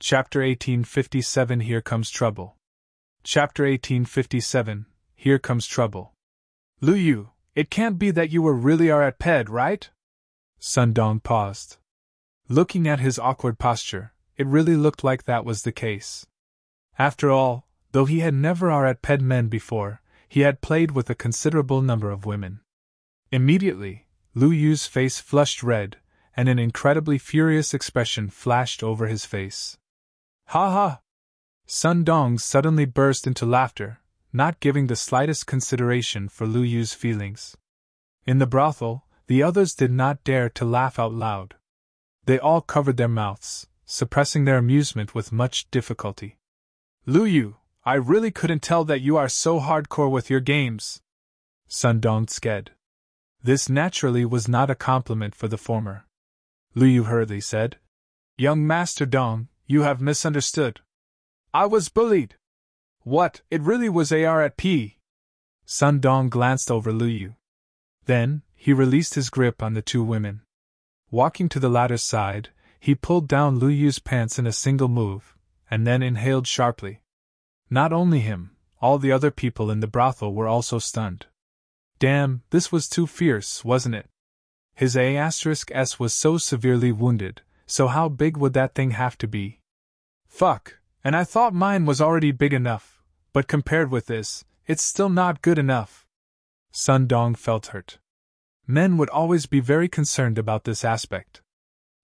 Chapter 1857 Here Comes Trouble. Chapter 1857 Here Comes Trouble. Lu Yu, it can't be that you were really at Ped, right? Sun Dong paused. Looking at his awkward posture, it really looked like that was the case. After all, though he had never at Ped men before, he had played with a considerable number of women. Immediately, Lu Yu's face flushed red, and an incredibly furious expression flashed over his face. Ha ha! Sun Dong suddenly burst into laughter, not giving the slightest consideration for Lu Yu's feelings. In the brothel, the others did not dare to laugh out loud. They all covered their mouths, suppressing their amusement with much difficulty. Lu Yu, I really couldn't tell that you are so hardcore with your games. Sun Dong said. This naturally was not a compliment for the former. Lu Yu hurriedly said, Young Master Dong, you have misunderstood. I was bullied. What, it really was at P. Sun Dong glanced over Lu Yu. Then, he released his grip on the two women. Walking to the latter's side, he pulled down Lu Yu's pants in a single move, and then inhaled sharply. Not only him, all the other people in the brothel were also stunned. Damn, this was too fierce, wasn't it? His A*S was so severely wounded, so how big would that thing have to be? Fuck, and I thought mine was already big enough, but compared with this, it's still not good enough. Sun Dong felt hurt. Men would always be very concerned about this aspect.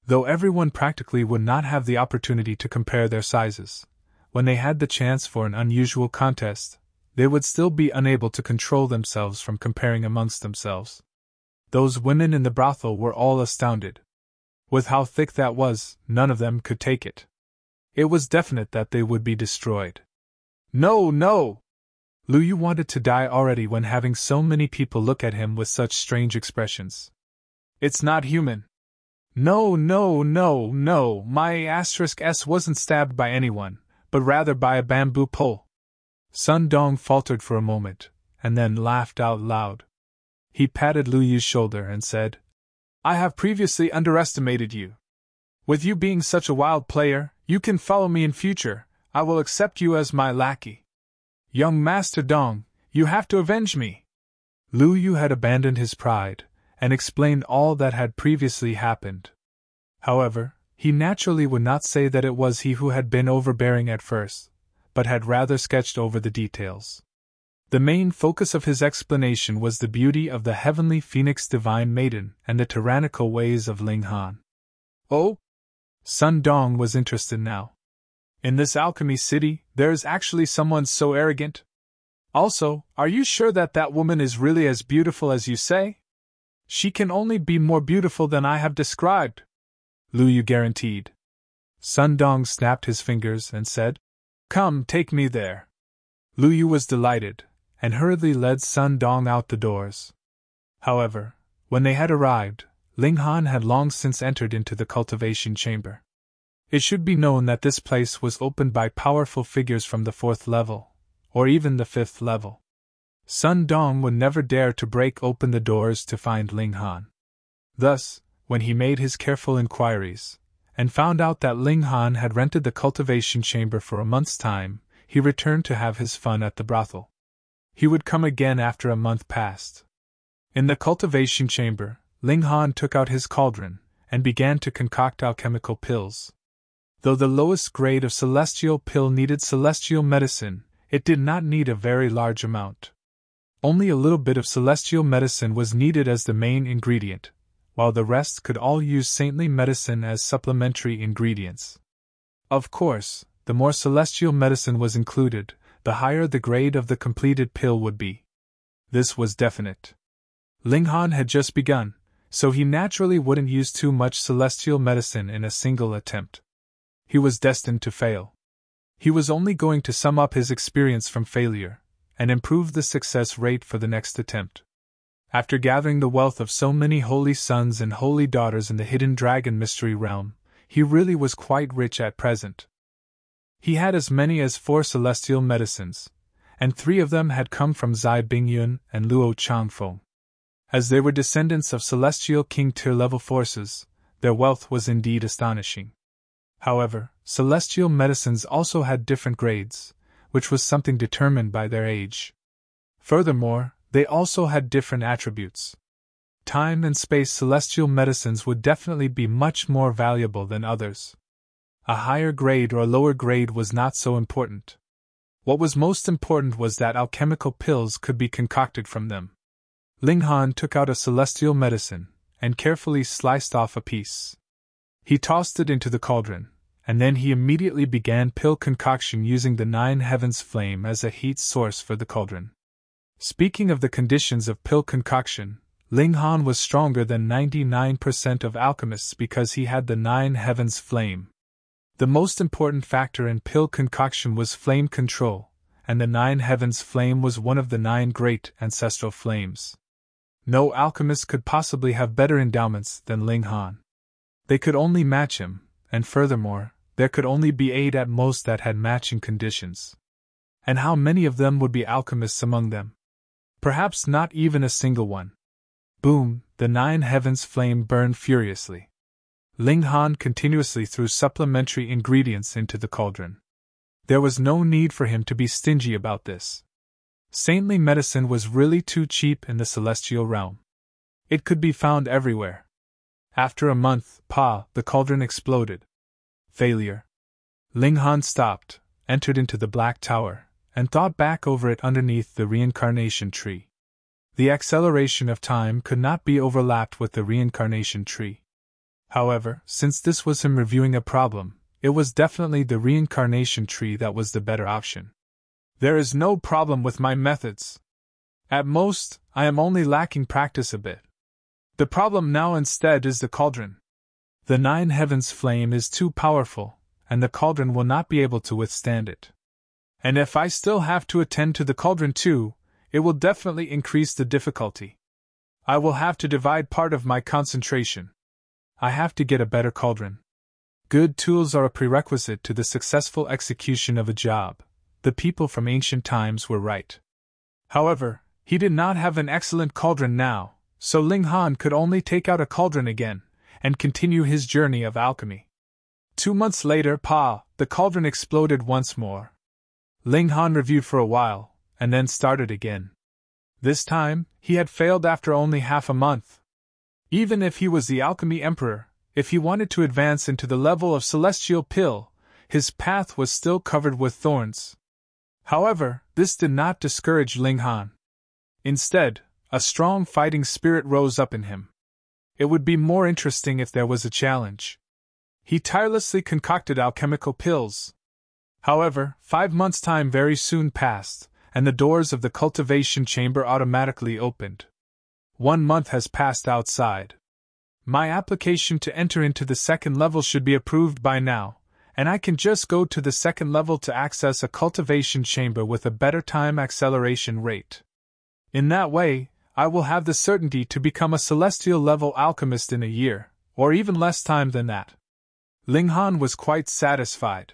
Though everyone practically would not have the opportunity to compare their sizes, when they had the chance for an unusual contest, they would still be unable to control themselves from comparing amongst themselves. Those women in the brothel were all astounded. With how thick that was, none of them could take it. It was definite that they would be destroyed. No, no! Lu Yu wanted to die already when having so many people look at him with such strange expressions. It's not human. No, no, no, no, my *S wasn't stabbed by anyone, but rather by a bamboo pole. Sun Dong faltered for a moment, and then laughed out loud. He patted Lu Yu's shoulder and said, I have previously underestimated you. With you being such a wild player, you can follow me in future. I will accept you as my lackey. Young Master Dong, you have to avenge me. Lu Yu had abandoned his pride, and explained all that had previously happened. However, he naturally would not say that it was he who had been overbearing at first, but had rather sketched over the details. The main focus of his explanation was the beauty of the heavenly phoenix divine maiden and the tyrannical ways of Ling Han. Oh? Sun Dong was interested now. In this alchemy city, there is actually someone so arrogant? Also, are you sure that that woman is really as beautiful as you say? She can only be more beautiful than I have described, Lu Yu guaranteed. Sun Dong snapped his fingers and said, Come, take me there. Lu Yu was delighted, and hurriedly led Sun Dong out the doors. However, when they had arrived, Ling Han had long since entered into the cultivation chamber. It should be known that this place was opened by powerful figures from the 4th level, or even the 5th level. Sun Dong would never dare to break open the doors to find Ling Han. Thus, when he made his careful inquiries, and found out that Ling Han had rented the cultivation chamber for a month's time, he returned to have his fun at the brothel. He would come again after a month passed. In the cultivation chamber, Ling Han took out his cauldron, and began to concoct alchemical pills. Though the lowest grade of celestial pill needed celestial medicine, it did not need a very large amount. Only a little bit of celestial medicine was needed as the main ingredient, while the rest could all use saintly medicine as supplementary ingredients. Of course, the more celestial medicine was included, the higher the grade of the completed pill would be. This was definite. Ling Han had just begun, so he naturally wouldn't use too much celestial medicine in a single attempt. He was destined to fail. He was only going to sum up his experience from failure, and improve the success rate for the next attempt. After gathering the wealth of so many holy sons and holy daughters in the hidden dragon mystery realm, he really was quite rich at present. He had as many as 4 celestial medicines, and 3 of them had come from Zi Bingyun and Luo Changfeng. As they were descendants of celestial king tier level forces, their wealth was indeed astonishing. However, celestial medicines also had different grades, which was something determined by their age. Furthermore, they also had different attributes. Time and space celestial medicines would definitely be much more valuable than others. A higher grade or a lower grade was not so important. What was most important was that alchemical pills could be concocted from them. Ling Han took out a celestial medicine and carefully sliced off a piece. He tossed it into the cauldron, and then he immediately began pill concoction using the 9 heavens flame as a heat source for the cauldron. Speaking of the conditions of pill concoction, Ling Han was stronger than 99% of alchemists because he had the 9 heavens flame. The most important factor in pill concoction was flame control, and the 9 heavens flame was one of the 9 great ancestral flames. No alchemist could possibly have better endowments than Ling Han. They could only match him, and furthermore, there could only be 8 at most that had matching conditions. And how many of them would be alchemists among them? Perhaps not even a single one. Boom, the 9 heavens flame burned furiously. Ling Han continuously threw supplementary ingredients into the cauldron. There was no need for him to be stingy about this. Saintly medicine was really too cheap in the celestial realm. It could be found everywhere. After a month, the cauldron exploded. Failure. Ling Han stopped, entered into the Black Tower, and thought back over it underneath the reincarnation tree. The acceleration of time could not be overlapped with the reincarnation tree. However, since this was him reviewing a problem, it was definitely the reincarnation tree that was the better option. There is no problem with my methods. At most, I am only lacking practice a bit. The problem now instead is the cauldron. The 9 heavens flame is too powerful, and the cauldron will not be able to withstand it. And if I still have to attend to the cauldron too, it will definitely increase the difficulty. I will have to divide part of my concentration. I have to get a better cauldron. Good tools are a prerequisite to the successful execution of a job. The people from ancient times were right. However, he did not have an excellent cauldron now, so Ling Han could only take out a cauldron again, and continue his journey of alchemy. 2 months later, the cauldron exploded once more. Ling Han reviewed for a while, and then started again. This time, he had failed after only half a month. Even if he was the alchemy emperor, if he wanted to advance into the level of celestial pill, his path was still covered with thorns. However, this did not discourage Ling Han. Instead, a strong fighting spirit rose up in him. It would be more interesting if there was a challenge. He tirelessly concocted alchemical pills. However, 5 months' time very soon passed, and the doors of the cultivation chamber automatically opened. 1 month has passed outside. My application to enter into the 2nd level should be approved by now, and I can just go to the 2nd level to access a cultivation chamber with a better time acceleration rate. In that way, I will have the certainty to become a celestial level alchemist in a year, or even less time than that. Ling Han was quite satisfied.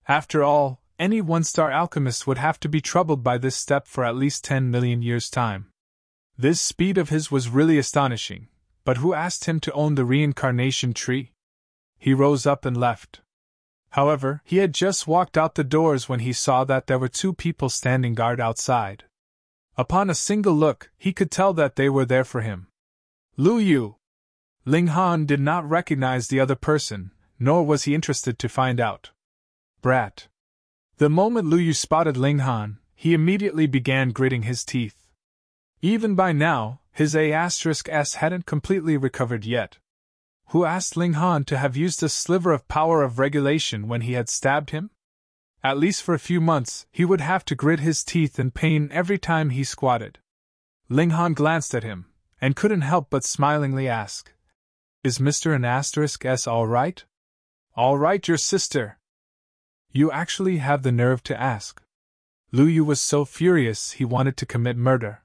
After all, any 1-star alchemist would have to be troubled by this step for at least 10 million years' time. This speed of his was really astonishing, but who asked him to own the reincarnation tree? He rose up and left. However, he had just walked out the doors when he saw that there were 2 people standing guard outside. Upon a single look, he could tell that they were there for him. Lu Yu. Ling Han did not recognize the other person, nor was he interested to find out. Brat. The moment Lu Yu spotted Ling Han, he immediately began gritting his teeth. Even by now, his A*S hadn't completely recovered yet. Who asked Ling Han to have used a sliver of power of regulation when he had stabbed him? At least for a few months, he would have to grit his teeth in pain every time he squatted. Ling Han glanced at him, and couldn't help but smilingly ask, "Is Mr. An*S all right?" "All right, your sister." "You actually have the nerve to ask." Lu Yu was so furious he wanted to commit murder.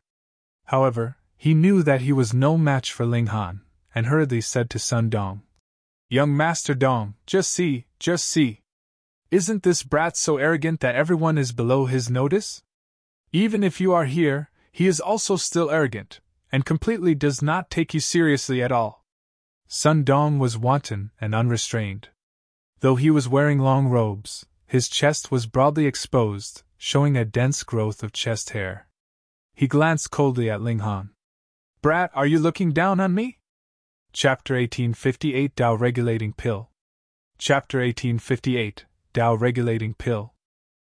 However, he knew that he was no match for Ling Han, and hurriedly said to Sun Dong, "Young Master Dong, just see. Isn't this brat so arrogant that everyone is below his notice? Even if you are here, he is also still arrogant, and completely does not take you seriously at all." Sun Dong was wanton and unrestrained. Though he was wearing long robes, his chest was broadly exposed, showing a dense growth of chest hair. He glanced coldly at Ling Han. "Brat, are you looking down on me?" Chapter 1858 Tao Regulating Pill. Chapter 1858 Tao Regulating Pill.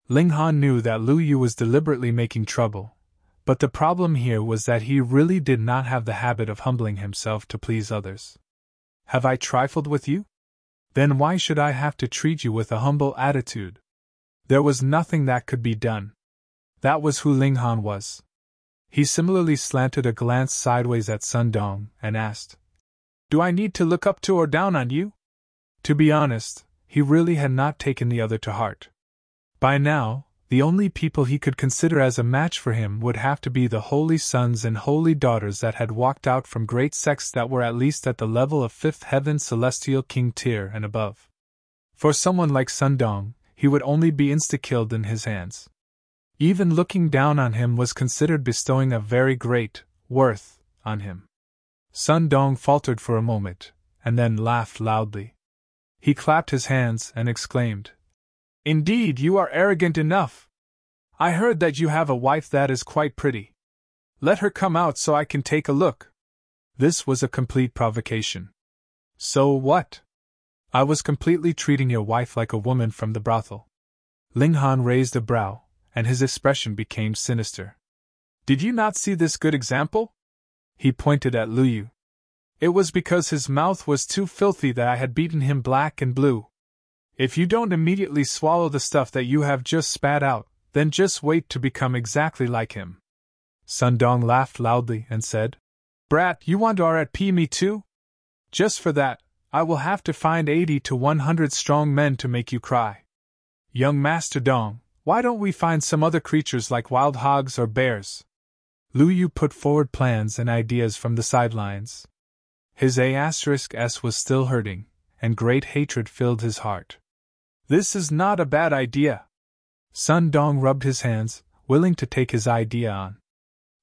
Ling Han knew that Lu Yu was deliberately making trouble, but the problem here was that he really did not have the habit of humbling himself to please others. "Have I trifled with you? Then why should I have to treat you with a humble attitude?" There was nothing that could be done. That was who Ling Han was. He similarly slanted a glance sideways at Sun Dong and asked, "Do I need to look up to or down on you?" To be honest, he really had not taken the other to heart. By now, the only people he could consider as a match for him would have to be the holy sons and holy daughters that had walked out from great sects that were at least at the level of fifth heaven celestial king tier and above. For someone like Sun Dong, he would only be insta-killed in his hands. Even looking down on him was considered bestowing a very great worth on him. Sun Dong faltered for a moment, and then laughed loudly. He clapped his hands and exclaimed, "Indeed, you are arrogant enough! I heard that you have a wife that is quite pretty. Let her come out so I can take a look." This was a complete provocation. "So what? I was completely treating your wife like a woman from the brothel." Ling Han raised a brow, and his expression became sinister. "Did you not see this good example?" He pointed at Lu Yu. "It was because his mouth was too filthy that I had beaten him black and blue. If you don't immediately swallow the stuff that you have just spat out, then just wait to become exactly like him." Sun Dong laughed loudly and said, "Brat, you want to RP me too? Just for that, I will have to find 80 to 100 strong men to make you cry. Young Master Dong, why don't we find some other creatures like wild hogs or bears?" Lu Yu put forward plans and ideas from the sidelines. His A*S was still hurting, and great hatred filled his heart. "This is not a bad idea." Sun Dong rubbed his hands, willing to take his idea on.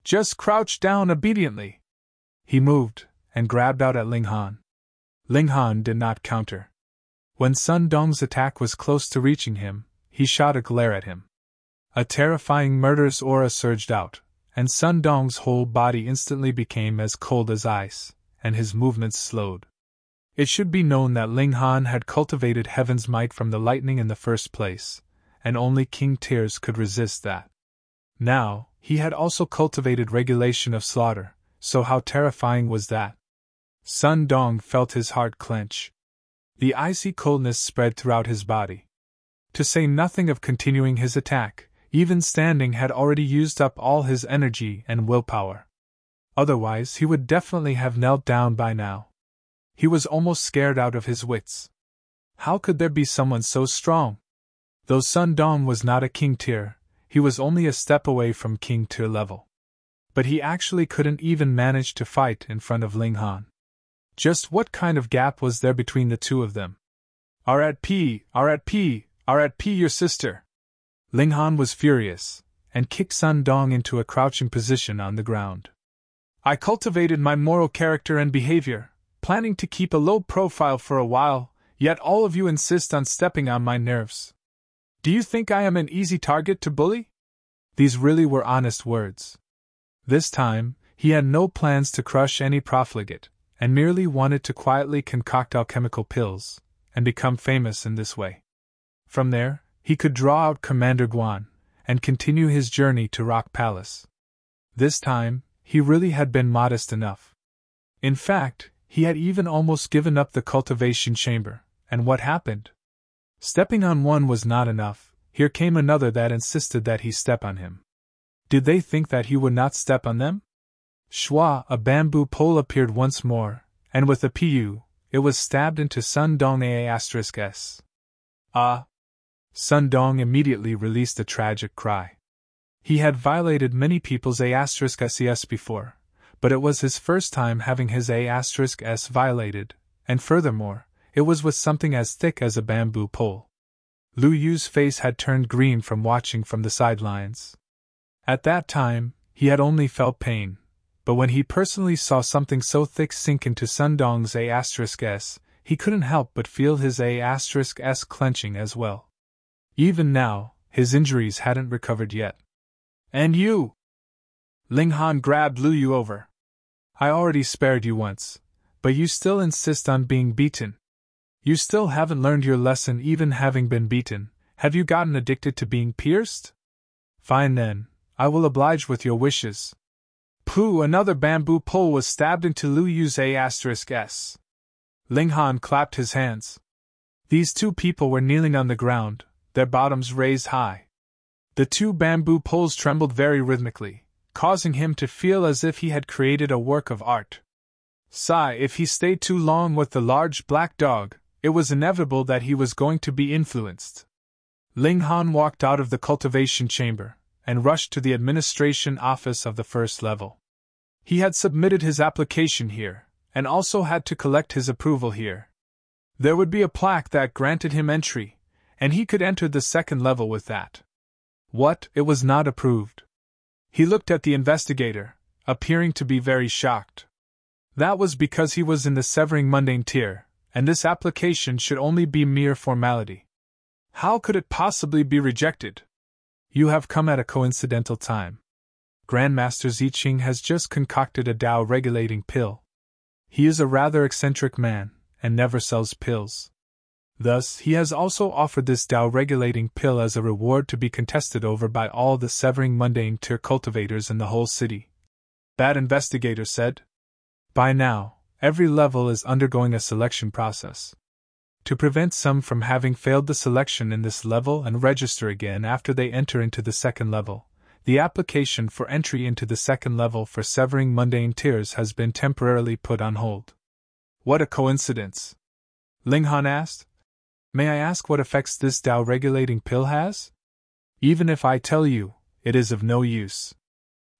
"Just crouch down obediently." He moved, and grabbed out at Ling Han. Ling Han did not counter. When Sun Dong's attack was close to reaching him, he shot a glare at him. A terrifying murderous aura surged out, and Sun Dong's whole body instantly became as cold as ice, and his movements slowed. It should be known that Ling Han had cultivated heaven's might from the lightning in the first place, and only king tiers could resist that. Now, he had also cultivated regulation of slaughter, so how terrifying was that? Sun Dong felt his heart clench. The icy coldness spread throughout his body. To say nothing of continuing his attack, even standing had already used up all his energy and willpower. Otherwise, he would definitely have knelt down by now. He was almost scared out of his wits. How could there be someone so strong? Though Sun Dong was not a king tier, he was only a step away from king tier level. But he actually couldn't even manage to fight in front of Ling Han. Just what kind of gap was there between the two of them? RP your sister! Ling Han was furious, and kicked Sun Dong into a crouching position on the ground. "I cultivated my moral character and behavior, planning to keep a low profile for a while, yet all of you insist on stepping on my nerves. Do you think I am an easy target to bully?" These really were honest words. This time, he had no plans to crush any profligate, and merely wanted to quietly concoct alchemical pills, and become famous in this way. From there, he could draw out Commander Guan, and continue his journey to Rock Palace. This time, he really had been modest enough. In fact, he had even almost given up the cultivation chamber, and what happened? Stepping on one was not enough, here came another that insisted that he step on him. Did they think that he would not step on them? Shwa, a bamboo pole appeared once more, and with a pu, it was stabbed into Sun Dong A*S. Ah! Sun Dong immediately released a tragic cry. He had violated many people's A*SES before, but it was his first time having his A*S violated, and furthermore, it was with something as thick as a bamboo pole. Lu Yu's face had turned green from watching from the sidelines. At that time, he had only felt pain, but when he personally saw something so thick sink into Sun Dong's A*S, he couldn't help but feel his A*S clenching as well. Even now, his injuries hadn't recovered yet. And you! Ling Han grabbed Lu Yu over. I already spared you once, but you still insist on being beaten. You still haven't learned your lesson even having been beaten. Have you gotten addicted to being pierced? Fine then, I will oblige with your wishes. Pooh! Another bamboo pole was stabbed into Lu Yu's A*S. Ling Han clapped his hands. These two people were kneeling on the ground, their bottoms raised high. The two bamboo poles trembled very rhythmically, causing him to feel as if he had created a work of art. Sigh, if he stayed too long with the large black dog, it was inevitable that he was going to be influenced. Ling Han walked out of the cultivation chamber and rushed to the administration office of the first level. He had submitted his application here, and also had to collect his approval here. There would be a plaque that granted him entry, and he could enter the second level with that. What? It was not approved. He looked at the investigator, appearing to be very shocked. That was because he was in the severing mundane tier, and this application should only be mere formality. How could it possibly be rejected? You have come at a coincidental time. Grandmaster Zi Cheng has just concocted a Tao-regulating pill. He is a rather eccentric man, and never sells pills. Thus, he has also offered this Tao-regulating pill as a reward to be contested over by all the severing mundane tier cultivators in the whole city. That investigator said. By now, every level is undergoing a selection process. To prevent some from having failed the selection in this level and register again after they enter into the second level, the application for entry into the second level for severing mundane tiers has been temporarily put on hold. What a coincidence! Ling Han asked. May I ask what effects this Tao-regulating pill has? Even if I tell you, it is of no use.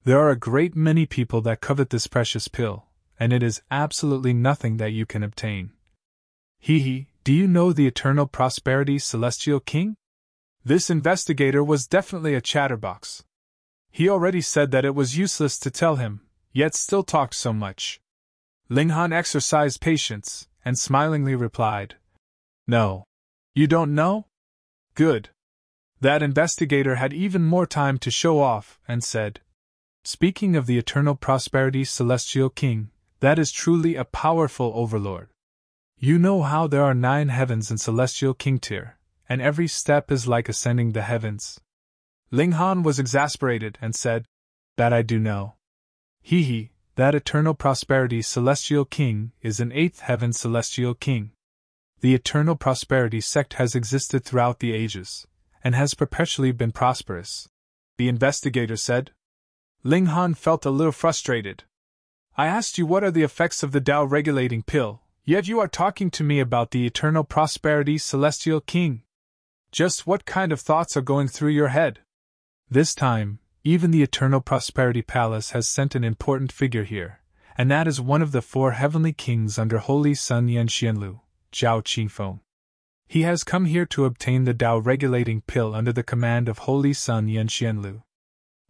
There are a great many people that covet this precious pill, and it is absolutely nothing that you can obtain. Do you know the Eternal Prosperity Celestial King? This investigator was definitely a chatterbox. He already said that it was useless to tell him, yet still talked so much. Ling Han exercised patience, and smilingly replied, No. You don't know? Good. That investigator had even more time to show off, and said, Speaking of the Eternal Prosperity Celestial King, that is truly a powerful overlord. You know how there are 9 heavens in Celestial King tier, and every step is like ascending the heavens. Ling Han was exasperated and said, That I do know. That Eternal Prosperity Celestial King is an 8th heaven Celestial King. The Eternal Prosperity sect has existed throughout the ages, and has perpetually been prosperous, the investigator said. Ling Han felt a little frustrated. I asked you what are the effects of the Tao-regulating pill, yet you are talking to me about the Eternal Prosperity Celestial King. Just what kind of thoughts are going through your head? This time, even the Eternal Prosperity Palace has sent an important figure here, and that is one of the 4 heavenly kings under Holy Sun Yanxianlu, Zhao Qingfeng. He has come here to obtain the Tao-regulating pill under the command of Holy Sun Yanxianlu.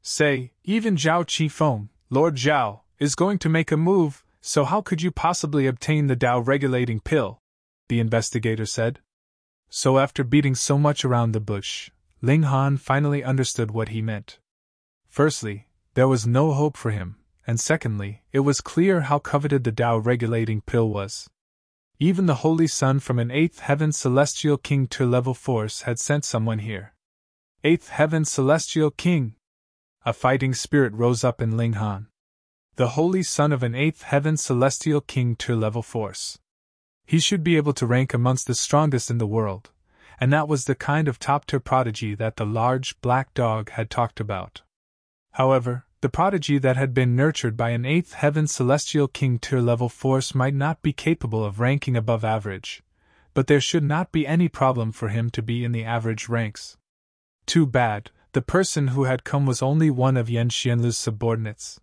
Say, even Zhao Qingfeng, Lord Zhao, is going to make a move, so how could you possibly obtain the Tao-regulating pill? The investigator said. So after beating so much around the bush, Ling Han finally understood what he meant. Firstly, there was no hope for him, and secondly, it was clear how coveted the Tao-regulating pill was. Even the Holy Sun from an 8th heaven Celestial King tier level force had sent someone here. 8th heaven Celestial King! A fighting spirit rose up in Ling Han. The Holy Son of an 8th heaven Celestial King tier level force. He should be able to rank amongst the strongest in the world, and that was the kind of top-tier prodigy that the large black dog had talked about. However, the prodigy that had been nurtured by an 8th heaven Celestial King tier level force might not be capable of ranking above average, but there should not be any problem for him to be in the average ranks. Too bad, the person who had come was only one of Yan Xianlu's subordinates.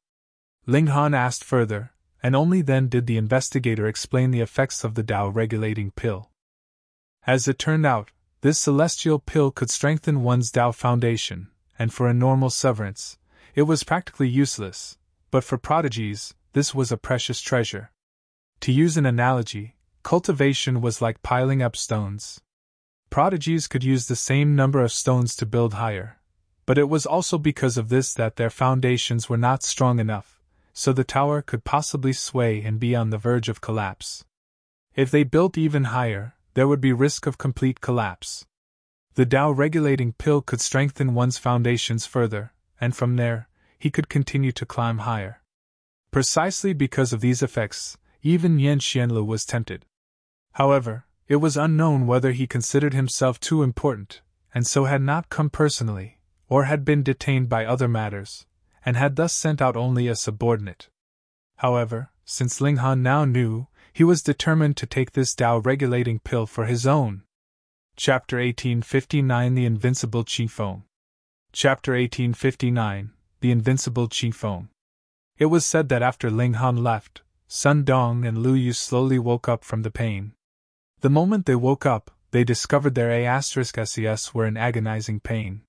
Ling Han asked further, and only then did the investigator explain the effects of the Tao-regulating pill. As it turned out, this celestial pill could strengthen one's Tao foundation, and for a normal severance, it was practically useless, but for prodigies, this was a precious treasure. To use an analogy, Cultivation was like piling up stones. Prodigies could use the same number of stones to build higher, but it was also because of this that their foundations were not strong enough, so the tower could possibly sway and be on the verge of collapse. If they built even higher, there would be risk of complete collapse. The Tao-regulating pill could strengthen one's foundations further, and from there, he could continue to climb higher. Precisely because of these effects, even Yan Xianlu was tempted. However, it was unknown whether he considered himself too important, and so had not come personally, or had been detained by other matters, and had thus sent out only a subordinate. However, since Ling Han now knew, he was determined to take this Tao-regulating pill for his own. Chapter 1859 The Invincible Qingfeng. Chapter 1859 The Invincible Qingfeng. It was said that after Ling Han left, Sun Dong and Lu Yu slowly woke up from the pain. The moment they woke up, they discovered their A*SES were in agonizing pain.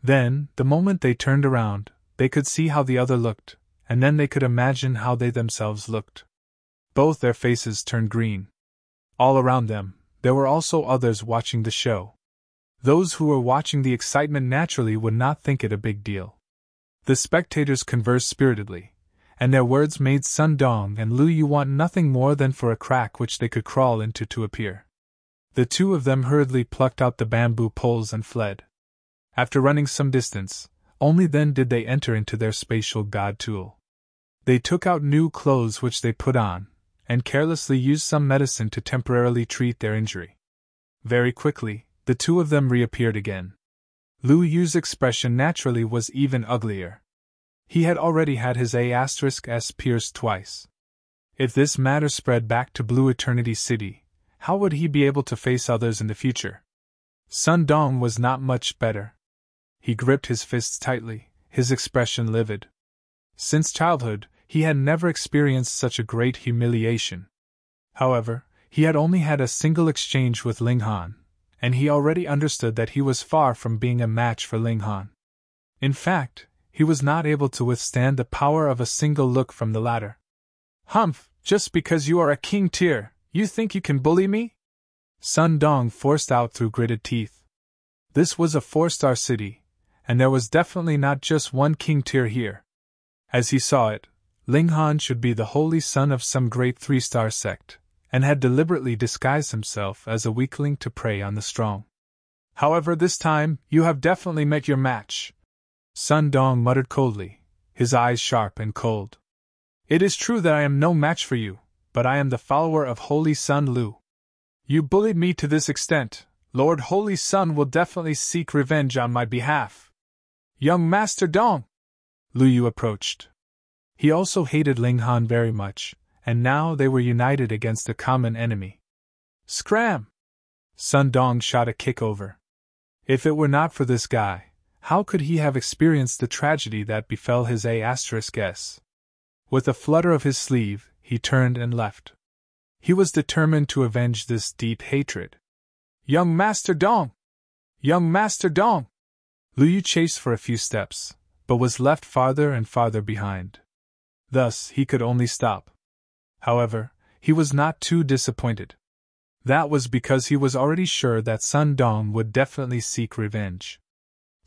Then, the moment they turned around, they could see how the other looked, and then they could imagine how they themselves looked. Both their faces turned green. All around them, there were also others watching the show. Those who were watching the excitement naturally would not think it a big deal. The spectators conversed spiritedly, and their words made Sun Dong and Lu Yu want nothing more than for a crack which they could crawl into to appear. The two of them hurriedly plucked out the bamboo poles and fled. After running some distance, only then did they enter into their spatial god tool. They took out new clothes which they put on, and carelessly used some medicine to temporarily treat their injury. Very quickly, the two of them reappeared again. Lu Yu's expression naturally was even uglier. He had already had his A*S pierced twice. If this matter spread back to Blue Eternity City, how would he be able to face others in the future? Sun Dong was not much better. He gripped his fists tightly, his expression livid. Since childhood, he had never experienced such a great humiliation. However, he had only had a single exchange with Ling Han, and he already understood that he was far from being a match for Ling Han. In fact, he was not able to withstand the power of a single look from the latter. "Humph, just because you are a king tier, you think you can bully me?" Sun Dong forced out through gritted teeth. This was a 4-star city, and there was definitely not just one king tier here. As he saw it, Ling Han should be the holy son of some great 3-star sect, and had deliberately disguised himself as a weakling to prey on the strong. "However, this time, you have definitely met your match," Sun Dong muttered coldly, his eyes sharp and cold. "It is true that I am no match for you, but I am the follower of Holy Sun Lu. You bullied me to this extent, Lord Holy Sun will definitely seek revenge on my behalf." "Young Master Dong!" Lu Yu approached. He also hated Ling Han very much, and now they were united against a common enemy. "Scram!" Sun Dong shot a kick over. If it were not for this guy, how could he have experienced the tragedy that befell his A*S? With a flutter of his sleeve, he turned and left. He was determined to avenge this deep hatred. "Young Master Dong! Young Master Dong!" Lu Yu chased for a few steps, but was left farther and farther behind. Thus, he could only stop. However, he was not too disappointed. That was because he was already sure that Sun Dong would definitely seek revenge.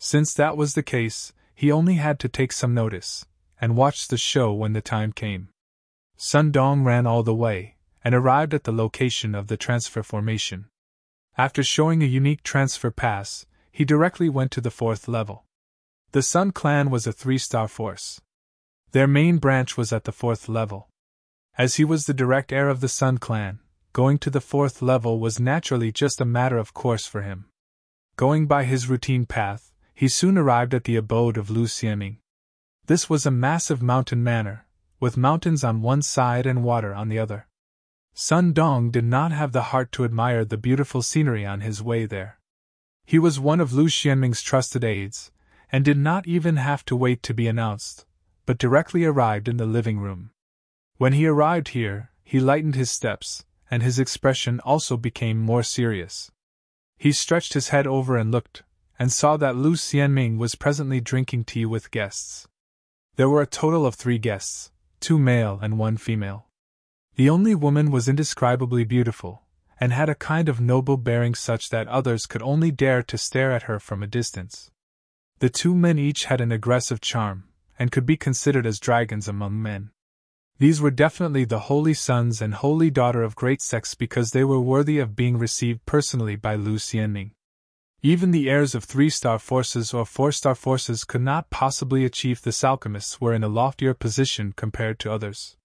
Since that was the case, he only had to take some notice, and watch the show when the time came. Sun Dong ran all the way, and arrived at the location of the transfer formation. After showing a unique transfer pass, he directly went to the 4th level. The Sun Clan was a 3-star force. Their main branch was at the 4th level. As he was the direct heir of the Sun Clan, going to the 4th level was naturally just a matter of course for him. Going by his routine path, he soon arrived at the abode of Lu Xianming. This was a massive mountain manor, with mountains on one side and water on the other. Sun Dong did not have the heart to admire the beautiful scenery on his way there. He was one of Lu Xianming's trusted aides, and did not even have to wait to be announced, but directly arrived in the living room. When he arrived here, he lightened his steps, and his expression also became more serious. He stretched his head over and looked, and saw that Lu Xianming was presently drinking tea with guests. There were a total of 3 guests, 2 male and 1 female. The only woman was indescribably beautiful, and had a kind of noble bearing such that others could only dare to stare at her from a distance. The two men each had an aggressive charm, and could be considered as dragons among men. These were definitely the holy sons and holy daughter of great sects because they were worthy of being received personally by Lu Xianming. Even the heirs of 3-star forces or 4-star forces could not possibly achieve this. Alchemists were in a loftier position compared to others.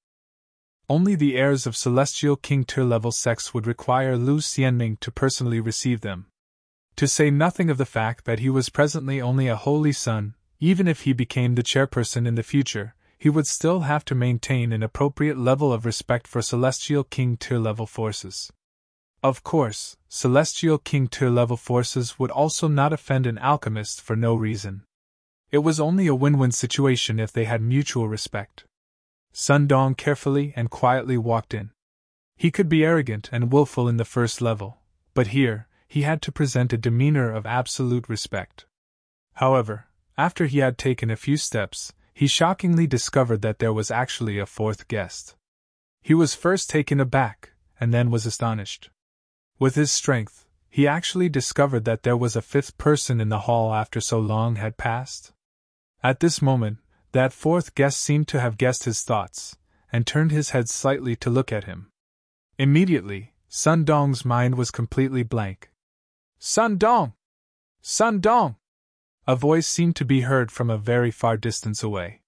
Only the heirs of celestial king tier level sects would require Lu Xianming to personally receive them. To say nothing of the fact that he was presently only a holy son, even if he became the chairperson in the future, he would still have to maintain an appropriate level of respect for celestial king tier level forces. Of course, celestial king tier level forces would also not offend an alchemist for no reason. It was only a win-win situation if they had mutual respect. Sun Dong carefully and quietly walked in. He could be arrogant and willful in the first level, but here, he had to present a demeanor of absolute respect. However, after he had taken a few steps, he shockingly discovered that there was actually a fourth guest. He was first taken aback, and then was astonished. With his strength, he actually discovered that there was a fifth person in the hall after so long had passed. At this moment, that fourth guest seemed to have guessed his thoughts, and turned his head slightly to look at him. Immediately, Sun Dong's mind was completely blank. "Sun Dong! Sun Dong!" A voice seemed to be heard from a very far distance away.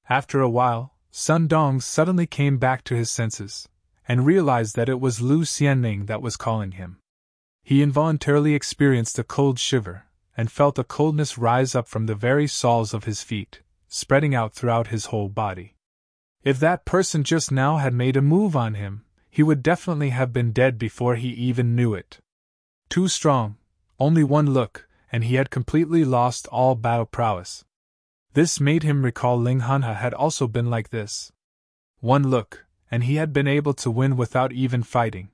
After a while, Sun Dong suddenly came back to his senses, and realized that it was Lu Xianming that was calling him. He involuntarily experienced a cold shiver, and felt a coldness rise up from the very soles of his feet, spreading out throughout his whole body. If that person just now had made a move on him, he would definitely have been dead before he even knew it. Too strong, only one look, and he had completely lost all battle prowess. This made him recall Ling Hanha had also been like this. One look, and he had been able to win without even fighting.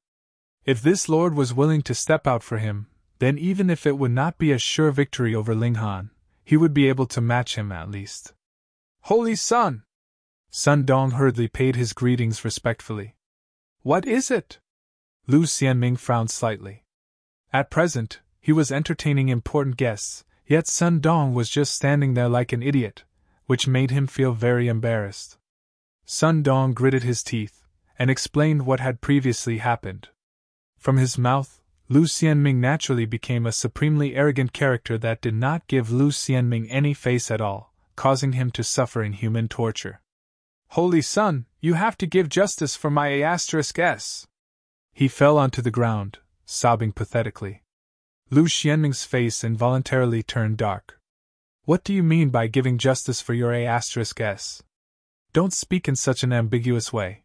If this lord was willing to step out for him, then even if it would not be a sure victory over Ling Han, he would be able to match him at least. "Holy Sun!" Sun Dong hurriedly paid his greetings respectfully. "What is it?" Lu Xianming frowned slightly. At present, he was entertaining important guests, yet Sun Dong was just standing there like an idiot, which made him feel very embarrassed. Sun Dong gritted his teeth, and explained what had previously happened. From his mouth, Lu Xianming naturally became a supremely arrogant character that did not give Lu Xianming any face at all, causing him to suffer inhuman torture. "Holy Sun, you have to give justice for my A*S." He fell onto the ground, sobbing pathetically. Lu Xianming's face involuntarily turned dark. "What do you mean by giving justice for your A*S? Don't speak in such an ambiguous way."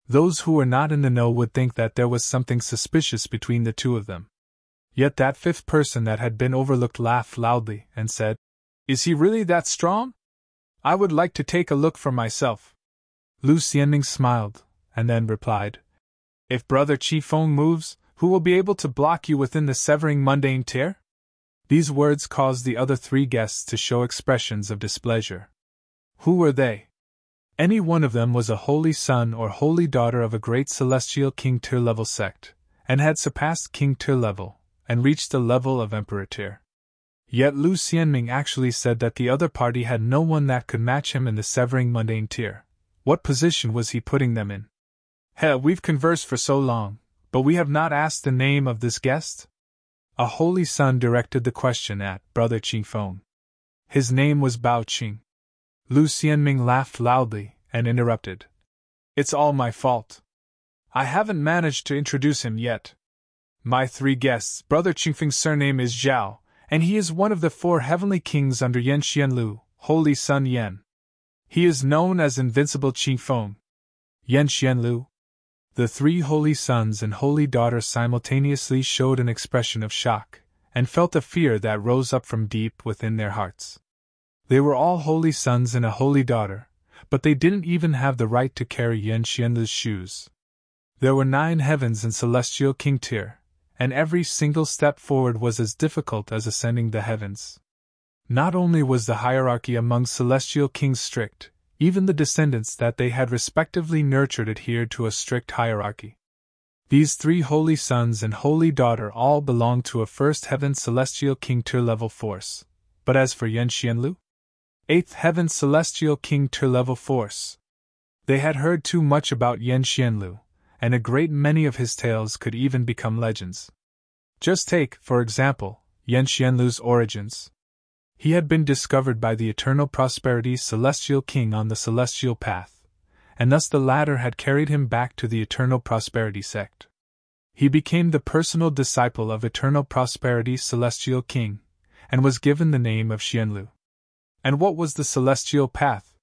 Those who were not in the know would think that there was something suspicious between the two of them. Yet that fifth person that had been overlooked laughed loudly and said, "Is he really that strong? I would like to take a look for myself." Lu Xianming smiled, and then replied, "If Brother Qingfeng moves, who will be able to block you within the severing mundane tier?" These words caused the other three guests to show expressions of displeasure. Who were they? Any one of them was a holy son or holy daughter of a great celestial king tier level sect, and had surpassed king tier level, and reached the level of emperor tier. Yet Lu Xianming actually said that the other party had no one that could match him in the severing mundane tier. What position was he putting them in? We've conversed for so long, but we have not asked the name of this guest?" A holy son directed the question at Brother Qingfeng. His name was Bao Qing. Lu Xianming laughed loudly and interrupted. "It's all my fault. I haven't managed to introduce him yet. My three guests, Brother Qingfeng's surname is Zhao, and he is one of the 4 heavenly kings under Yan Xianlu, Holy Sun Yan. He is known as Invincible Qingfeng. Yan Xianlu." The 3 holy sons and holy daughter simultaneously showed an expression of shock, and felt a fear that rose up from deep within their hearts. They were all holy sons and a holy daughter, but they didn't even have the right to carry Yan Xianlu's shoes. There were 9 heavens in celestial king tier, and every single step forward was as difficult as ascending the heavens. Not only was the hierarchy among celestial kings strict, Even the descendants that they had respectively nurtured adhered to a strict hierarchy. These three holy sons and holy daughter all belonged to a first heaven celestial king tier level force. But as for Yan Xianlu? 8th heaven celestial king tier level force. They had heard too much about Yan Xianlu, and a great many of his tales could even become legends. Just take, for example, Yan Xianlu's origins. He had been discovered by the Eternal Prosperity Celestial King on the Celestial Path, and thus the latter had carried him back to the Eternal Prosperity sect. He became the personal disciple of Eternal Prosperity Celestial King, and was given the name of Xianlu. And what was the Celestial Path?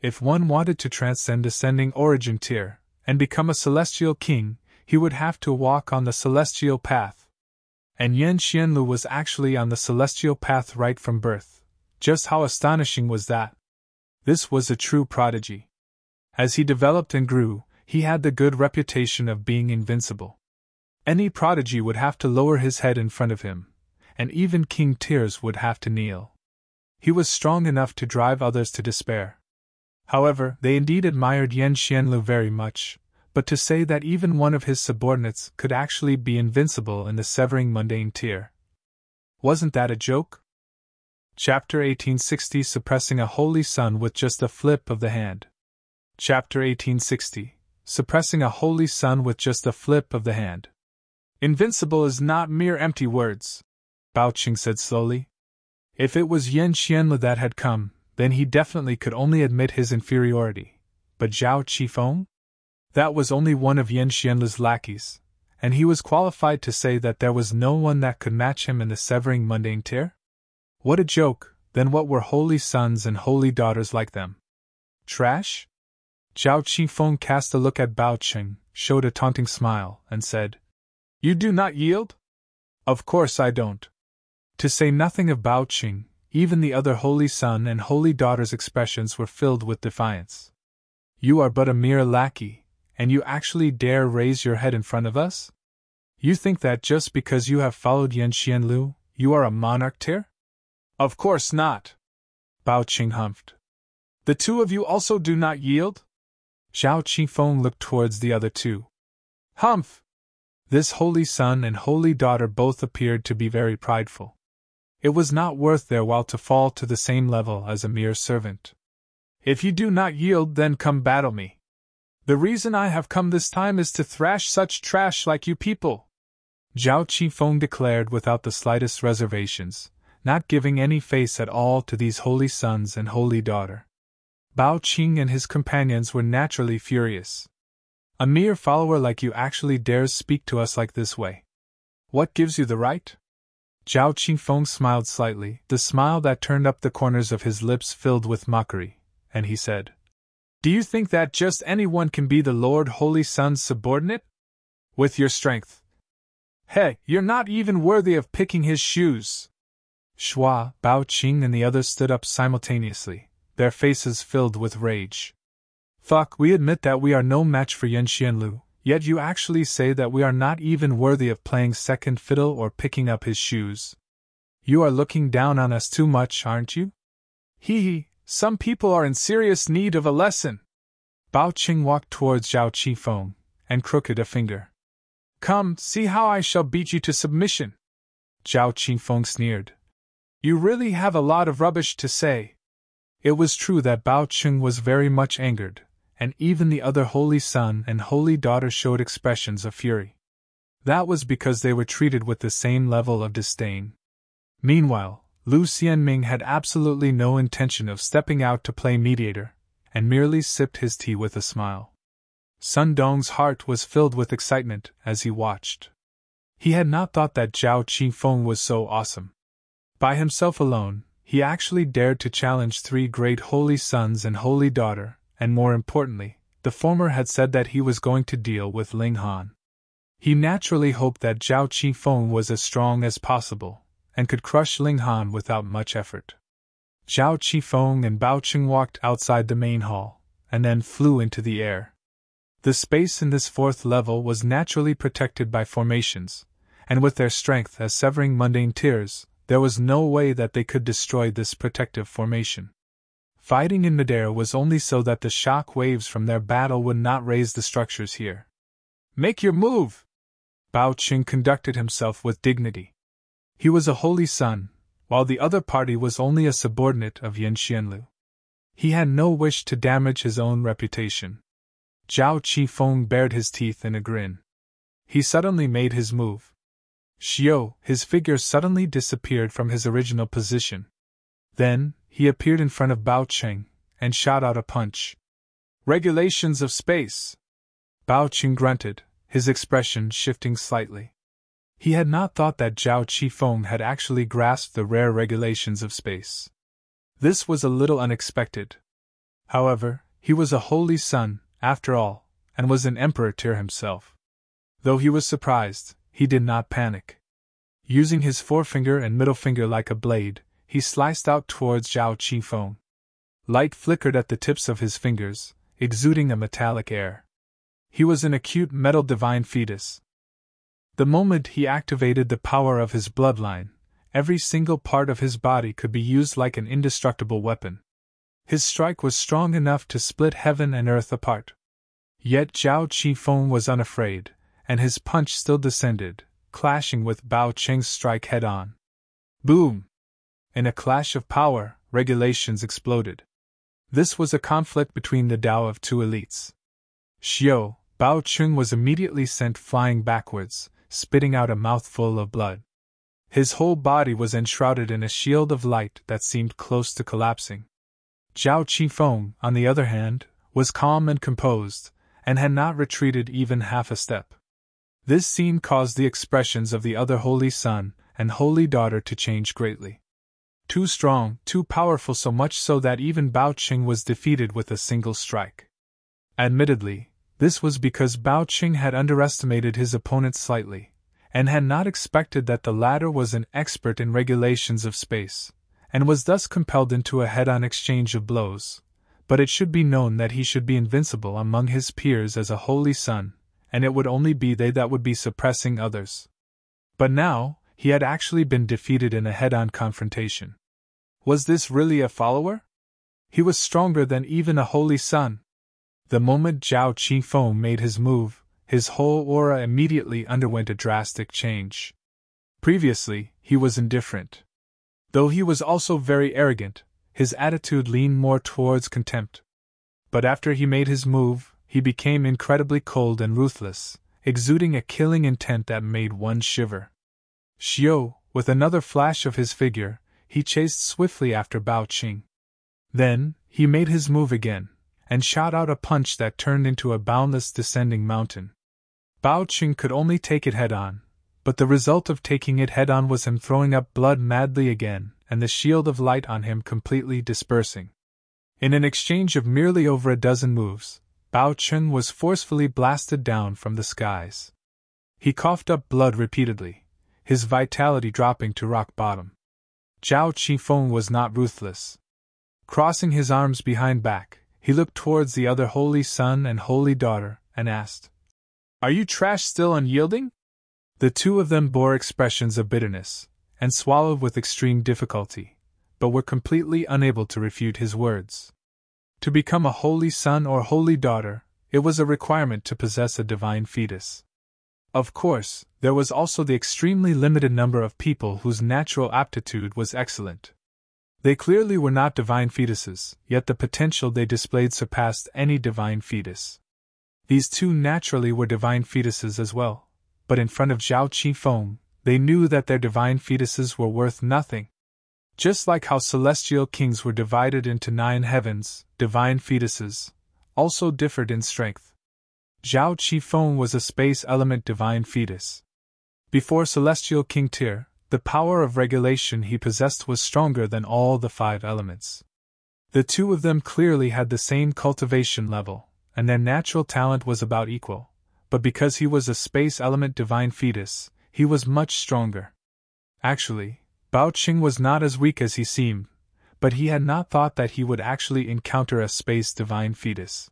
If one wanted to transcend ascending origin tier, and become a Celestial King, he would have to walk on the Celestial Path. And Yan Xianlu was actually on the Celestial Path right from birth. Just how astonishing was that? This was a true prodigy. As he developed and grew, he had the good reputation of being invincible. Any prodigy would have to lower his head in front of him, and even king tiers would have to kneel. He was strong enough to drive others to despair. However, they indeed admired Yan Xianlu very much, but to say that even one of his subordinates could actually be invincible in the severing mundane tier. Wasn't that a joke? Chapter 1860 Suppressing a Holy Son with just a flip of the hand. Chapter 1860 Suppressing a Holy Son with just a flip of the hand. Invincible is not mere empty words, Bao Qing said slowly. If it was Yan Xianlu that had come, then he definitely could only admit his inferiority. But Zhao Qingfeng? That was only one of Yan Xianlu's lackeys, and he was qualified to say that there was no one that could match him in the severing mundane tier? What a joke! Then what were holy sons and holy daughters like them? Trash? Zhao Qingfeng cast a look at Bao Qing, showed a taunting smile, and said, "You do not yield?" "Of course I don't." To say nothing of Bao Qing, even the other holy son and holy daughter's expressions were filled with defiance. "You are but a mere lackey, and you actually dare raise your head in front of us? You think that just because you have followed Yan Xianlu, you are a monarch tier?" "Of course not," Bao Qing humphed. "The two of you also do not yield?" Zhao Qingfeng looked towards the other two. "Humph!" This holy son and holy daughter both appeared to be very prideful. It was not worth their while to fall to the same level as a mere servant. "If you do not yield, then come battle me. The reason I have come this time is to thrash such trash like you people," Zhao Qingfeng declared without the slightest reservations, not giving any face at all to these holy sons and holy daughter. Bao Qing and his companions were naturally furious. "A mere follower like you actually dares speak to us like this way. What gives you the right?" Zhao Qingfeng smiled slightly, the smile that turned up the corners of his lips filled with mockery, and he said, "Do you think that just anyone can be the Lord Holy Son's subordinate? With your strength? Hey, you're not even worthy of picking his shoes." Shua, Bao Qing and the others stood up simultaneously, their faces filled with rage. "Fuck, we admit that we are no match for Yan Xianlu, yet you actually say that we are not even worthy of playing second fiddle or picking up his shoes. You are looking down on us too much, aren't you? Hee hee. Some people are in serious need of a lesson." Bao Qing walked towards Zhao Qingfeng, and crooked a finger. "Come, see how I shall beat you to submission." Zhao Qingfeng sneered. "You really have a lot of rubbish to say." It was true that Bao Qing was very much angered, and even the other holy son and holy daughter showed expressions of fury. That was because they were treated with the same level of disdain. Meanwhile, Lu Xianming had absolutely no intention of stepping out to play mediator, and merely sipped his tea with a smile. Sun Dong's heart was filled with excitement as he watched. He had not thought that Zhao Qingfeng was so awesome. By himself alone, he actually dared to challenge three great holy sons and holy daughter, and more importantly, the former had said that he was going to deal with Ling Han. He naturally hoped that Zhao Qingfeng was as strong as possible, and could crush Ling Han without much effort. Zhao Qingfeng and Bao Qing walked outside the main hall, and then flew into the air. The space in this fourth level was naturally protected by formations, and with their strength as severing mundane tiers, there was no way that they could destroy this protective formation. Fighting in midair was only so that the shock waves from their battle would not raise the structures here. Make your move! Bao Qing conducted himself with dignity. He was a holy son, while the other party was only a subordinate of Yin Xianlu. He had no wish to damage his own reputation. Zhao Qingfeng bared his teeth in a grin. He suddenly made his move. Xiao, his figure suddenly disappeared from his original position. Then, he appeared in front of Bao Qing, and shot out a punch. Regulations of space! Bao Qing grunted, his expression shifting slightly. He had not thought that Zhao Qifeng had actually grasped the rare regulations of space. This was a little unexpected. However, he was a holy son, after all, and was an emperor tier himself. Though he was surprised, he did not panic. Using his forefinger and middle finger like a blade, he sliced out towards Zhao Qifeng. Light flickered at the tips of his fingers, exuding a metallic air. He was an acute metal divine fetus. The moment he activated the power of his bloodline, every single part of his body could be used like an indestructible weapon. His strike was strong enough to split heaven and earth apart. Yet Zhao Qifeng was unafraid, and his punch still descended, clashing with Bao Qing's strike head-on. Boom! In a clash of power, regulations exploded. This was a conflict between the Tao of two elites. Xiao, Bao Qing was immediately sent flying backwards, spitting out a mouthful of blood. His whole body was enshrouded in a shield of light that seemed close to collapsing. Zhao Qifeng, on the other hand, was calm and composed, and had not retreated even half a step. This scene caused the expressions of the other holy son and holy daughter to change greatly. Too strong, too powerful, so much so that even Bao Qing was defeated with a single strike. Admittedly, this was because Bao Qing had underestimated his opponent slightly, and had not expected that the latter was an expert in regulations of space, and was thus compelled into a head-on exchange of blows. But it should be known that he should be invincible among his peers as a holy son, and it would only be they that would be suppressing others. But now, he had actually been defeated in a head-on confrontation. Was this really a follower? He was stronger than even a holy son. The moment Zhao Qifeng made his move, his whole aura immediately underwent a drastic change. Previously, he was indifferent. Though he was also very arrogant, his attitude leaned more towards contempt. But after he made his move, he became incredibly cold and ruthless, exuding a killing intent that made one shiver. Xiao, with another flash of his figure, he chased swiftly after Bao Qing. Then, he made his move again, and shot out a punch that turned into a boundless descending mountain. Bao Qing could only take it head-on, but the result of taking it head-on was him throwing up blood madly again, and the shield of light on him completely dispersing. In an exchange of merely over a dozen moves, Bao Qing was forcefully blasted down from the skies. He coughed up blood repeatedly, his vitality dropping to rock bottom. Zhao Qifeng was not ruthless. Crossing his arms behind back, he looked towards the other holy son and holy daughter, and asked, "Are you trash still unyielding?" The two of them bore expressions of bitterness, and swallowed with extreme difficulty, but were completely unable to refute his words. To become a holy son or holy daughter, it was a requirement to possess a divine fetus. Of course, there was also the extremely limited number of people whose natural aptitude was excellent. They clearly were not divine fetuses, yet the potential they displayed surpassed any divine fetus. These two naturally were divine fetuses as well, but in front of Zhao Qifeng, they knew that their divine fetuses were worth nothing. Just like how celestial kings were divided into 9 heavens, divine fetuses also differed in strength. Zhao Qifeng was a space element divine fetus. Before celestial king tier, the power of regulation he possessed was stronger than all the 5 elements. The two of them clearly had the same cultivation level, and their natural talent was about equal, but because he was a space element divine fetus, he was much stronger. Actually, Bao Qing was not as weak as he seemed, but he had not thought that he would actually encounter a space divine fetus.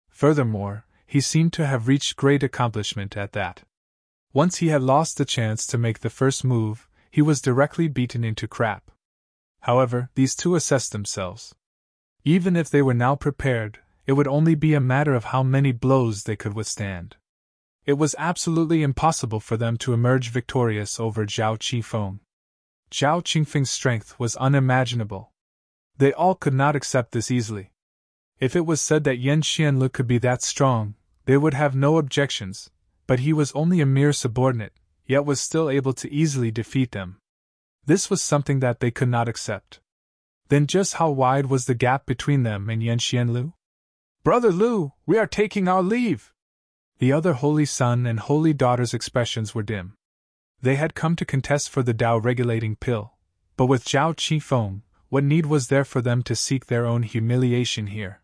Furthermore, he seemed to have reached great accomplishment at that. Once he had lost the chance to make the first move, he was directly beaten into crap. However, these two assessed themselves. Even if they were now prepared, it would only be a matter of how many blows they could withstand. It was absolutely impossible for them to emerge victorious over Zhao Qingfeng. Zhao Qingfeng's strength was unimaginable. They all could not accept this easily. If it was said that Yan Xianlu could be that strong, they would have no objections, but he was only a mere subordinate, yet was still able to easily defeat them. This was something that they could not accept. Then just how wide was the gap between them and Yan Xianlu? "Brother Lu, we are taking our leave!" The other holy son and holy daughter's expressions were dim. They had come to contest for the Tao-regulating pill, but with Zhao Qingfeng, what need was there for them to seek their own humiliation here?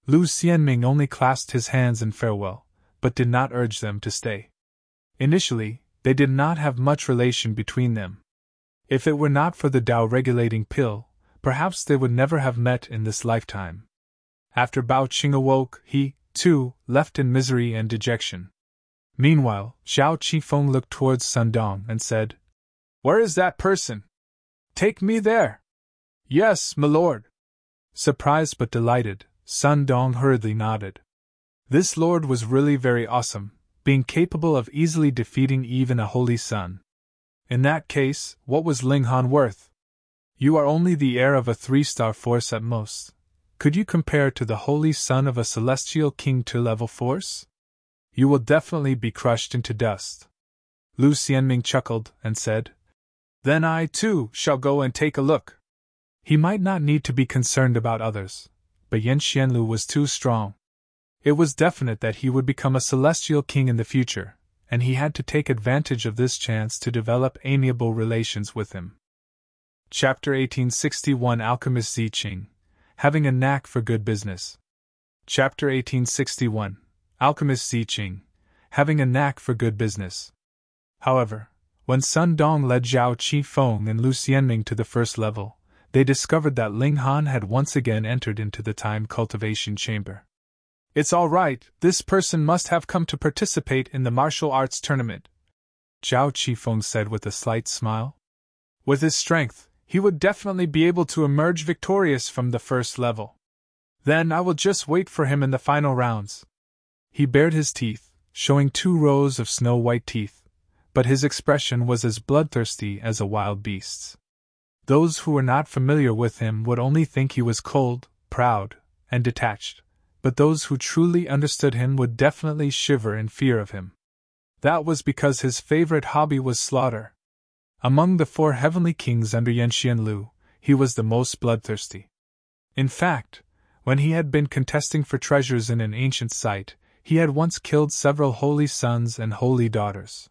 Lu Xianming only clasped his hands in farewell, but did not urge them to stay. Initially, they did not have much relation between them. If it were not for the Tao-regulating pill, perhaps they would never have met in this lifetime. After Bao Qing awoke, he, too, left in misery and dejection. Meanwhile, Zhao Qingfeng looked towards Sun Dong and said, "Where is that person? Take me there." "Yes, my lord." Surprised but delighted, Sun Dong hurriedly nodded. This lord was really very awesome, being capable of easily defeating even a holy son. In that case, what was Ling Han worth? "You are only the heir of a 3-star force at most. Could you compare to the holy son of a celestial king tier-level force? You will definitely be crushed into dust." Lu Xianming chuckled and said, "Then I, too, shall go and take a look." He might not need to be concerned about others, but Yan Xianlu was too strong. It was definite that he would become a celestial king in the future, and he had to take advantage of this chance to develop amiable relations with him. Chapter 1861 Alchemist Zi Cheng, having a knack for good business. Chapter 1861 Alchemist Zi Cheng, having a knack for good business. However, when Sun Dong led Zhao Qingfeng and Lu Xianming to the first level, they discovered that Ling Han had once again entered into the time cultivation chamber. "It's all right, this person must have come to participate in the martial arts tournament," Zhao Qingfeng said with a slight smile. "With his strength, he would definitely be able to emerge victorious from the first level. Then I will just wait for him in the final rounds." He bared his teeth, showing 2 rows of snow-white teeth, but his expression was as bloodthirsty as a wild beast's. Those who were not familiar with him would only think he was cold, proud, and detached, but those who truly understood him would definitely shiver in fear of him. That was because his favorite hobby was slaughter. Among the 4 heavenly kings under Yan Xianlu, he was the most bloodthirsty. In fact, when he had been contesting for treasures in an ancient site, he had once killed several holy sons and holy daughters.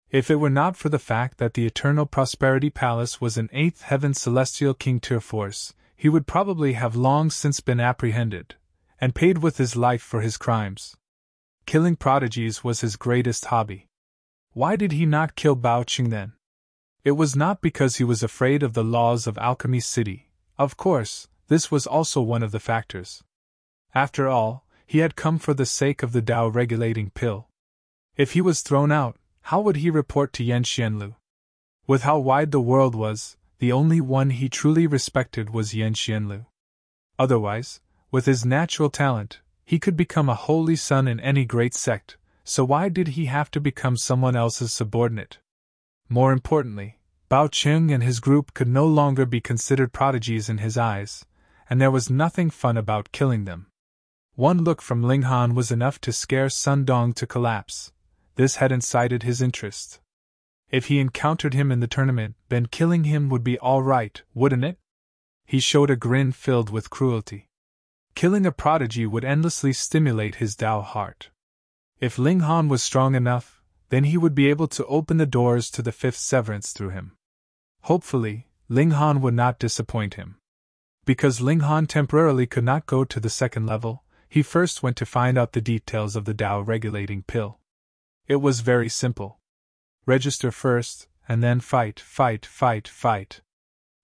If it were not for the fact that the Eternal Prosperity Palace was an 8th heaven celestial king tier force, he would probably have long since been apprehended, and paid with his life for his crimes. Killing prodigies was his greatest hobby. Why did he not kill Bao Qing then? It was not because he was afraid of the laws of Alchemy City. Of course, this was also one of the factors. After all, he had come for the sake of the Tao-regulating pill. If he was thrown out, how would he report to Yan Xianlu? With how wide the world was, the only one he truly respected was Yan Xianlu. Otherwise, with his natural talent, he could become a holy son in any great sect, so why did he have to become someone else's subordinate? More importantly, Bao Qing and his group could no longer be considered prodigies in his eyes, and there was nothing fun about killing them. One look from Ling Han was enough to scare Sun Dong to collapse. This had incited his interest. If he encountered him in the tournament, then killing him would be all right, wouldn't it? He showed a grin filled with cruelty. Killing a prodigy would endlessly stimulate his Tao heart. If Ling Han was strong enough, then he would be able to open the doors to the 5th severance through him. Hopefully, Ling Han would not disappoint him. Because Ling Han temporarily could not go to the 2nd level, he first went to find out the details of the Tao-regulating pill. It was very simple. Register first, and then fight.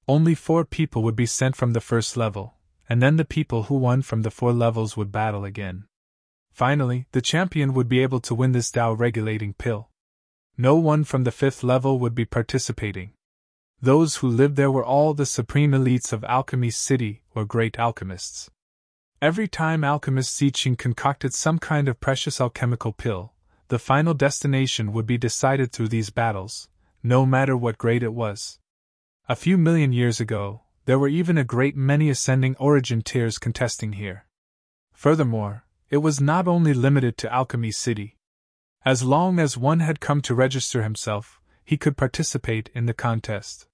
Only 4 people would be sent from the 1st level, and then the people who won from the 4 levels would battle again. Finally, the champion would be able to win this Tao-regulating pill. No one from the 5th level would be participating. Those who lived there were all the supreme elites of Alchemy City, or great alchemists. Every time Alchemist Zi Cheng concocted some kind of precious alchemical pill, the final destination would be decided through these battles, no matter what grade it was. A few million years ago, there were even a great many ascending origin tiers contesting here. Furthermore, it was not only limited to Alchemy City. As long as one had come to register himself, he could participate in the contest.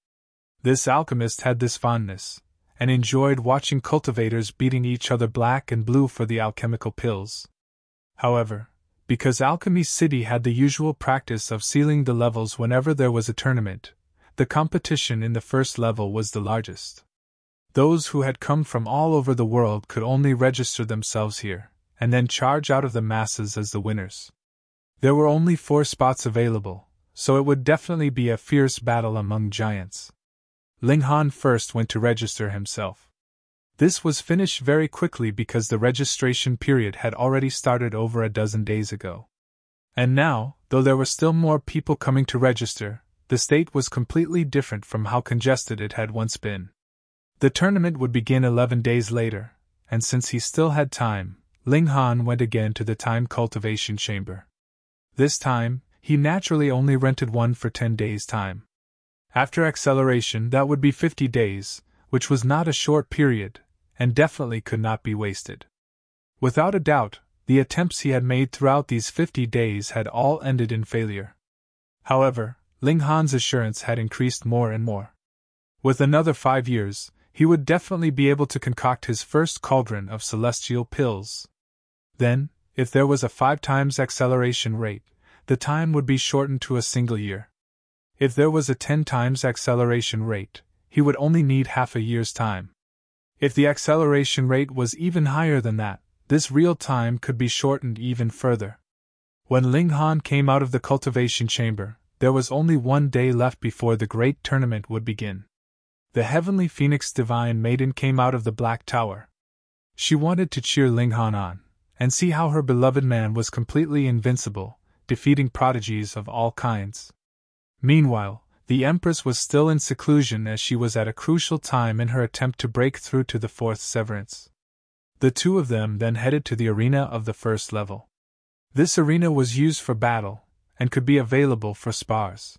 This alchemist had this fondness, and enjoyed watching cultivators beating each other black and blue for the alchemical pills. However, because Alchemy City had the usual practice of sealing the levels whenever there was a tournament, the competition in the first level was the largest. Those who had come from all over the world could only register themselves here, and then charge out of the masses as the winners. There were only 4 spots available, so it would definitely be a fierce battle among giants. Ling Han first went to register himself. This was finished very quickly because the registration period had already started over a dozen days ago. And now, though there were still more people coming to register, the state was completely different from how congested it had once been. The tournament would begin 11 days later, and since he still had time, Ling Han went again to the time cultivation chamber. This time, he naturally only rented one for 10 days' time. After acceleration, that would be 50 days, which was not a short period, and definitely could not be wasted. Without a doubt, the attempts he had made throughout these 50 days had all ended in failure. However, Ling Han's assurance had increased more and more. With another 5 years, he would definitely be able to concoct his first cauldron of celestial pills. Then, if there was a 5 times acceleration rate, the time would be shortened to a single year. If there was a 10 times acceleration rate, he would only need half a year's time. If the acceleration rate was even higher than that, this real time could be shortened even further. When Ling Han came out of the cultivation chamber, there was only 1 day left before the great tournament would begin. The heavenly phoenix divine maiden came out of the Black Tower. She wanted to cheer Ling Han on, and see how her beloved man was completely invincible, defeating prodigies of all kinds. Meanwhile, the Empress was still in seclusion as she was at a crucial time in her attempt to break through to the 4th severance. The two of them then headed to the arena of the first level. This arena was used for battle, and could be available for spars.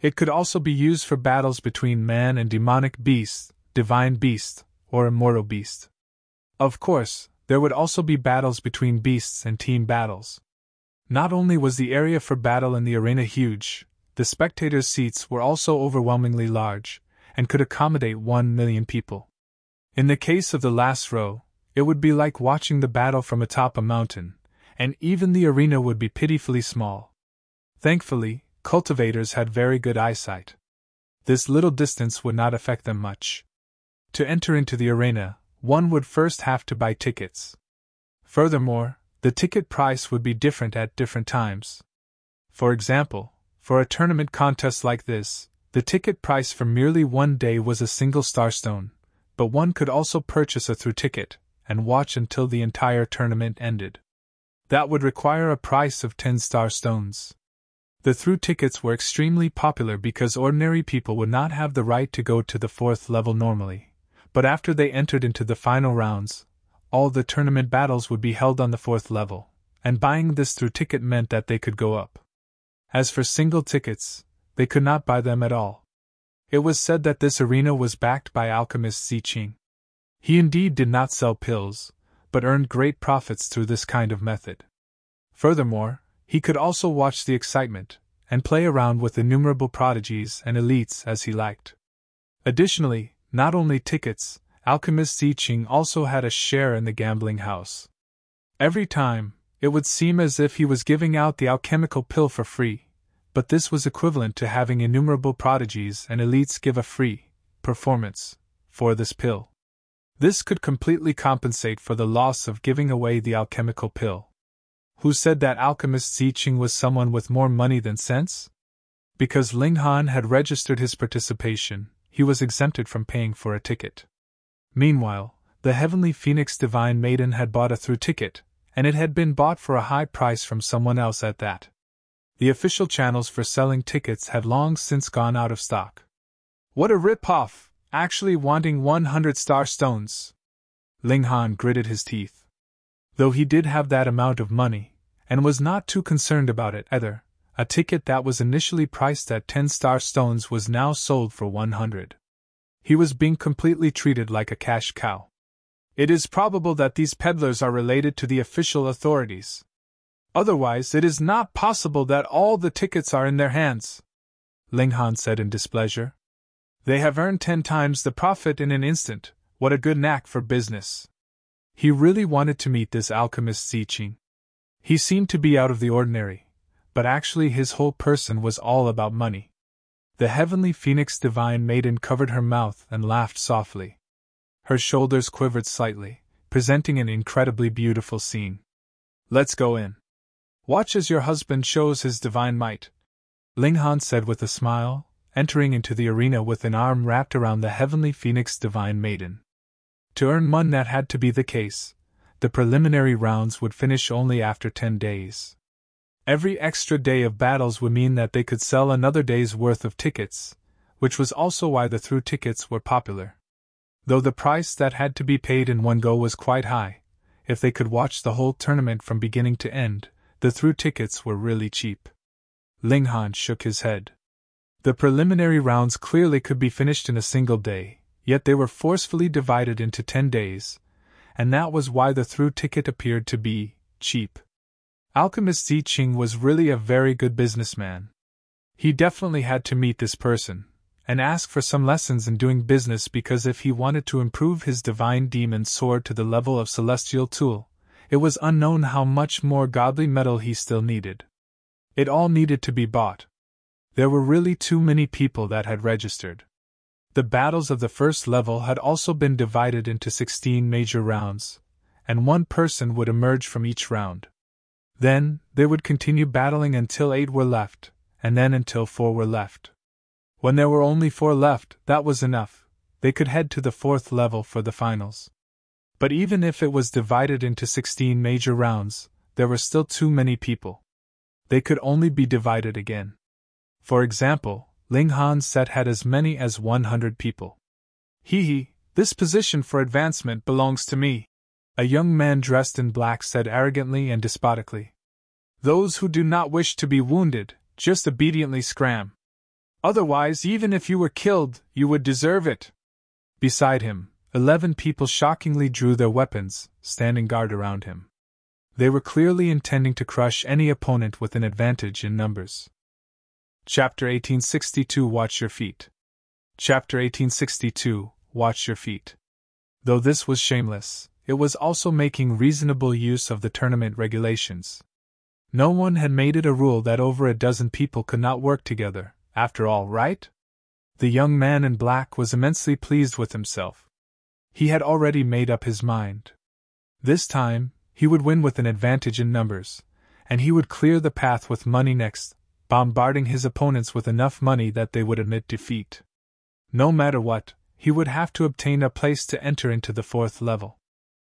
It could also be used for battles between man and demonic beast, divine beast, or immortal beast. Of course, there would also be battles between beasts and team battles. Not only was the area for battle in the arena huge, the spectators' seats were also overwhelmingly large, and could accommodate 1 million people. In the case of the last row, it would be like watching the battle from atop a mountain, and even the arena would be pitifully small. Thankfully, cultivators had very good eyesight. This little distance would not affect them much. To enter into the arena, one would first have to buy tickets. Furthermore, the ticket price would be different at different times. For example, for a tournament contest like this, the ticket price for merely 1 day was a single starstone, but one could also purchase a through ticket and watch until the entire tournament ended. That would require a price of 10 starstones. The through tickets were extremely popular because ordinary people would not have the right to go to the 4th level normally, but after they entered into the final rounds, all the tournament battles would be held on the 4th level, and buying this through ticket meant that they could go up. As for single tickets, they could not buy them at all. It was said that this arena was backed by Alchemist Zi Cheng. He indeed did not sell pills, but earned great profits through this kind of method. Furthermore, he could also watch the excitement, and play around with innumerable prodigies and elites as he liked. Additionally, not only tickets, Alchemist Zi Cheng also had a share in the gambling house. Every time, it would seem as if he was giving out the alchemical pill for free, but this was equivalent to having innumerable prodigies and elites give a free performance for this pill. This could completely compensate for the loss of giving away the alchemical pill. Who said that Alchemist Zi Cheng was someone with more money than sense? Because Ling Han had registered his participation, he was exempted from paying for a ticket. Meanwhile, the heavenly phoenix divine maiden had bought a through ticket, and it had been bought for a high price from someone else at that. The official channels for selling tickets had long since gone out of stock. What a rip-off, actually wanting 100 star stones. Ling Han gritted his teeth. Though he did have that amount of money, and was not too concerned about it either, a ticket that was initially priced at 10 star stones was now sold for 100. He was being completely treated like a cash cow. It is probable that these peddlers are related to the official authorities. Otherwise, it is not possible that all the tickets are in their hands, Ling Han said in displeasure. They have earned 10 times the profit in an instant. What a good knack for business. He really wanted to meet this Alchemist Zi Cheng. He seemed to be out of the ordinary, but actually his whole person was all about money. The heavenly phoenix divine maiden covered her mouth and laughed softly. Her shoulders quivered slightly, presenting an incredibly beautiful scene. Let's go in. Watch as your husband shows his divine might, Ling Han said with a smile, entering into the arena with an arm wrapped around the heavenly phoenix divine maiden. To earn money, that had to be the case. The preliminary rounds would finish only after 10 days. Every extra day of battles would mean that they could sell another day's worth of tickets, which was also why the through tickets were popular. Though the price that had to be paid in one go was quite high, if they could watch the whole tournament from beginning to end, the through tickets were really cheap. Ling Han shook his head. The preliminary rounds clearly could be finished in a single day, yet they were forcefully divided into 10 days, and that was why the through ticket appeared to be cheap. Alchemist Zi Cheng was really a very good businessman. He definitely had to meet this person, and ask for some lessons in doing business, because if he wanted to improve his divine demon sword to the level of celestial tool, it was unknown how much more godly metal he still needed. It all needed to be bought. There were really too many people that had registered. The battles of the first level had also been divided into 16 major rounds, and one person would emerge from each round. Then, they would continue battling until 8 were left, and then until 4 were left. When there were only 4 left, that was enough. They could head to the 4th level for the finals. But even if it was divided into 16 major rounds, there were still too many people. They could only be divided again. For example, Ling Han's set had as many as 100 people. This position for advancement belongs to me, a young man dressed in black said arrogantly and despotically. Those who do not wish to be wounded, just obediently scram. Otherwise, even if you were killed, you would deserve it. Beside him, 11 people shockingly drew their weapons, standing guard around him. They were clearly intending to crush any opponent with an advantage in numbers. Chapter 1862 Watch Your Feet. Chapter 1862 Watch Your Feet. Though this was shameless, it was also making reasonable use of the tournament regulations. No one had made it a rule that over a dozen people could not work together, after all, right? The young man in black was immensely pleased with himself. He had already made up his mind. This time, he would win with an advantage in numbers, and he would clear the path with money next, bombarding his opponents with enough money that they would admit defeat. No matter what, he would have to obtain a place to enter into the 4th level.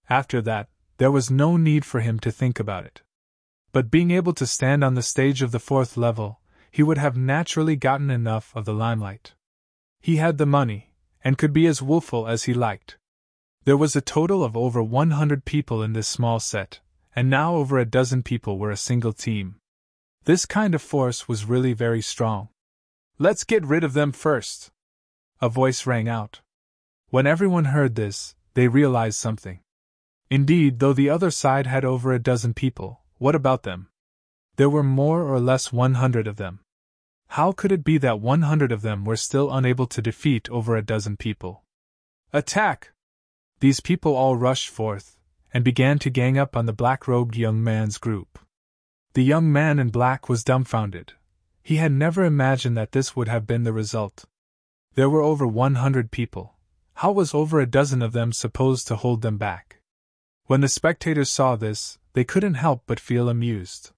After that, there was no need for him to think about it. But being able to stand on the stage of the 4th level, he would have naturally gotten enough of the limelight. He had the money, and could be as willful as he liked. There was a total of over 100 people in this small set, and now over a dozen people were a single team. This kind of force was really very strong. Let's get rid of them first, a voice rang out. When everyone heard this, they realized something. Indeed, though the other side had over a dozen people, what about them? There were more or less 100 of them. How could it be that 100 of them were still unable to defeat over a dozen people? Attack! These people all rushed forth, and began to gang up on the black-robed young man's group. The young man in black was dumbfounded. He had never imagined that this would have been the result. There were over 100 people. How was over a dozen of them supposed to hold them back? When the spectators saw this, they couldn't help but feel amused.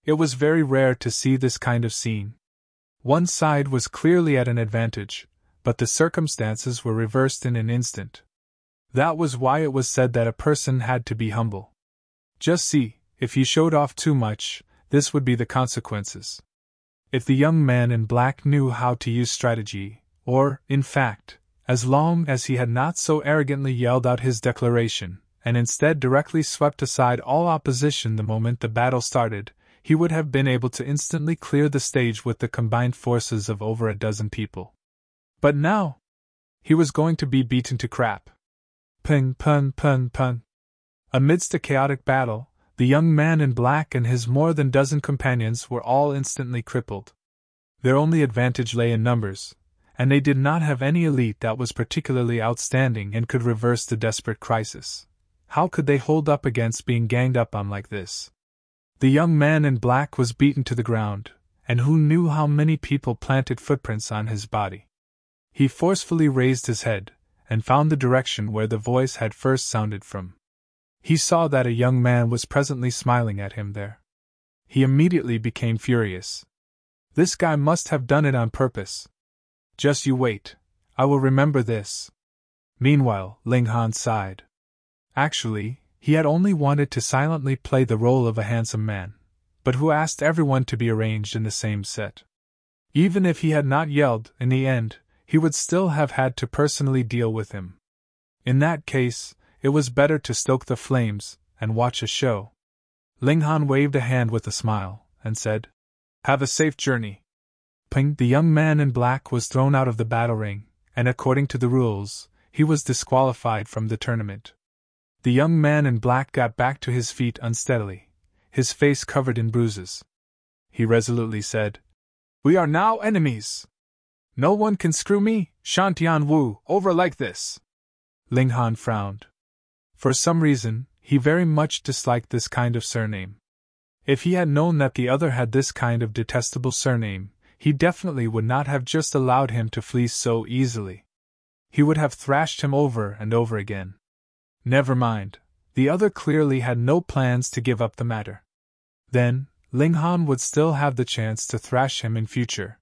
It was very rare to see this kind of scene. One side was clearly at an advantage, but the circumstances were reversed in an instant. That was why it was said that a person had to be humble. Just see, if he showed off too much, this would be the consequences. If the young man in black knew how to use strategy, or, in fact, as long as he had not so arrogantly yelled out his declaration, and instead directly swept aside all opposition the moment the battle started, he would have been able to instantly clear the stage with the combined forces of over a dozen people. But now, he was going to be beaten to crap. Ping, pun, pun, pun. Amidst a chaotic battle, the young man in black and his more than dozen companions were all instantly crippled. Their only advantage lay in numbers, and they did not have any elite that was particularly outstanding and could reverse the desperate crisis. How could they hold up against being ganged up on like this? The young man in black was beaten to the ground, and who knew how many people planted footprints on his body? He forcefully raised his head, and found the direction where the voice had first sounded from. He saw that a young man was presently smiling at him there. He immediately became furious. This guy must have done it on purpose. Just you wait, I will remember this. Meanwhile, Ling Han sighed. Actually, he had only wanted to silently play the role of a handsome man, but who asked everyone to be arranged in the same set. Even if he had not yelled, in the end, he would still have had to personally deal with him. In that case, it was better to stoke the flames and watch a show. Ling Han waved a hand with a smile, and said, "Have a safe journey." Ping, the young man in black, was thrown out of the battle ring, and according to the rules, he was disqualified from the tournament. The young man in black got back to his feet unsteadily, his face covered in bruises. He resolutely said, "We are now enemies. No one can screw me, Shantian Wu, over like this." Ling Han frowned. For some reason, he very much disliked this kind of surname. If he had known that the other had this kind of detestable surname, he definitely would not have just allowed him to flee so easily. He would have thrashed him over and over again. Never mind, the other clearly had no plans to give up the matter. Then, Ling Han would still have the chance to thrash him in future.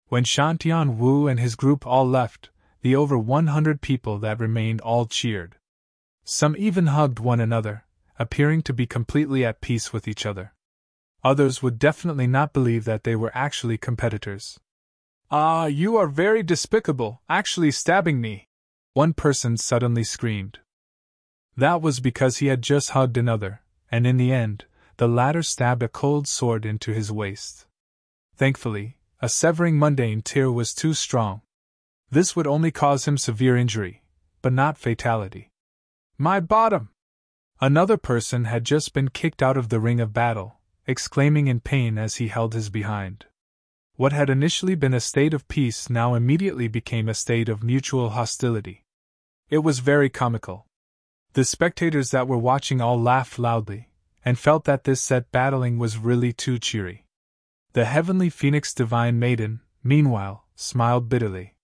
When Shantian Wu and his group all left, the over 100 people that remained all cheered. Some even hugged one another, appearing to be completely at peace with each other. Others would definitely not believe that they were actually competitors. "Ah, you are very despicable, actually stabbing me!" one person suddenly screamed. That was because he had just hugged another, and in the end, the latter stabbed a cold sword into his waist. Thankfully, a severing mundane tear was too strong. This would only cause him severe injury, but not fatality. "My bottom!" Another person had just been kicked out of the ring of battle, exclaiming in pain as he held his behind. What had initially been a state of peace now immediately became a state of mutual hostility. It was very comical. The spectators that were watching all laughed loudly, and felt that this set battling was really too cheery. The heavenly phoenix divine maiden, meanwhile, smiled bitterly.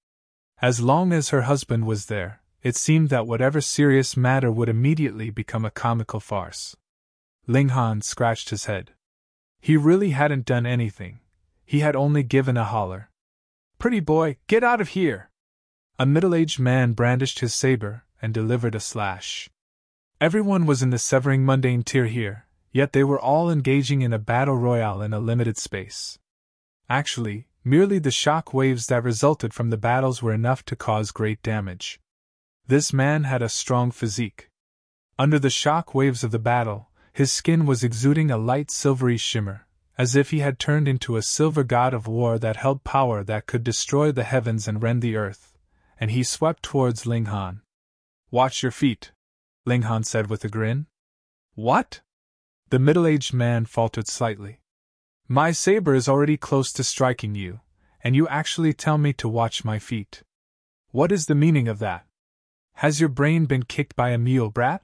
As long as her husband was there, it seemed that whatever serious matter would immediately become a comical farce. Ling Han scratched his head. He really hadn't done anything. He had only given a holler. "Pretty boy, get out of here!" A middle-aged man brandished his saber and delivered a slash. Everyone was in the severing mundane tier here, yet they were all engaging in a battle royale in a limited space. Actually, merely the shock waves that resulted from the battles were enough to cause great damage. This man had a strong physique. Under the shock waves of the battle, his skin was exuding a light silvery shimmer, as if he had turned into a silver god of war that held power that could destroy the heavens and rend the earth, and he swept towards Ling Han. "Watch your feet," Ling Han said with a grin. "What?" The middle-aged man faltered slightly. "My saber is already close to striking you, and you actually tell me to watch my feet. What is the meaning of that? Has your brain been kicked by a mule brat?"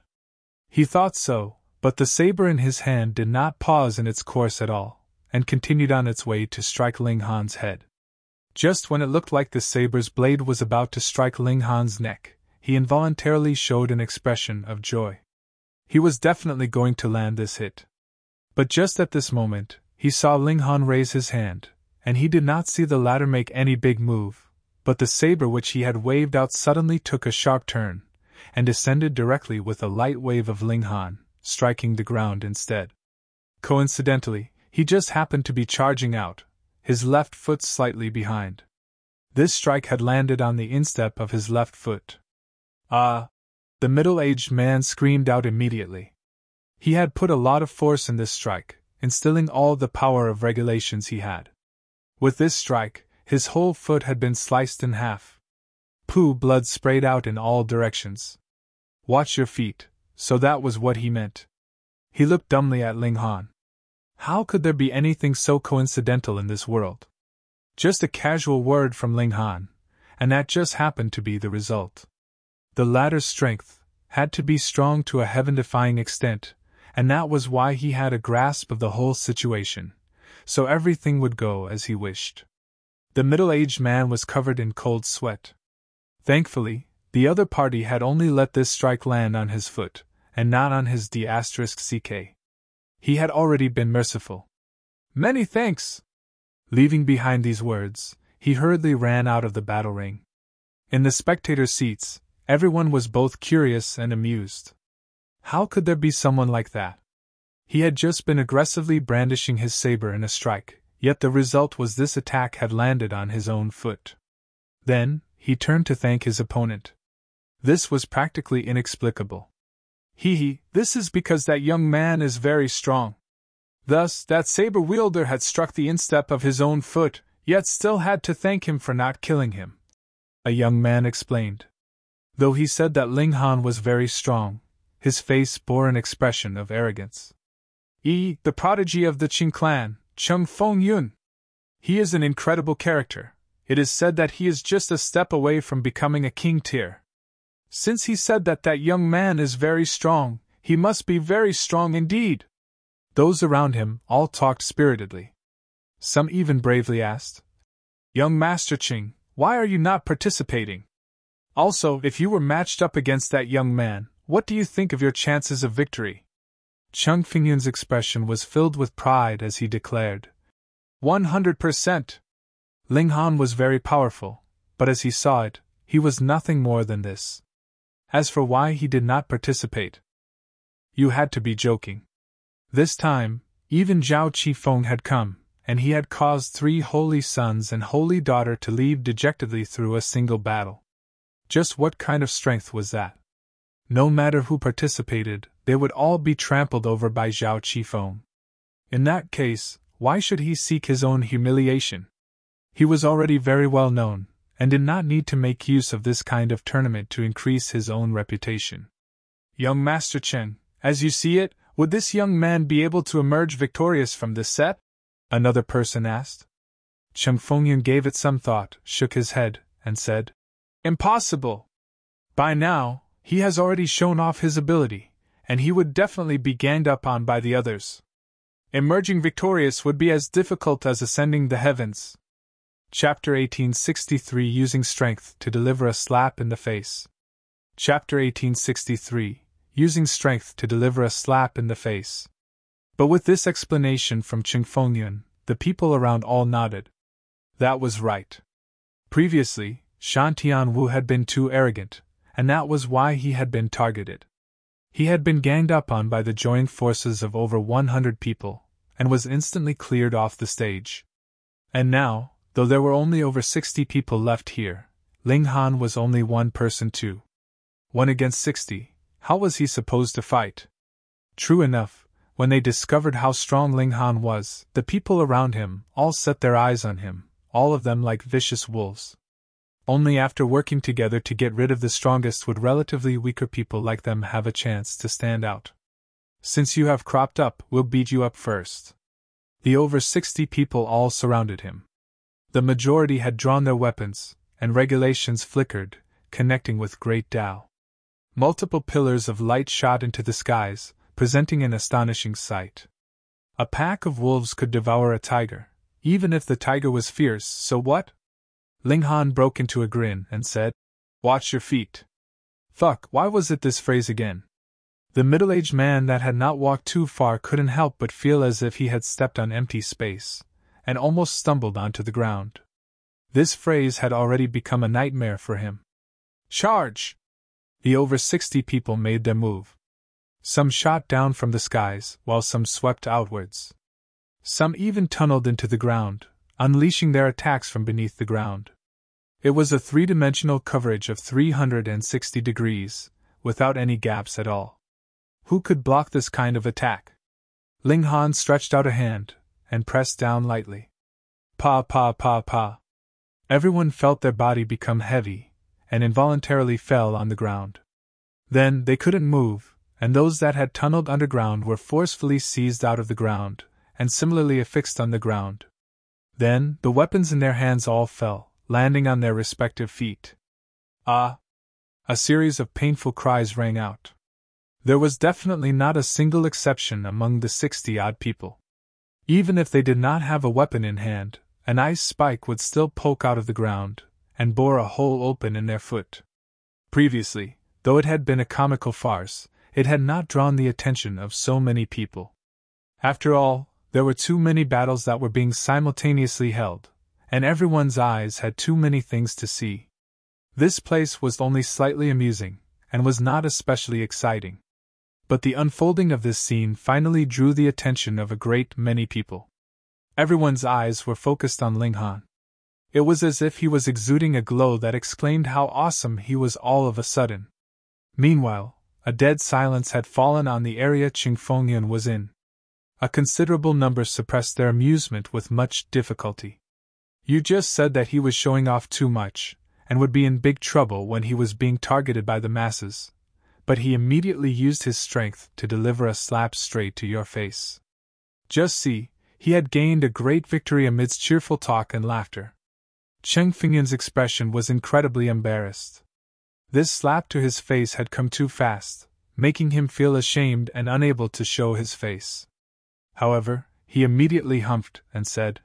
He thought so, but the saber in his hand did not pause in its course at all, and continued on its way to strike Ling Han's head. Just when it looked like the saber's blade was about to strike Ling Han's neck, he involuntarily showed an expression of joy. He was definitely going to land this hit. But just at this moment, he saw Ling Han raise his hand, and he did not see the latter make any big move, but the saber which he had waved out suddenly took a sharp turn, and descended directly with a light wave of Ling Han, striking the ground instead. Coincidentally, he just happened to be charging out, his left foot slightly behind. This strike had landed on the instep of his left foot. Ah! The middle-aged man screamed out immediately. He had put a lot of force in this strike, instilling all the power of regulations he had. With this strike, his whole foot had been sliced in half. Blood sprayed out in all directions. Watch your feet, so that was what he meant. He looked dumbly at Ling Han. How could there be anything so coincidental in this world? Just a casual word from Ling Han, and that just happened to be the result. The latter's strength had to be strong to a heaven-defying extent, and that was why he had a grasp of the whole situation, so everything would go as he wished. The middle-aged man was covered in cold sweat. Thankfully, the other party had only let this strike land on his foot, and not on his D*ck. He had already been merciful. Many thanks! Leaving behind these words, he hurriedly ran out of the battle ring. In the spectator seats, everyone was both curious and amused. How could there be someone like that? He had just been aggressively brandishing his saber in a strike, yet the result was this attack had landed on his own foot. Then, he turned to thank his opponent. This was practically inexplicable. This is because that young man is very strong. Thus, that saber-wielder had struck the instep of his own foot, yet still had to thank him for not killing him. A young man explained. Though he said that Ling Han was very strong, his face bore an expression of arrogance. The prodigy of the Qing clan, Cheng Fengyun. He is an incredible character. It is said that he is just a step away from becoming a king tier. Since he said that that young man is very strong, he must be very strong indeed. Those around him all talked spiritedly. Some even bravely asked, Young Master Qing, why are you not participating? Also, if you were matched up against that young man, what do you think of your chances of victory? Cheng Fengyun's expression was filled with pride as he declared, 100%. Ling Han was very powerful, but as he saw it, he was nothing more than this. As for why he did not participate, you had to be joking. This time, even Zhao Qifeng had come, and he had caused 3 holy sons and holy daughter to leave dejectedly through a single battle. Just what kind of strength was that? No matter who participated, they would all be trampled over by Zhao Qifeng. In that case, why should he seek his own humiliation? He was already very well known, and did not need to make use of this kind of tournament to increase his own reputation. Young Master Chen, as you see it, would this young man be able to emerge victorious from this set? Another person asked. Cheng Fengyun gave it some thought, shook his head, and said, Impossible! By now, he has already shown off his ability, and he would definitely be ganged up on by the others. Emerging victorious would be as difficult as ascending the heavens. Chapter 1863 Using Strength to Deliver a Slap in the Face. Chapter 1863 Using Strength to Deliver a Slap in the Face. But with this explanation from Cheng Fengyun, the people around all nodded. That was right. Previously, Shan Tianwu had been too arrogant, and that was why he had been targeted. He had been ganged up on by the joint forces of over 100 people, and was instantly cleared off the stage. And now, though there were only over 60 people left here, Ling Han was only one person too. 1 against 60, how was he supposed to fight? True enough, when they discovered how strong Ling Han was, the people around him all set their eyes on him, all of them like vicious wolves. Only after working together to get rid of the strongest would relatively weaker people like them have a chance to stand out. Since you have cropped up, we'll beat you up first. The over 60 people all surrounded him. The majority had drawn their weapons, and regulations flickered, connecting with great Tao. Multiple pillars of light shot into the skies, presenting an astonishing sight. A pack of wolves could devour a tiger, even if the tiger was fierce, so what? Ling Han broke into a grin and said, Watch your feet. Fuck, why was it this phrase again? The middle-aged man that had not walked too far couldn't help but feel as if he had stepped on empty space, and almost stumbled onto the ground. This phrase had already become a nightmare for him. Charge! The over 60 people made their move. Some shot down from the skies, while some swept outwards. Some even tunneled into the ground, unleashing their attacks from beneath the ground. It was a three-dimensional coverage of 360 degrees, without any gaps at all. Who could block this kind of attack? Ling Han stretched out a hand, and pressed down lightly. Pa pa pa pa. Everyone felt their body become heavy, and involuntarily fell on the ground. Then they couldn't move, and those that had tunneled underground were forcefully seized out of the ground, and similarly affixed on the ground. Then the weapons in their hands all fell, landing on their respective feet. Ah! A series of painful cries rang out. There was definitely not a single exception among the 60-odd people. Even if they did not have a weapon in hand, an ice spike would still poke out of the ground, and bore a hole open in their foot. Previously, though it had been a comical farce, it had not drawn the attention of so many people. After all, there were too many battles that were being simultaneously held, and everyone's eyes had too many things to see. This place was only slightly amusing, and was not especially exciting. But the unfolding of this scene finally drew the attention of a great many people. Everyone's eyes were focused on Ling Han. It was as if he was exuding a glow that exclaimed how awesome he was all of a sudden. Meanwhile, a dead silence had fallen on the area Cheng Fengyun was in. A considerable number suppressed their amusement with much difficulty. You just said that he was showing off too much, and would be in big trouble when he was being targeted by the masses, but he immediately used his strength to deliver a slap straight to your face. Just see, he had gained a great victory amidst cheerful talk and laughter. Cheng Fengyun's expression was incredibly embarrassed. This slap to his face had come too fast, making him feel ashamed and unable to show his face. However, he immediately humphed and said,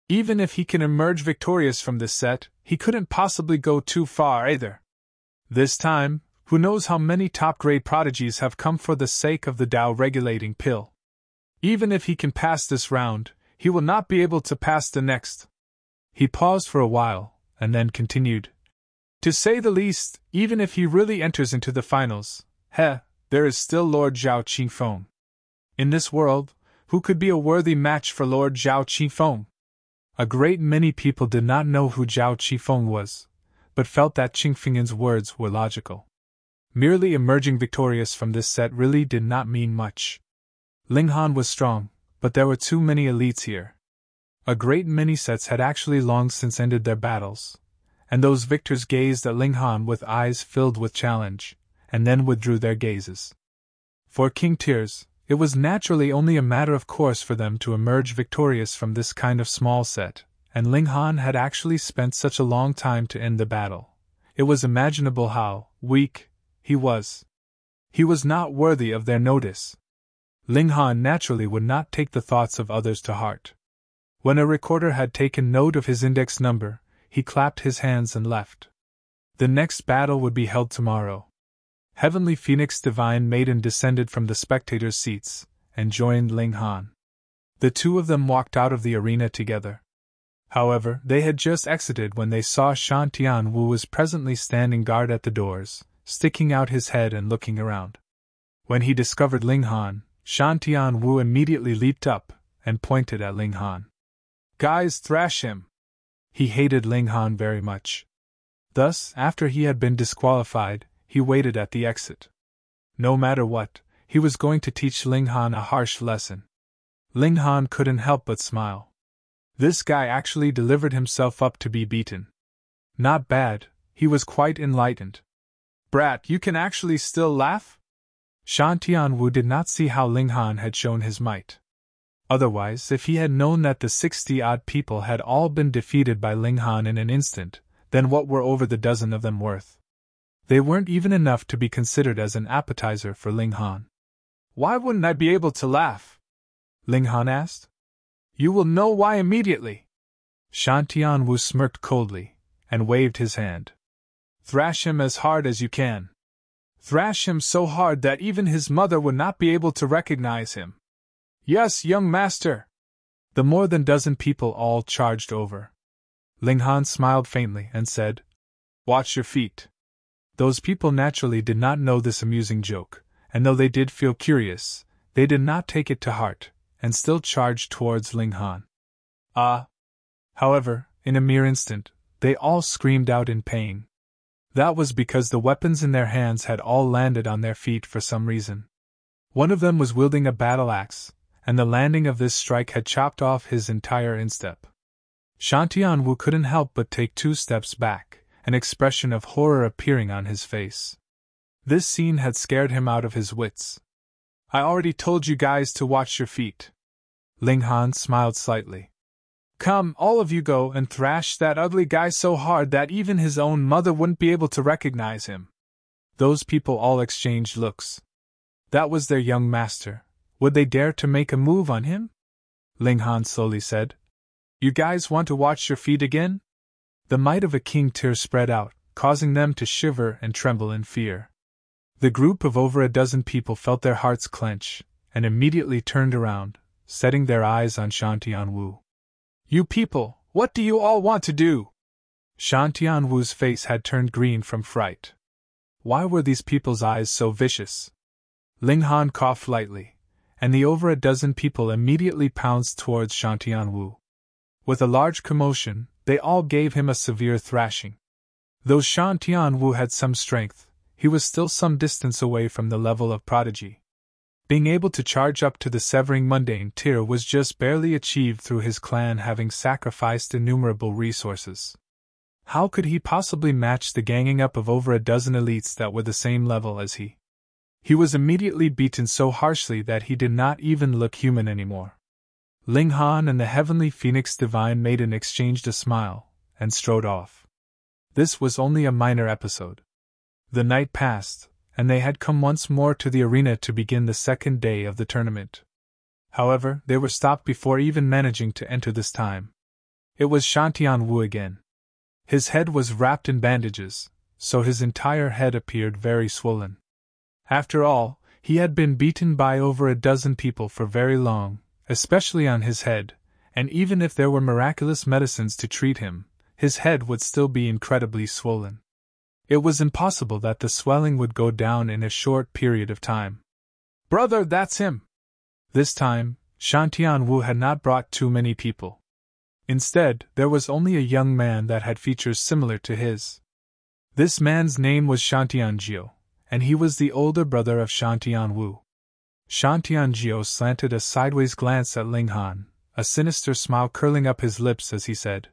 "Even if he can emerge victorious from this set, he couldn't possibly go too far either. This time, who knows how many top-grade prodigies have come for the sake of the Tao-regulating pill. Even if he can pass this round, he will not be able to pass the next." He paused for a while, and then continued, "To say the least, even if he really enters into the finals, there is still Lord Zhao Qingfeng. In this world, who could be a worthy match for Lord Zhao Qingfeng?" A great many people did not know who Zhao Qingfeng was, but felt that Cheng Fengyun's words were logical. Merely emerging victorious from this set really did not mean much. Ling Han was strong, but there were too many elites here. A great many sets had actually long since ended their battles, and those victors gazed at Ling Han with eyes filled with challenge, and then withdrew their gazes. For King Tiers, it was naturally only a matter of course for them to emerge victorious from this kind of small set, and Ling Han had actually spent such a long time to end the battle. It was imaginable how weak he was. He was not worthy of their notice. Ling Han naturally would not take the thoughts of others to heart. When a recorder had taken note of his index number, he clapped his hands and left. The next battle would be held tomorrow. Heavenly Phoenix Divine Maiden descended from the spectators' seats, and joined Ling Han. The two of them walked out of the arena together. However, they had just exited when they saw Shan Tianwu was presently standing guard at the doors, sticking out his head and looking around. When he discovered Ling Han, Shan Tianwu immediately leaped up, and pointed at Ling Han. "Guys, thrash him!" He hated Ling Han very much. Thus, after he had been disqualified, he waited at the exit. No matter what, he was going to teach Ling Han a harsh lesson. Ling Han couldn't help but smile. This guy actually delivered himself up to be beaten. Not bad, he was quite enlightened. "Brat, you can actually still laugh?" Shan Tianwu did not see how Ling Han had shown his might. Otherwise, if he had known that the 60-odd people had all been defeated by Ling Han in an instant, then what were over the dozen of them worth? They weren't even enough to be considered as an appetizer for Ling Han. "Why wouldn't I be able to laugh?" Ling Han asked. "You will know why immediately." Shan Tianwu smirked coldly, and waved his hand. "Thrash him as hard as you can. Thrash him so hard that even his mother would not be able to recognize him." "Yes, young master." The more than dozen people all charged over. Ling Han smiled faintly and said, "Watch your feet." Those people naturally did not know this amusing joke, and though they did feel curious, they did not take it to heart, and still charged towards Ling Han. However, in a mere instant, they all screamed out in pain. That was because the weapons in their hands had all landed on their feet for some reason. One of them was wielding a battle axe, and the landing of this strike had chopped off his entire instep. Shantianwu couldn't help but take 2 steps back, an expression of horror appearing on his face. This scene had scared him out of his wits. I already told you guys to watch your feet. Ling Han smiled slightly. Come, all of you go and thrash that ugly guy so hard that even his own mother wouldn't be able to recognize him. Those people all exchanged looks. That was their young master. Would they dare to make a move on him? Ling Han slowly said. You guys want to watch your feet again? The might of a king tear spread out, causing them to shiver and tremble in fear. The group of over a dozen people felt their hearts clench, and immediately turned around, setting their eyes on Shantianwu. You people, what do you all want to do? Shantianwu's face had turned green from fright. Why were these people's eyes so vicious? Ling Han coughed lightly, and the over a dozen people immediately pounced towards Shantianwu. With a large commotion, they all gave him a severe thrashing. Though Shantianwu had some strength, he was still some distance away from the level of prodigy. Being able to charge up to the severing mundane tier was just barely achieved through his clan having sacrificed innumerable resources. How could he possibly match the ganging up of over a dozen elites that were the same level as he? He was immediately beaten so harshly that he did not even look human anymore. Ling Han and the Heavenly Phoenix Divine made and exchanged a smile, and strode off. This was only a minor episode. The night passed, and they had come once more to the arena to begin the second day of the tournament. However, they were stopped before even managing to enter this time. It was Shantianwu again. His head was wrapped in bandages, so his entire head appeared very swollen. After all, he had been beaten by over a dozen people for very long, especially on his head, and even if there were miraculous medicines to treat him, his head would still be incredibly swollen. It was impossible that the swelling would go down in a short period of time. Brother, that's him! This time, Shantianwu had not brought too many people. Instead, there was only a young man that had features similar to his. This man's name was Shantianjiu, and he was the older brother of Shantianwu. Shantianjiu slanted a sideways glance at Ling Han, a sinister smile curling up his lips as he said,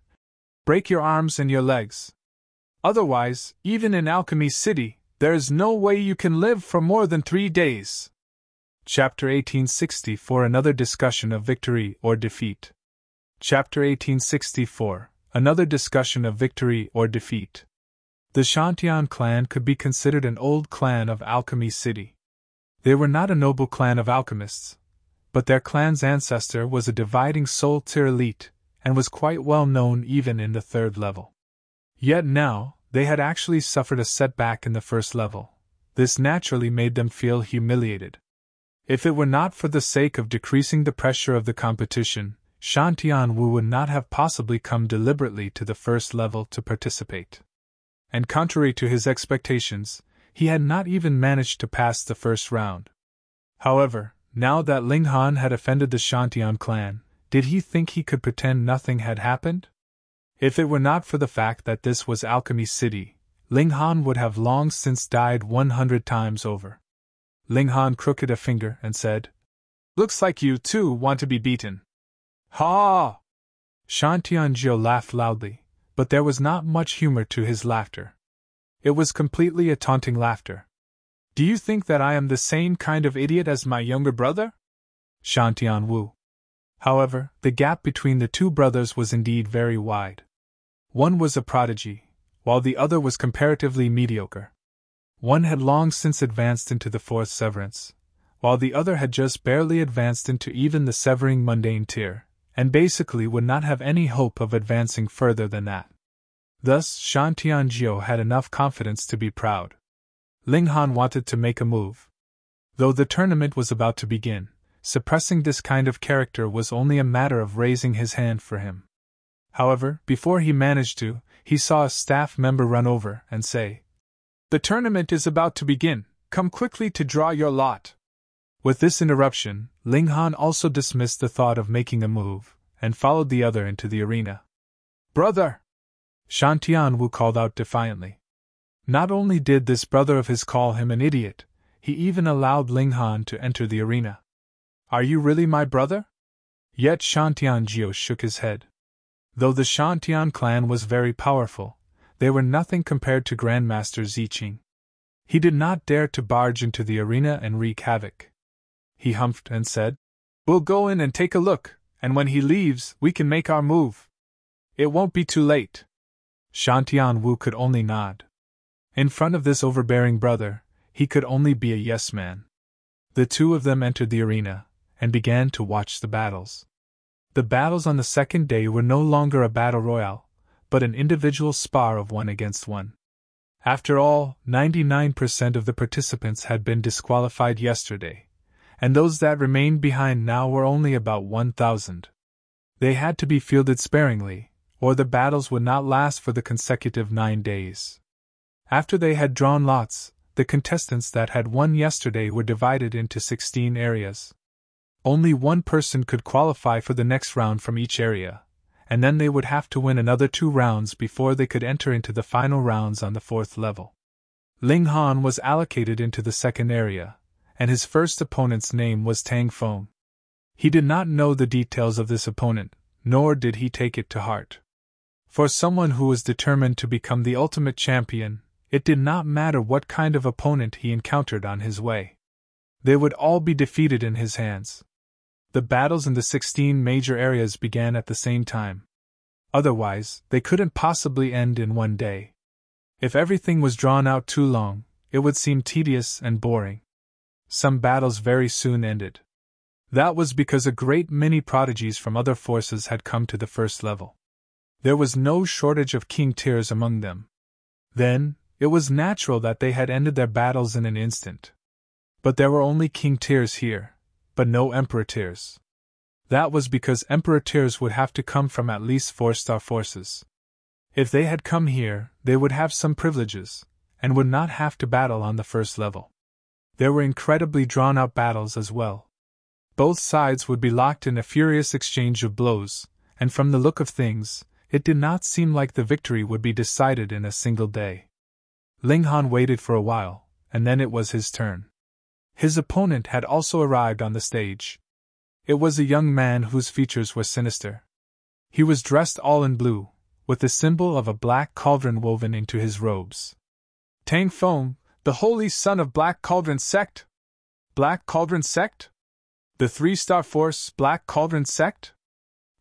Break your arms and your legs. Otherwise, even in Alchemy City, there is no way you can live for more than 3 days. Chapter 1864 Another discussion of victory or defeat. Chapter 1864 Another discussion of victory or defeat. The Shantian clan could be considered an old clan of Alchemy City. They were not a noble clan of alchemists, but their clan's ancestor was a dividing soul tier elite, and was quite well known even in the 3rd level. Yet now, they had actually suffered a setback in the 1st level. This naturally made them feel humiliated. If it were not for the sake of decreasing the pressure of the competition, Shantianwu would not have possibly come deliberately to the 1st level to participate. And contrary to his expectations, he had not even managed to pass the 1st round. However, now that Ling Han had offended the Shantian clan, did he think he could pretend nothing had happened? If it were not for the fact that this was Alchemy City, Ling Han would have long since died 100 times over. Ling Han crooked a finger and said, Looks like you too want to be beaten. Ha! Shantianjiu laughed loudly, but there was not much humor to his laughter. It was completely a taunting laughter. Do you think that I am the same kind of idiot as my younger brother? Shantianwu. However, the gap between the 2 brothers was indeed very wide. One was a prodigy, while the other was comparatively mediocre. One had long since advanced into the 4th severance, while the other had just barely advanced into even the severing mundane tier, and basically would not have any hope of advancing further than that. Thus, Shantianjiu had enough confidence to be proud. Ling Han wanted to make a move. Though the tournament was about to begin, suppressing this kind of character was only a matter of raising his hand for him. However, before he managed to, he saw a staff member run over and say, The tournament is about to begin, come quickly to draw your lot. With this interruption, Ling Han also dismissed the thought of making a move, and followed the other into the arena. Brother! Shan Tianwu called out defiantly. Not only did this brother of his call him an idiot, he even allowed Ling Han to enter the arena. Are you really my brother? Yet Shan Tianjiu shook his head. Though the Shan Tian clan was very powerful, they were nothing compared to Grandmaster Zi Cheng. He did not dare to barge into the arena and wreak havoc. He humphed and said, We'll go in and take a look, and when he leaves, we can make our move. It won't be too late. Shan Tianwu could only nod. In front of this overbearing brother, he could only be a yes man. The two of them entered the arena, and began to watch the battles. The battles on the second day were no longer a battle royale, but an individual spar of 1 against 1. After all, 99% of the participants had been disqualified yesterday, and those that remained behind now were only about 1,000. They had to be fielded sparingly, or the battles would not last for the consecutive 9 days. After they had drawn lots, the contestants that had won yesterday were divided into 16 areas. Only one person could qualify for the next round from each area, and then they would have to win another 2 rounds before they could enter into the final rounds on the 4th level. Ling Han was allocated into the second area, and his first opponent's name was Qingfeng. He did not know the details of this opponent, nor did he take it to heart. For someone who was determined to become the ultimate champion, it did not matter what kind of opponent he encountered on his way. They would all be defeated in his hands. The battles in the 16 major areas began at the same time. Otherwise, they couldn't possibly end in one day. If everything was drawn out too long, it would seem tedious and boring. Some battles very soon ended. That was because a great many prodigies from other forces had come to the first level. There was no shortage of king tiers among them. Then, it was natural that they had ended their battles in an instant. But there were only king tiers here, but no emperor tiers. That was because emperor tiers would have to come from at least 4-star forces. If they had come here, they would have some privileges, and would not have to battle on the first level. There were incredibly drawn-out battles as well. Both sides would be locked in a furious exchange of blows, and from the look of things, it did not seem like the victory would be decided in a single day. Ling Han waited for a while, and then it was his turn. His opponent had also arrived on the stage. It was a young man whose features were sinister. He was dressed all in blue, with the symbol of a black cauldron woven into his robes. Qingfeng, the holy son of Black Cauldron Sect? Black Cauldron Sect? The 3-star force Black Cauldron Sect?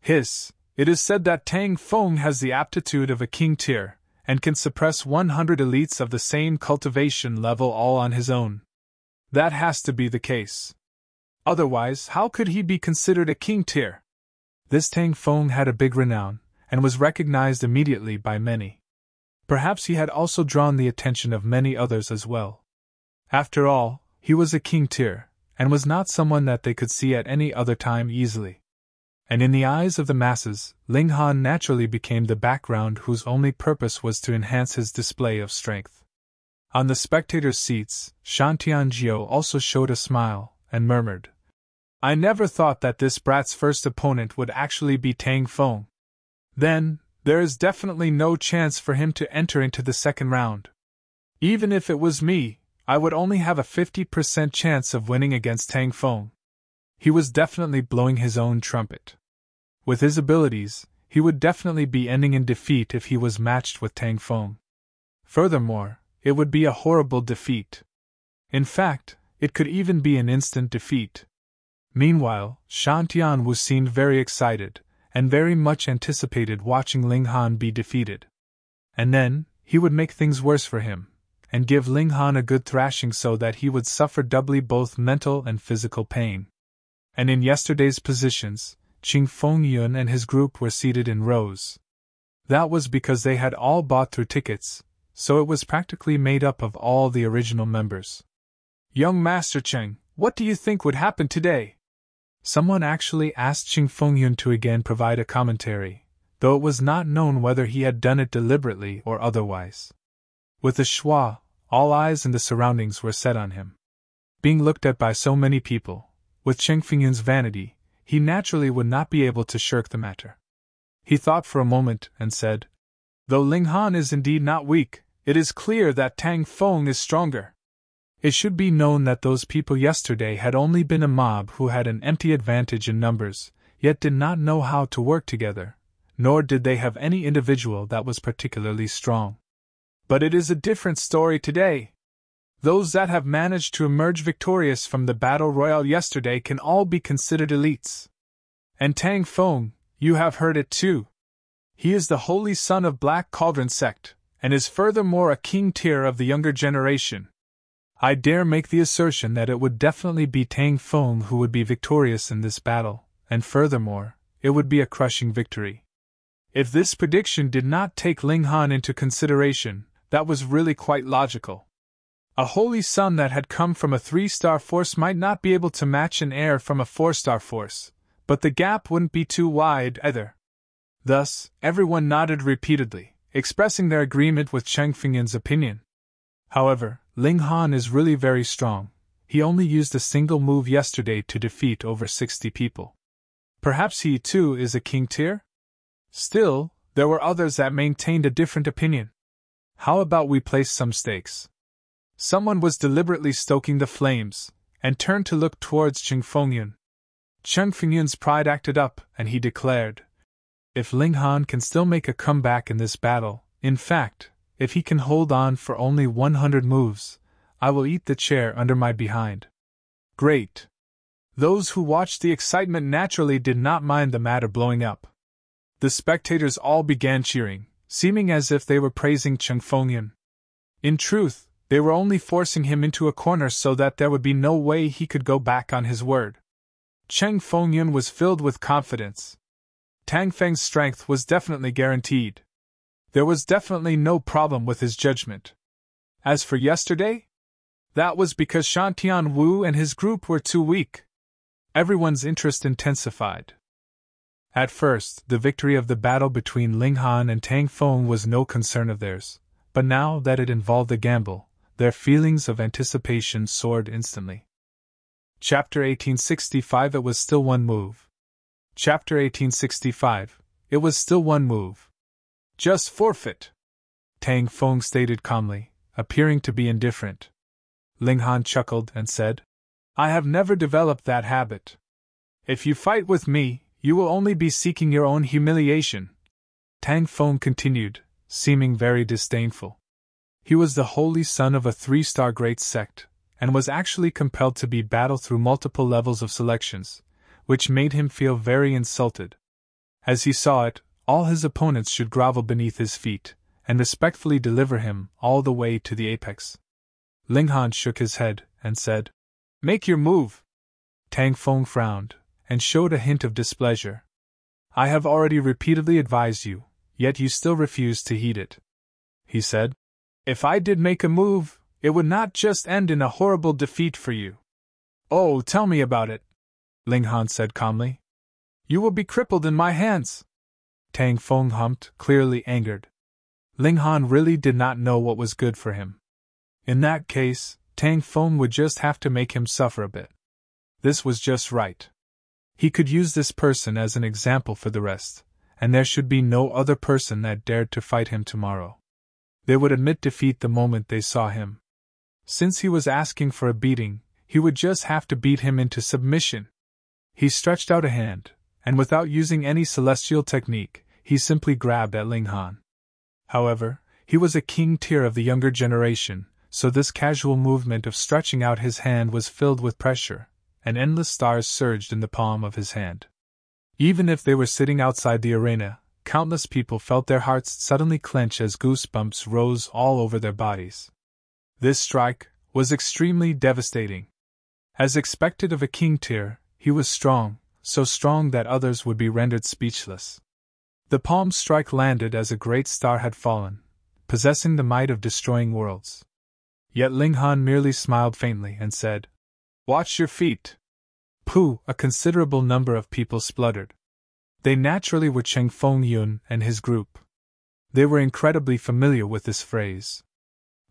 Hiss, it is said that Qingfeng has the aptitude of a king tier, and can suppress 100 elites of the same cultivation level all on his own. That has to be the case. Otherwise, how could he be considered a king tier? This Qingfeng had a big renown, and was recognized immediately by many. Perhaps he had also drawn the attention of many others as well. After all, he was a king tier, and was not someone that they could see at any other time easily. And in the eyes of the masses, Ling Han naturally became the background whose only purpose was to enhance his display of strength. On the spectators' seats, Shan Tianjiu also showed a smile, and murmured, I never thought that this brat's first opponent would actually be Qingfeng. Then, there is definitely no chance for him to enter into the second round. Even if it was me, I would only have a 50% chance of winning against Qingfeng. He was definitely blowing his own trumpet. With his abilities, he would definitely be ending in defeat if he was matched with Qingfeng. Furthermore, it would be a horrible defeat. In fact, it could even be an instant defeat. Meanwhile, Shan Tianwu seemed very excited, and very much anticipated watching Ling Han be defeated. And then, he would make things worse for him, and give Ling Han a good thrashing so that he would suffer doubly both mental and physical pain. And in yesterday's positions, Cheng Fengyun and his group were seated in rows. That was because they had all bought through tickets, so it was practically made up of all the original members. Young Master Cheng, what do you think would happen today? Someone actually asked Cheng Fengyun to again provide a commentary, though it was not known whether he had done it deliberately or otherwise. With the schwa, all eyes in the surroundings were set on him. Being looked at by so many people, with Cheng Fengyun's vanity, he naturally would not be able to shirk the matter. He thought for a moment and said, Though Ling Han is indeed not weak, it is clear that Tang Feng is stronger. It should be known that those people yesterday had only been a mob who had an empty advantage in numbers, yet did not know how to work together, nor did they have any individual that was particularly strong. But it is a different story today. Those that have managed to emerge victorious from the battle royal yesterday can all be considered elites. And Tang Feng, you have heard it too. He is the holy son of Black Cauldron sect, and is furthermore a king tier of the younger generation. I dare make the assertion that it would definitely be Tang Feng who would be victorious in this battle, and furthermore, it would be a crushing victory. If this prediction did not take Ling Han into consideration, that was really quite logical. A holy son that had come from a 3-star force might not be able to match an heir from a 4-star force, but the gap wouldn't be too wide either. Thus, everyone nodded repeatedly, expressing their agreement with Cheng Fengyun's opinion. However, Ling Han is really very strong. He only used a single move yesterday to defeat over 60 people. Perhaps he too is a king tier? Still, there were others that maintained a different opinion. How about we place some stakes? Someone was deliberately stoking the flames, and turned to look towards Cheng Fengyun. Cheng Fengyun's pride acted up, and he declared, "If Ling Han can still make a comeback in this battle, in fact, if he can hold on for only 100 moves, I will eat the chair under my behind." Great! Those who watched the excitement naturally did not mind the matter blowing up. The spectators all began cheering, seeming as if they were praising Cheng Fengyun. In truth, they were only forcing him into a corner so that there would be no way he could go back on his word. Cheng Fengyun was filled with confidence. Tang Feng's strength was definitely guaranteed. There was definitely no problem with his judgment. As for yesterday? That was because Shantian Wu and his group were too weak. Everyone's interest intensified. At first, the victory of the battle between Ling Han and Tang Feng was no concern of theirs, but now that it involved a gamble, their feelings of anticipation soared instantly. Chapter 1865. It was still one move. Chapter 1865. It was still one move. Just forfeit, Tang Feng stated calmly, appearing to be indifferent. Ling Han chuckled and said, "I have never developed that habit. If you fight with me, you will only be seeking your own humiliation." Tang Feng continued, seeming very disdainful. He was the holy son of a 3-star great sect, and was actually compelled to be battled through multiple levels of selections, which made him feel very insulted. As he saw it, all his opponents should grovel beneath his feet, and respectfully deliver him all the way to the apex. Ling Han shook his head, and said, "Make your move." Tang Feng frowned, and showed a hint of displeasure. "I have already repeatedly advised you, yet you still refuse to heed it," he said. "If I did make a move, it would not just end in a horrible defeat for you." "Oh, tell me about it," Ling Han said calmly. "You will be crippled in my hands." Tang Feng humped, clearly angered. Ling Han really did not know what was good for him. In that case, Tang Feng would just have to make him suffer a bit. This was just right. He could use this person as an example for the rest, and there should be no other person that dared to fight him tomorrow. They would admit defeat the moment they saw him. Since he was asking for a beating, he would just have to beat him into submission. He stretched out a hand, and without using any celestial technique, he simply grabbed at Ling Han. However, he was a king tier of the younger generation, so this casual movement of stretching out his hand was filled with pressure, and endless stars surged in the palm of his hand. Even if they were sitting outside the arena, countless people felt their hearts suddenly clench as goosebumps rose all over their bodies. This strike was extremely devastating. As expected of a king tier, he was strong, so strong that others would be rendered speechless. The palm strike landed as a great star had fallen, possessing the might of destroying worlds. Yet Ling Han merely smiled faintly and said, "Watch your feet." "Pooh," a considerable number of people spluttered. They naturally were Cheng Fengyun and his group. They were incredibly familiar with this phrase.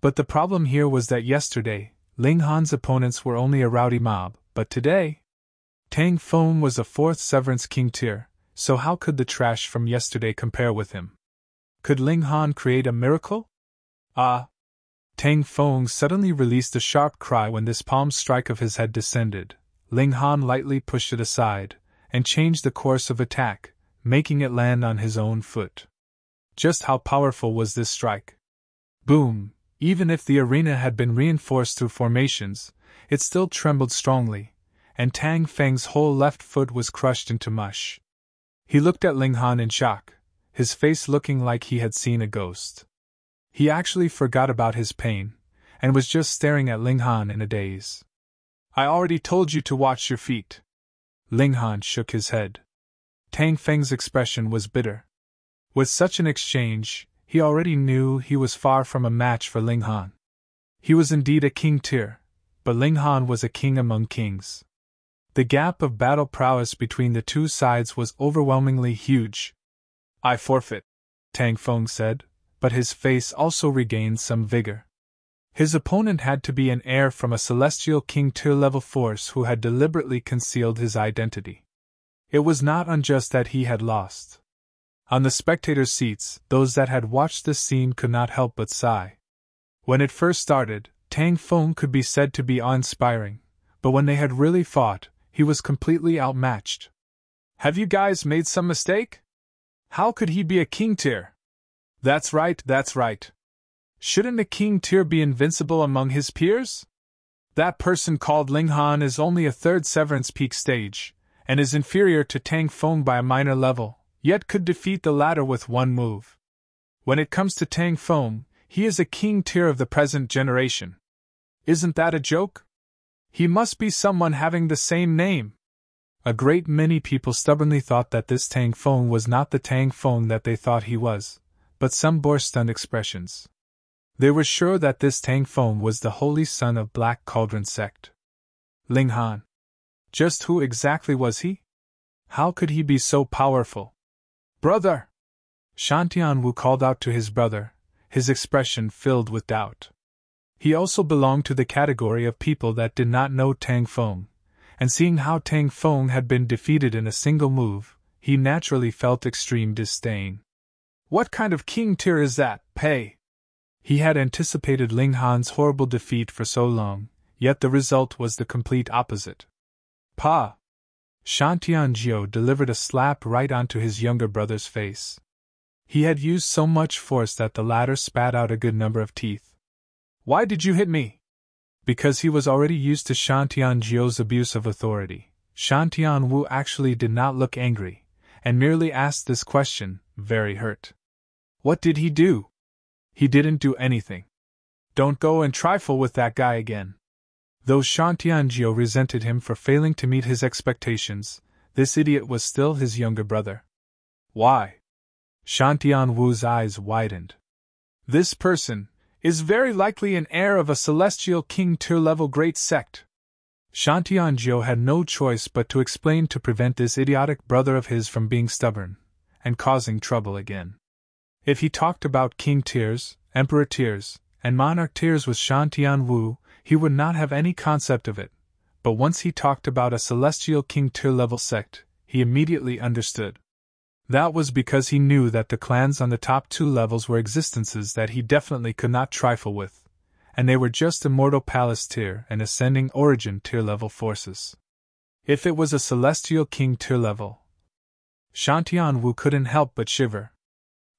But the problem here was that yesterday, Ling Han's opponents were only a rowdy mob, but today, Tang Feng was a 4th Severance King tier, so how could the trash from yesterday compare with him? Could Ling Han create a miracle? Ah! Tang Feng suddenly released a sharp cry when this palm strike of his had descended. Ling Han lightly pushed it aside, and changed the course of attack, making it land on his own foot. Just how powerful was this strike? Boom! Even if the arena had been reinforced through formations, it still trembled strongly, and Tang Feng's whole left foot was crushed into mush. He looked at Ling Han in shock, his face looking like he had seen a ghost. He actually forgot about his pain, and was just staring at Ling Han in a daze. I already told you to watch your feet. Ling Han shook his head. Tang Feng's expression was bitter. With such an exchange, he already knew he was far from a match for Ling Han. He was indeed a king tier, but Ling Han was a king among kings. The gap of battle prowess between the two sides was overwhelmingly huge. I forfeit, Tang Feng said, but his face also regained some vigor. His opponent had to be an heir from a celestial king tier level force who had deliberately concealed his identity. It was not unjust that he had lost. On the spectators' seats, those that had watched this scene could not help but sigh. When it first started, Tang Feng could be said to be awe-inspiring, but when they had really fought, he was completely outmatched. Have you guys made some mistake? How could he be a king tier? That's right. Shouldn't a king tier be invincible among his peers? That person called Ling Han is only a third Severance Peak stage, and is inferior to Tang Feng by a minor level, yet could defeat the latter with one move. When it comes to Tang Feng, he is a king tier of the present generation. Isn't that a joke? He must be someone having the same name. A great many people stubbornly thought that this Tang Feng was not the Tang Feng that they thought he was, but some bore stunned expressions. They were sure that this Tang Feng was the holy son of Black Cauldron sect. Ling Han. Just who exactly was he? How could he be so powerful? Brother! Shantian Wu called out to his brother, his expression filled with doubt. He also belonged to the category of people that did not know Tang Feng, and seeing how Tang Feng had been defeated in a single move, he naturally felt extreme disdain. What kind of king tier is that, Pei? He had anticipated Ling Han's horrible defeat for so long, yet the result was the complete opposite. Pa! Shantian Jiu delivered a slap right onto his younger brother's face. He had used so much force that the latter spat out a good number of teeth. Why did you hit me? Because he was already used to Shantian Jiu's abuse of authority. Shantian Wu actually did not look angry, and merely asked this question, very hurt. What did he do? He didn't do anything. Don't go and trifle with that guy again. Though Shantian Jiu resented him for failing to meet his expectations, this idiot was still his younger brother. Why? Shantian Wu's eyes widened. This person is very likely an heir of a celestial king tier level great sect. Shantian Jiu had no choice but to explain to prevent this idiotic brother of his from being stubborn and causing trouble again. If he talked about king tiers, emperor tiers, and monarch tiers with Shantian Wu, he would not have any concept of it, but once he talked about a celestial king tier level sect, he immediately understood. That was because he knew that the clans on the top two levels were existences that he definitely could not trifle with, and they were just Immortal Palace tier and Ascending Origin tier level forces. If it was a celestial king tier level, Shantian Wu couldn't help but shiver.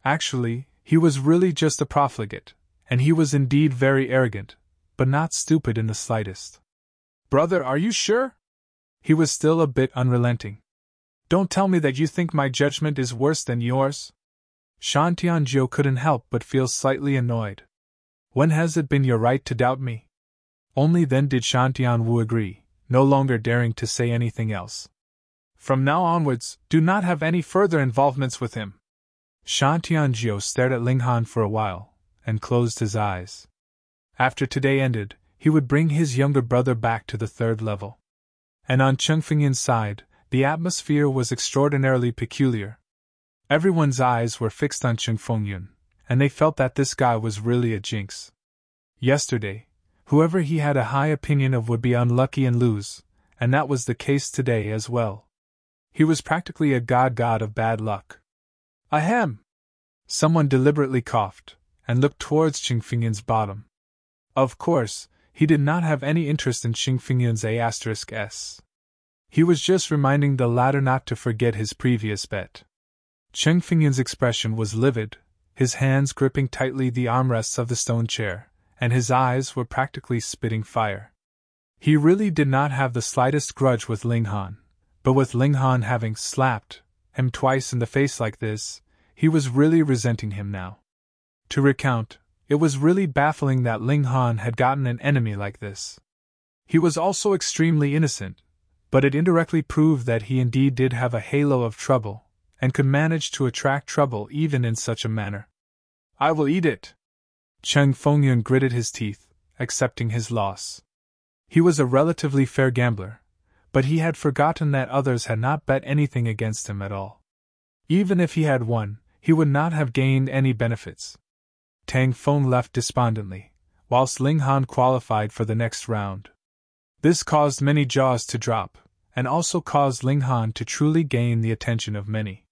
Actually, he was really just a profligate, and he was indeed very arrogant, but not stupid in the slightest. Brother, are you sure? He was still a bit unrelenting. Don't tell me that you think my judgment is worse than yours? Shantian Jiu couldn't help but feel slightly annoyed. When has it been your right to doubt me? Only then did Shantian Wu agree, no longer daring to say anything else. From now onwards, do not have any further involvements with him. Shantian Jiu stared at Ling Han for a while, and closed his eyes. After today ended, he would bring his younger brother back to the third level. And on Cheng Fengyun's side, the atmosphere was extraordinarily peculiar. Everyone's eyes were fixed on Cheng Fengyun, and they felt that this guy was really a jinx. Yesterday, whoever he had a high opinion of would be unlucky and lose, and that was the case today as well. He was practically a god of bad luck. Ahem! Someone deliberately coughed, and looked towards Cheng Fengyun's bottom. Of course, he did not have any interest in Cheng Fengyun's A*S. He was just reminding the latter not to forget his previous bet. Cheng Fengyun's expression was livid, his hands gripping tightly the armrests of the stone chair, and his eyes were practically spitting fire. He really did not have the slightest grudge with Ling Han, but with Ling Han having slapped him twice in the face like this, he was really resenting him now. To recount, it was really baffling that Ling Han had gotten an enemy like this. He was also extremely innocent, but it indirectly proved that he indeed did have a halo of trouble, and could manage to attract trouble even in such a manner. I will eat it! Cheng Fengyun gritted his teeth, accepting his loss. He was a relatively fair gambler, but he had forgotten that others had not bet anything against him at all. Even if he had won, he would not have gained any benefits. Tang Feng left despondently, whilst Ling Han qualified for the next round. This caused many jaws to drop, and also caused Ling Han to truly gain the attention of many.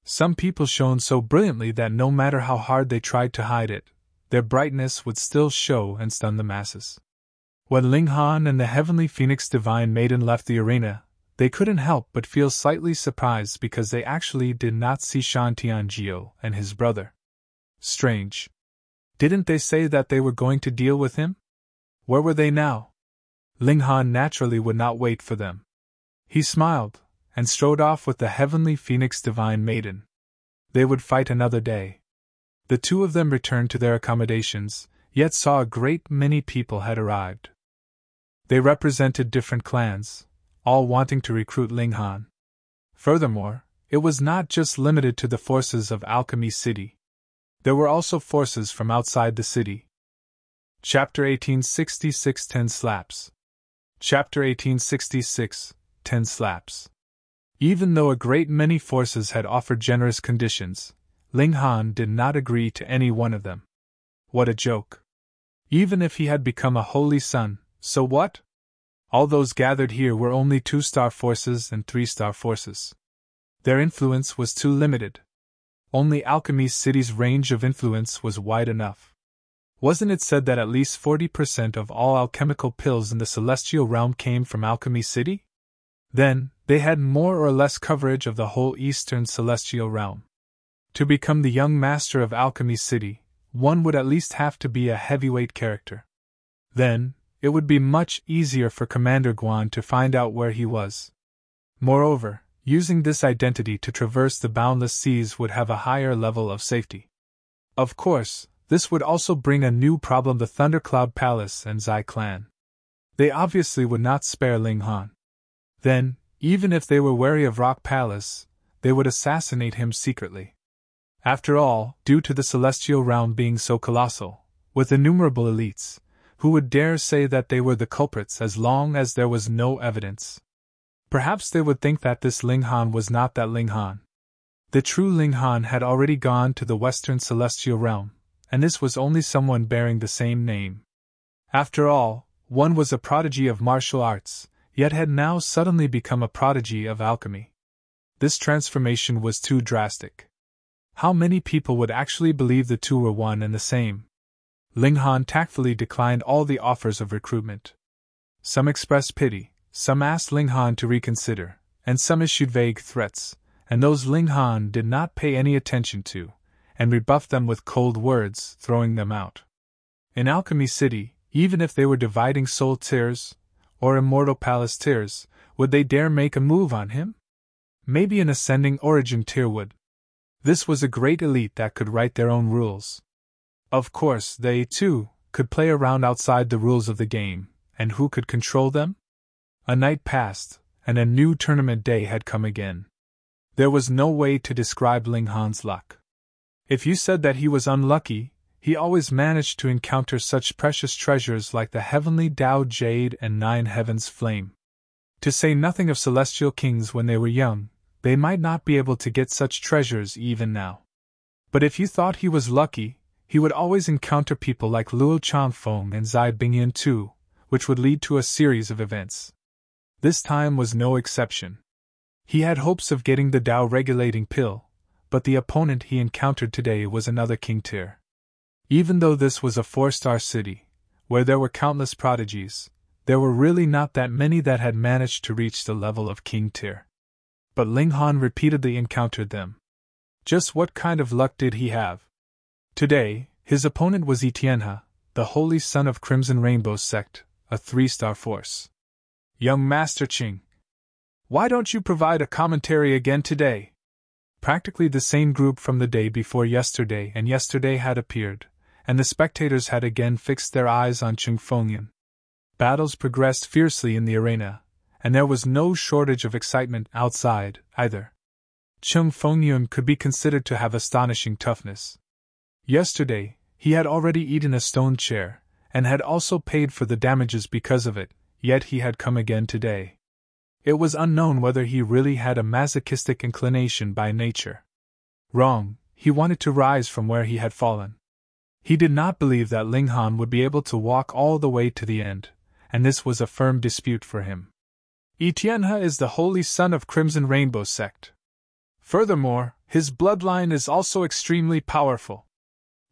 Some people shone so brilliantly that no matter how hard they tried to hide it, their brightness would still show and stun the masses. When Ling Han and the Heavenly Phoenix Divine Maiden left the arena, they couldn't help but feel slightly surprised because they actually did not see Shan Tianjiu and his brother. Strange. Didn't they say that they were going to deal with him? Where were they now? Ling Han naturally would not wait for them. He smiled, and strode off with the Heavenly Phoenix Divine Maiden. They would fight another day. The two of them returned to their accommodations, yet saw a great many people had arrived. They represented different clans, all wanting to recruit Ling Han. Furthermore, it was not just limited to the forces of Alchemy City. There were also forces from outside the city. Chapter 1866 10 Slaps. Chapter 1866 10 Slaps. Even though a great many forces had offered generous conditions, Ling Han did not agree to any one of them. What a joke. Even if he had become a holy son, so what? All those gathered here were only 2-star forces and 3-star forces. Their influence was too limited. Only Alchemy City's range of influence was wide enough. Wasn't it said that at least 40% of all alchemical pills in the celestial realm came from Alchemy City? Then, they had more or less coverage of the whole eastern celestial realm. To become the young master of Alchemy City, one would at least have to be a heavyweight character. Then, it would be much easier for Commander Guan to find out where he was. Moreover, using this identity to traverse the boundless seas would have a higher level of safety. Of course, this would also bring a new problem: the Thundercloud Palace and Zi clan. They obviously would not spare Ling Han. Then, even if they were wary of Rock Palace, they would assassinate him secretly. After all, due to the celestial realm being so colossal, with innumerable elites, who would dare say that they were the culprits as long as there was no evidence? Perhaps they would think that this Ling Han was not that Ling Han. The true Ling Han had already gone to the western celestial realm, and this was only someone bearing the same name. After all, one was a prodigy of martial arts, yet had now suddenly become a prodigy of alchemy. This transformation was too drastic. How many people would actually believe the two were one and the same? Ling Han tactfully declined all the offers of recruitment. Some expressed pity, some asked Ling Han to reconsider, and some issued vague threats, and those Ling Han did not pay any attention to, and rebuffed them with cold words, throwing them out. In Alchemy City, even if they were dividing soul tiers, or immortal palace tiers, would they dare make a move on him? Maybe an ascending origin tier would. This was a great elite that could write their own rules. Of course, they, too, could play around outside the rules of the game, and who could control them? A night passed, and a new tournament day had come again. There was no way to describe Ling Han's luck. If you said that he was unlucky, he always managed to encounter such precious treasures like the heavenly Tao Jade and 9 Heavens Flame. To say nothing of celestial kings when they were young, they might not be able to get such treasures even now. But if you thought he was lucky, he would always encounter people like Luo Changfeng and Zi Bingyun too, which would lead to a series of events. This time was no exception. He had hopes of getting the Tao regulating pill, but the opponent he encountered today was another king tier. Even though this was a 4-star city, where there were countless prodigies, there were really not that many that had managed to reach the level of king tier. But Ling Han repeatedly encountered them. Just what kind of luck did he have? Today, his opponent was Etienne, the holy son of Crimson Rainbow sect, a 3-star force. Young Master Qing, why don't you provide a commentary again today? Practically the same group from the day before yesterday and yesterday had appeared, and the spectators had again fixed their eyes on Cheng Fengyun. Battles progressed fiercely in the arena, and there was no shortage of excitement outside, either. Cheng Fengyun could be considered to have astonishing toughness. Yesterday, he had already eaten a stone chair, and had also paid for the damages because of it, yet he had come again today. It was unknown whether he really had a masochistic inclination by nature. Wrong, he wanted to rise from where he had fallen. He did not believe that Ling Han would be able to walk all the way to the end, and this was a firm dispute for him. Etienne is the holy son of Crimson Rainbow sect. Furthermore, his bloodline is also extremely powerful.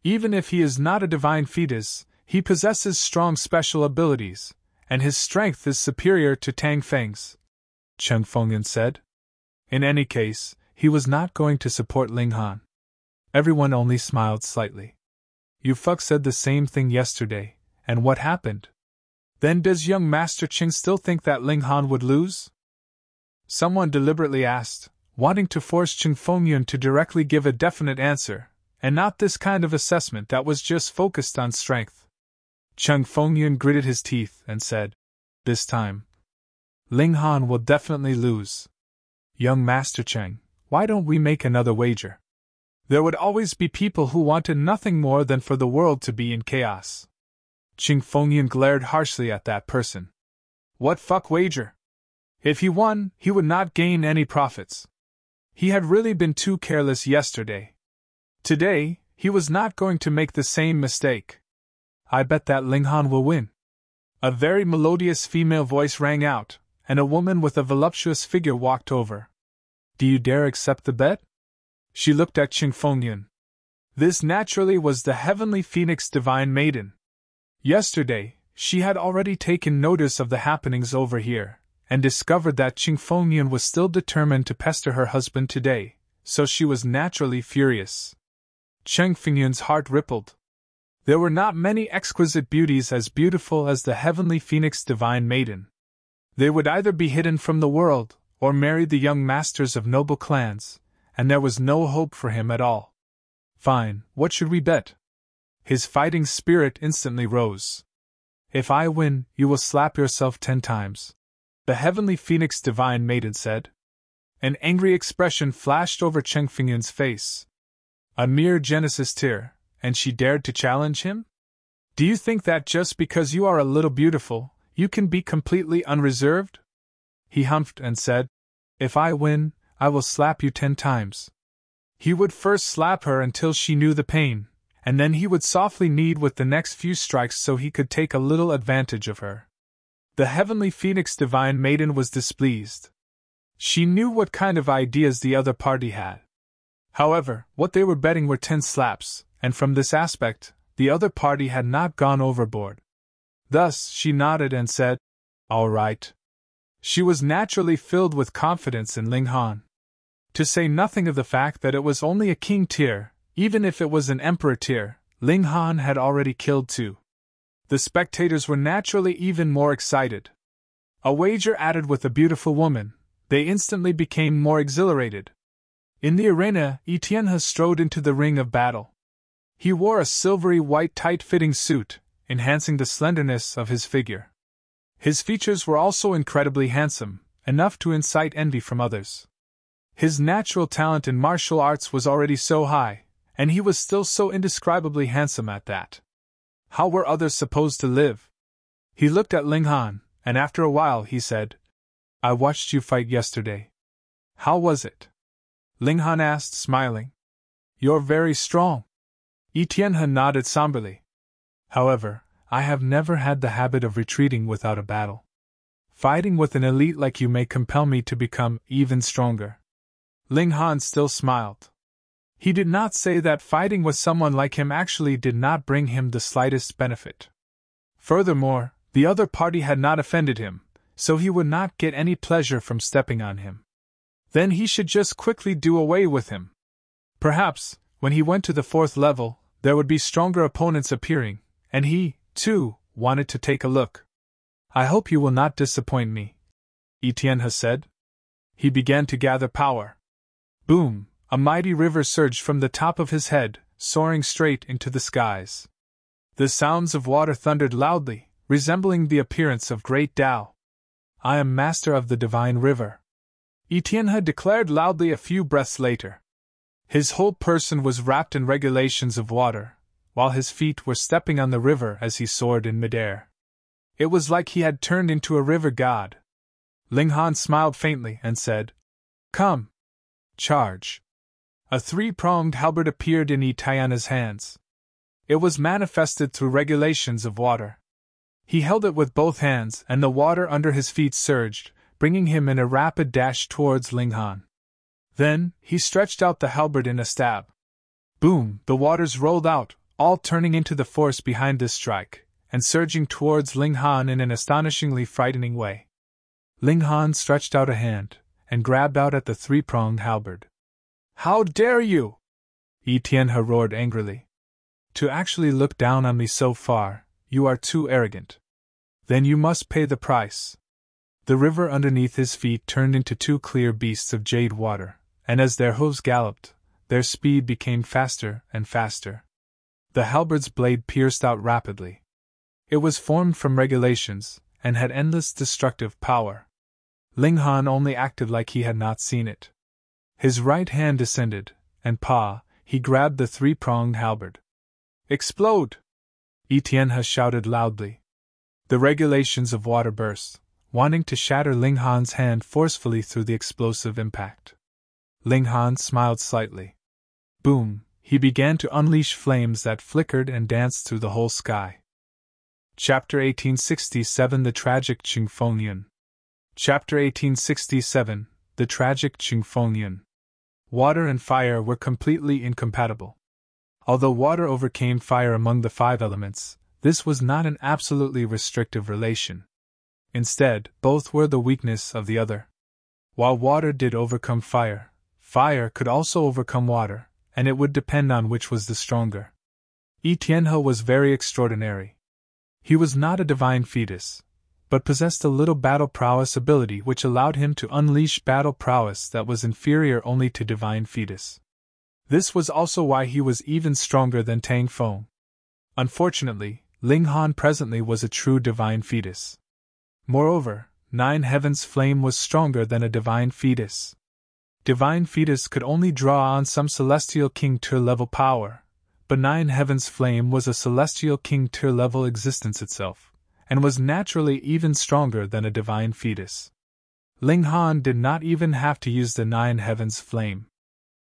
Even if he is not a divine fetus, he possesses strong special abilities, and his strength is superior to Tang Feng's, Cheng Fengyun said. In any case, he was not going to support Ling Han. Everyone only smiled slightly. You fuck said the same thing yesterday, and what happened? Then does young Master Qing still think that Ling Han would lose? Someone deliberately asked, wanting to force Cheng Fengyun to directly give a definite answer, and not this kind of assessment that was just focused on strength. Cheng Fengyun gritted his teeth and said, this time, Ling Han will definitely lose. Young Master Cheng, why don't we make another wager? There would always be people who wanted nothing more than for the world to be in chaos. Cheng Fengyun glared harshly at that person. What fuck wager? If he won, he would not gain any profits. He had really been too careless yesterday. Today, he was not going to make the same mistake. I bet that Ling Han will win. A very melodious female voice rang out, and a woman with a voluptuous figure walked over. Do you dare accept the bet? She looked at Cheng Fengyun. This naturally was the heavenly phoenix divine maiden. Yesterday, she had already taken notice of the happenings over here, and discovered that Cheng Fengyun was still determined to pester her husband today, so she was naturally furious. Cheng Fengyun's heart rippled. There were not many exquisite beauties as beautiful as the heavenly phoenix divine maiden. They would either be hidden from the world, or marry the young masters of noble clans, and there was no hope for him at all. Fine, what should we bet? His fighting spirit instantly rose. If I win, you will slap yourself 10 times. The heavenly phoenix divine maiden said. An angry expression flashed over Cheng Fengyun's face. A mere Genesis tier, and she dared to challenge him? Do you think that just because you are a little beautiful, you can be completely unreserved? He humphed and said, If I win, I will slap you 10 times. He would first slap her until she knew the pain, and then he would softly knead with the next few strikes so he could take a little advantage of her. The heavenly phoenix divine maiden was displeased. She knew what kind of ideas the other party had. However, what they were betting were 10 slaps, and from this aspect, the other party had not gone overboard. Thus, she nodded and said, All right. She was naturally filled with confidence in Ling Han. To say nothing of the fact that it was only a king tier, even if it was an emperor tier, Ling Han had already killed 2. The spectators were naturally even more excited. A wager added with a beautiful woman, they instantly became more exhilarated. In the arena, Etienne strode into the ring of battle. He wore a silvery white tight-fitting suit, enhancing the slenderness of his figure. His features were also incredibly handsome, enough to incite envy from others. His natural talent in martial arts was already so high, and he was still so indescribably handsome at that. How were others supposed to live? He looked at Ling Han, and after a while he said, I watched you fight yesterday. How was it? Ling Han asked, smiling. You're very strong. Etienne nodded somberly. However, I have never had the habit of retreating without a battle. Fighting with an elite like you may compel me to become even stronger. Ling Han still smiled. He did not say that fighting with someone like him actually did not bring him the slightest benefit. Furthermore, the other party had not offended him, so he would not get any pleasure from stepping on him. Then he should just quickly do away with him. Perhaps, when he went to the 4th level, there would be stronger opponents appearing, and he, too, wanted to take a look. I hope you will not disappoint me, Etienne said. He began to gather power. Boom! A mighty river surged from the top of his head, soaring straight into the skies. The sounds of water thundered loudly, resembling the appearance of great Tao. I am master of the divine river, Etienne had declared loudly a few breaths later. His whole person was wrapped in regulations of water, while his feet were stepping on the river as he soared in midair. It was like he had turned into a river god. Ling Han smiled faintly and said, "Come. Charge." A 3-pronged halberd appeared in Etienne's hands. It was manifested through regulations of water. He held it with both hands, and the water under his feet surged, bringing him in a rapid dash towards Ling Han. Then, he stretched out the halberd in a stab. Boom! The waters rolled out, all turning into the force behind this strike, and surging towards Ling Han in an astonishingly frightening way. Ling Han stretched out a hand, and grabbed out at the 3-pronged halberd. "How dare you!" Etienne roared angrily. "To actually look down on me so far, you are too arrogant. Then you must pay the price." The river underneath his feet turned into 2 clear beasts of jade water, and as their hooves galloped, their speed became faster and faster. The halberd's blade pierced out rapidly. It was formed from regulations, and had endless destructive power. Ling Han only acted like he had not seen it. His right hand descended, and he grabbed the 3-pronged halberd. "Explode!" Etienne shouted loudly. The regulations of water burst, wanting to shatter Ling Han's hand forcefully through the explosive impact. Ling Han smiled slightly. Boom! He began to unleash flames that flickered and danced through the whole sky. Chapter 1867 The Tragic Cheng Fengyun. Chapter 1867 The Tragic Cheng Fengyun. Water and fire were completely incompatible. Although water overcame fire among the 5 elements, this was not an absolutely restrictive relation. Instead, both were the weakness of the other. While water did overcome fire, fire could also overcome water, and it would depend on which was the stronger. Etienne was very extraordinary. He was not a divine fetus, but possessed a little battle prowess ability which allowed him to unleash battle prowess that was inferior only to divine fetus. This was also why he was even stronger than Tang Feng. Unfortunately, Ling Han presently was a true divine fetus. Moreover, 9 Heavens Flame was stronger than a divine fetus. Divine fetus could only draw on some celestial king tier level power, but 9 Heavens Flame was a celestial king tier level existence itself, and was naturally even stronger than a divine fetus. Ling Han did not even have to use the 9 Heavens Flame.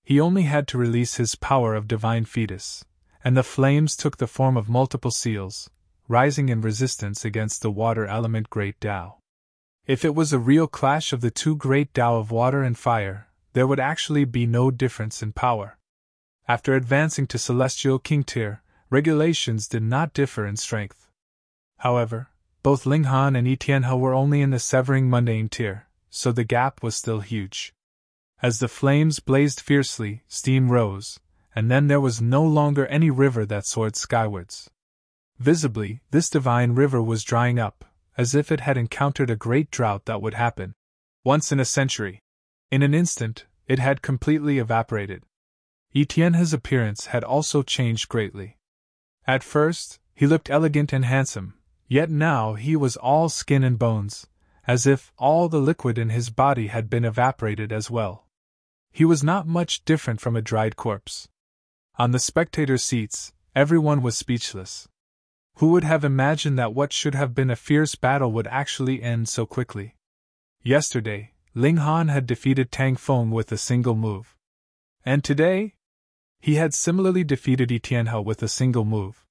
He only had to release his power of divine fetus, and the flames took the form of multiple seals, rising in resistance against the water element Great Tao. If it was a real clash of the 2 Great Tao of water and fire, there would actually be no difference in power. After advancing to Celestial King tier, regulations did not differ in strength. However, both Ling Han and Etienne were only in the Severing Mundane tier, so the gap was still huge. As the flames blazed fiercely, steam rose, and then there was no longer any river that soared skywards. Visibly, this divine river was drying up, as if it had encountered a great drought that would happen once in a century. In an instant, it had completely evaporated. Etienne's appearance had also changed greatly. At first, he looked elegant and handsome, yet now he was all skin and bones, as if all the liquid in his body had been evaporated as well. He was not much different from a dried corpse. On the spectator seats, everyone was speechless. Who would have imagined that what should have been a fierce battle would actually end so quickly? Yesterday, Ling Han had defeated Tang Feng with a single move. And today? He had similarly defeated Etienne with a single move.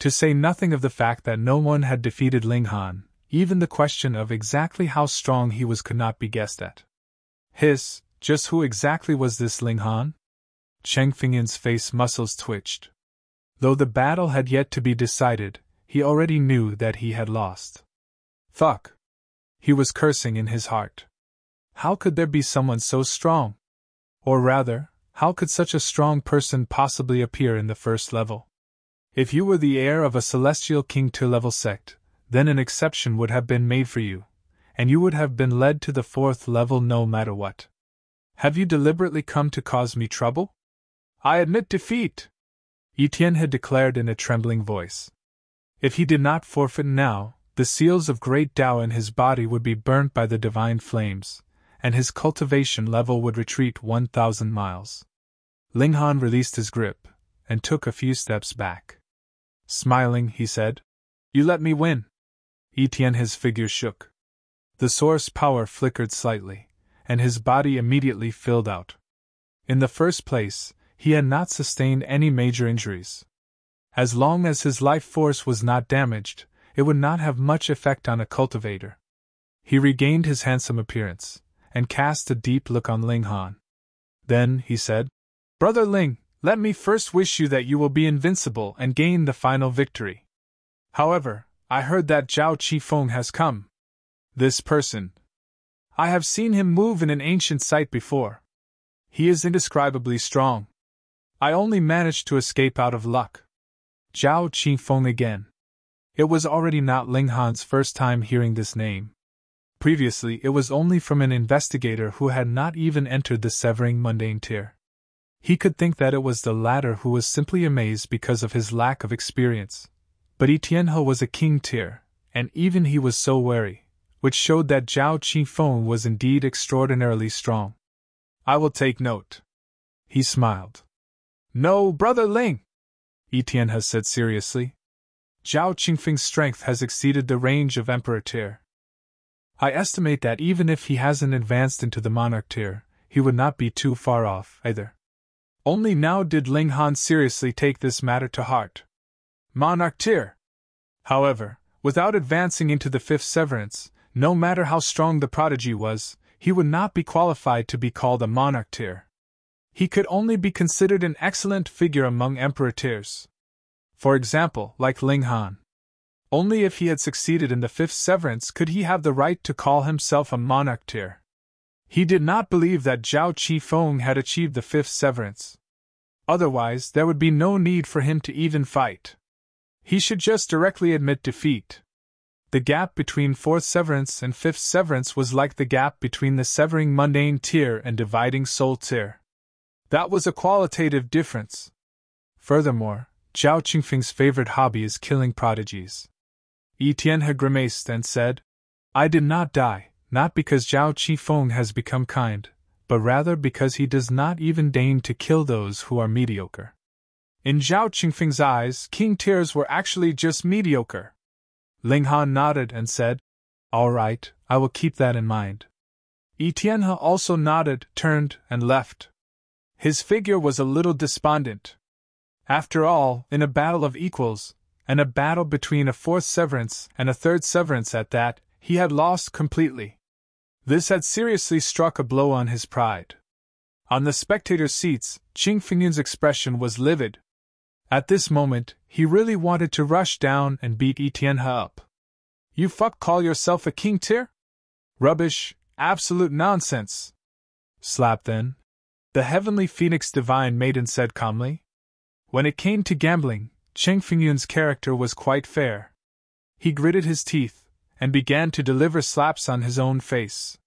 To say nothing of the fact that no one had defeated Ling Han, even the question of exactly how strong he was could not be guessed at. Just who exactly was this Ling Han? Cheng Fengyun's face muscles twitched. Though the battle had yet to be decided, he already knew that he had lost. Fuck! He was cursing in his heart. How could there be someone so strong? Or rather, how could such a strong person possibly appear in the first level? If you were the heir of a celestial king tier level sect, then an exception would have been made for you, and you would have been led to the fourth level no matter what. Have you deliberately come to cause me trouble? I admit defeat, Etienne had declared in a trembling voice. If he did not forfeit now, the seals of great Tao in his body would be burnt by the divine flames, and his cultivation level would retreat 1,000 miles. Ling Han released his grip, and took a few steps back. Smiling, he said, "You let me win." Etienne, his figure shook. The source power flickered slightly, and his body immediately filled out. In the first place, he had not sustained any major injuries. As long as his life force was not damaged, it would not have much effect on a cultivator. He regained his handsome appearance, and cast a deep look on Ling Han. Then, he said, "Brother Ling, let me first wish you that you will be invincible and gain the final victory. However, I heard that Zhao Qingfeng has come. This person. I have seen him move in an ancient site before. He is indescribably strong. I only managed to escape out of luck." Zhao Qingfeng again. It was already not Ling Han's first time hearing this name. Previously, it was only from an investigator who had not even entered the severing mundane tier. He could think that it was the latter who was simply amazed because of his lack of experience. But Etienne was a king tier, and even he was so wary, which showed that Zhao Qingfeng was indeed extraordinarily strong. "I will take note." He smiled. "No, Brother Ling," Etienne has said seriously. "Zhao Qingfeng's strength has exceeded the range of Emperor tier. I estimate that even if he hasn't advanced into the Monarch tier, he would not be too far off, either." Only now did Ling Han seriously take this matter to heart. Monarch tier! However, without advancing into the fifth severance, no matter how strong the prodigy was, he would not be qualified to be called a Monarch tier. He could only be considered an excellent figure among Emperor tiers. For example, like Ling Han. Only if he had succeeded in the fifth severance could he have the right to call himself a Monarch tier. He did not believe that Zhao Qingfeng had achieved the fifth severance. Otherwise, there would be no need for him to even fight. He should just directly admit defeat. The gap between fourth severance and fifth severance was like the gap between the severing mundane tier and dividing soul tier. That was a qualitative difference. Furthermore, Zhao Qingfeng's favorite hobby is killing prodigies. Etienne had grimaced and said, "I did not die, not because Zhao Qingfeng has become kind, but rather because he does not even deign to kill those who are mediocre." In Zhao Qingfeng's eyes, king tiers were actually just mediocre. Ling Han nodded and said, "All right, I will keep that in mind." Etienne also nodded, turned, and left. His figure was a little despondent. After all, in a battle of equals, and a battle between a fourth severance and a third severance at that, he had lost completely. This had seriously struck a blow on his pride. On the spectators' seats, Cheng Fengyun's expression was livid. At this moment, he really wanted to rush down and beat Etienne up. "You call yourself a king tier? Rubbish, absolute nonsense." "Slap then," the heavenly phoenix divine maiden said calmly. When it came to gambling, Cheng Fengyun's character was quite fair. He gritted his teeth, and began to deliver slaps on his own face.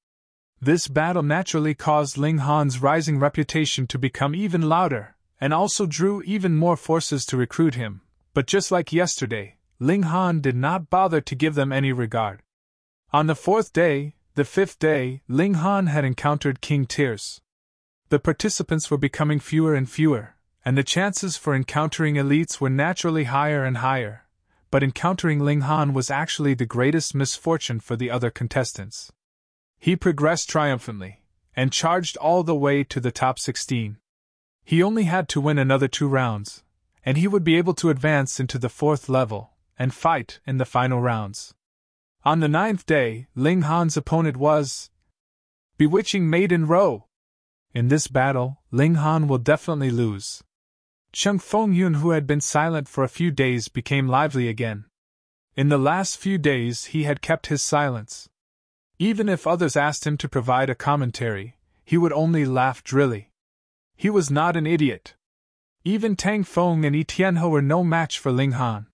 This battle naturally caused Ling Han's rising reputation to become even louder, and also drew even more forces to recruit him, but just like yesterday, Ling Han did not bother to give them any regard. On the fourth day, the fifth day, Ling Han had encountered king tiers. The participants were becoming fewer and fewer, and the chances for encountering elites were naturally higher and higher, but encountering Ling Han was actually the greatest misfortune for the other contestants. He progressed triumphantly, and charged all the way to the top 16. He only had to win another 2 rounds, and he would be able to advance into the 4th level, and fight in the final rounds. On the 9th day, Ling Han's opponent was Bewitching Maiden Ro. In this battle, Ling Han will definitely lose. Cheng Fengyun, who had been silent for a few days, became lively again. In the last few days he had kept his silence. Even if others asked him to provide a commentary, he would only laugh drily. He was not an idiot. Even Tang Feng and Yi Tianhe were no match for Ling Han.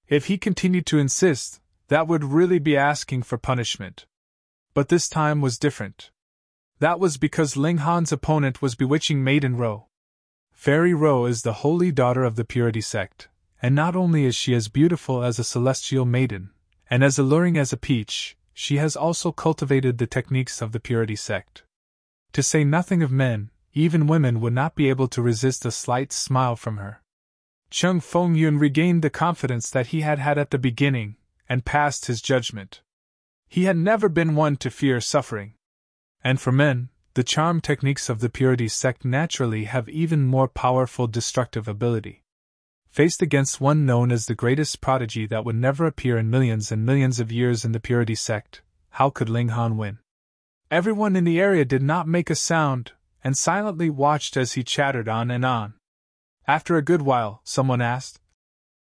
If he continued to insist, that would really be asking for punishment. But this time was different. That was because Ling Han's opponent was bewitching Maiden Ro. Fairy Ro is the holy daughter of the Purity sect, and not only is she as beautiful as a celestial maiden, and as alluring as a peach, she has also cultivated the techniques of the Purity sect. To say nothing of men, even women would not be able to resist a slight smile from her. Cheng Fengyun regained the confidence that he had had at the beginning, and passed his judgment. He had never been one to fear suffering. And for men, the charm techniques of the Purity sect naturally have even more powerful destructive ability. Faced against one known as the greatest prodigy that would never appear in millions and millions of years in the Purity sect, how could Ling Han win? Everyone in the area did not make a sound, and silently watched as he chattered on and on. After a good while, someone asked,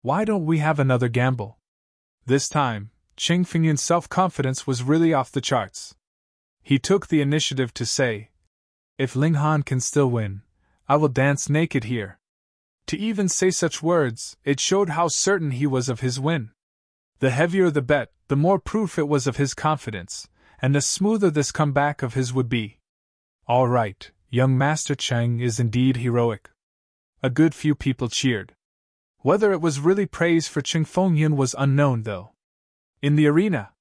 "Why don't we have another gamble?" This time, Cheng Fengyun's self-confidence was really off the charts. He took the initiative to say, "If Ling Han can still win, I will dance naked here." To even say such words, it showed how certain he was of his win. The heavier the bet, the more proof it was of his confidence, and the smoother this comeback of his would be. All right, young Master Cheng is indeed heroic. A good few people cheered. Whether it was really praise for Cheng Fengyun was unknown, though. In the arena,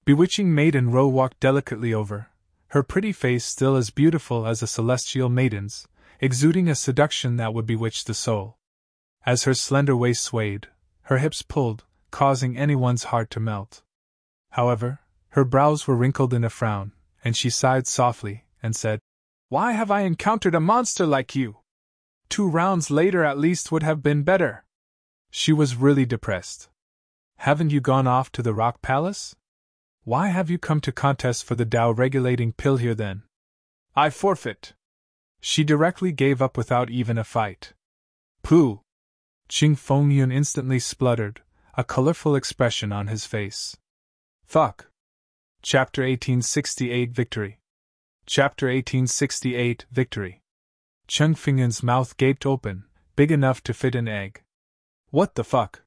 bewitching Maiden Ro walked delicately over, her pretty face still as beautiful as a celestial maiden's, exuding a seduction that would bewitch the soul. As her slender waist swayed, her hips pulled, causing anyone's heart to melt. However, her brows were wrinkled in a frown, and she sighed softly, and said, "Why have I encountered a monster like you? 2 rounds later at least would have been better." She was really depressed. "Haven't you gone off to the Rock Palace? Why have you come to contest for the Tao-regulating pill here then?" "I forfeit." She directly gave up without even a fight. "Pooh!" Cheng Fengyun instantly spluttered, a colorful expression on his face. Fuck. Chapter 1868 Victory. Chapter 1868 Victory. Cheng Fengyun's mouth gaped open, big enough to fit an egg. "What the fuck?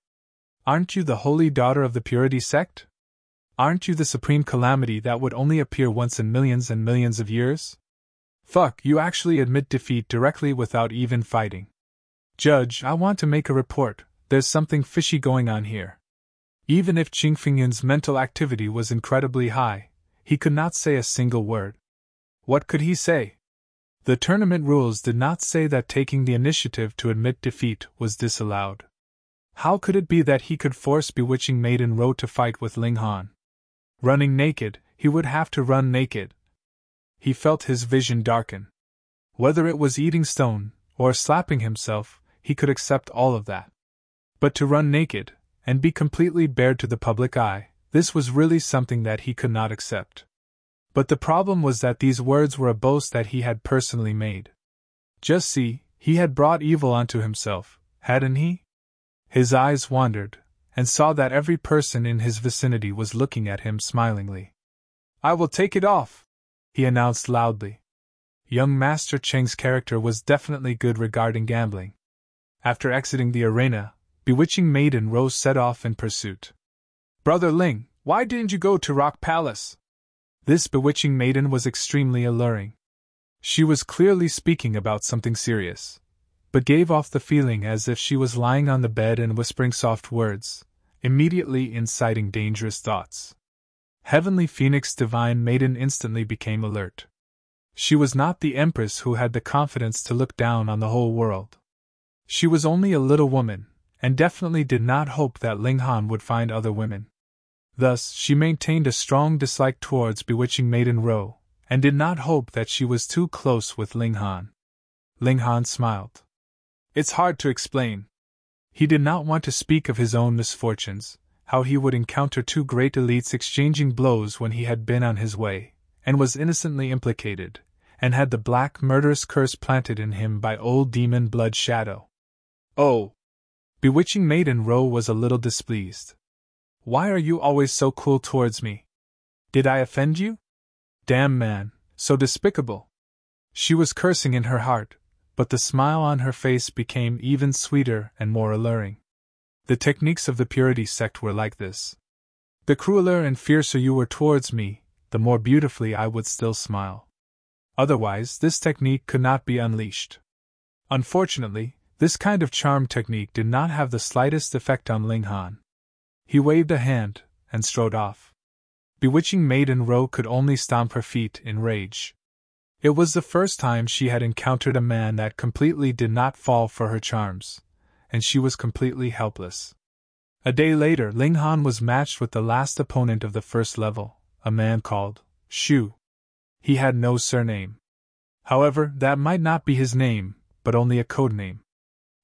Aren't you the holy daughter of the Purity sect? Aren't you the supreme calamity that would only appear once in millions and millions of years? Fuck, you actually admit defeat directly without even fighting. Judge, I want to make a report, there's something fishy going on here." Even if Cheng Fengyun's mental activity was incredibly high, he could not say a single word. What could he say? The tournament rules did not say that taking the initiative to admit defeat was disallowed. How could it be that he could force bewitching Maiden Ro to fight with Ling Han? Running naked, he would have to run naked. He felt his vision darken. Whether it was eating stone, or slapping himself, he could accept all of that. But to run naked, and be completely bared to the public eye, this was really something that he could not accept. But the problem was that these words were a boast that he had personally made. Just see, he had brought evil onto himself, hadn't he? His eyes wandered, and saw that every person in his vicinity was looking at him smilingly. "I will take it off," he announced loudly. Young Master Cheng's character was definitely good regarding gambling. After exiting the arena, bewitching Maiden Ro set off in pursuit. "Brother Ling, why didn't you go to Rock Palace?" This bewitching maiden was extremely alluring. She was clearly speaking about something serious, but gave off the feeling as if she was lying on the bed and whispering soft words, immediately inciting dangerous thoughts. Heavenly Phoenix Divine Maiden instantly became alert. She was not the Empress who had the confidence to look down on the whole world. She was only a little woman, and definitely did not hope that Ling Han would find other women. Thus, she maintained a strong dislike towards bewitching Maiden Ro, and did not hope that she was too close with Ling Han. Ling Han smiled. It's hard to explain. He did not want to speak of his own misfortunes, how he would encounter 2 great elites exchanging blows when he had been on his way, and was innocently implicated, and had the black murderous curse planted in him by old demon Blood Shadow. Oh! Bewitching Maiden Ro was a little displeased. Why are you always so cool towards me? Did I offend you? Damn man, so despicable! She was cursing in her heart, but the smile on her face became even sweeter and more alluring. The techniques of the Purity sect were like this. The crueler and fiercer you were towards me, the more beautifully I would still smile. Otherwise, this technique could not be unleashed. Unfortunately, this kind of charm technique did not have the slightest effect on Ling Han. He waved a hand and strode off. Bewitching Maiden Ro could only stomp her feet in rage. It was the first time she had encountered a man that completely did not fall for her charms, and she was completely helpless. A day later, Ling Han was matched with the last opponent of the first level, a man called Shu. He had no surname. However, that might not be his name, but only a code name.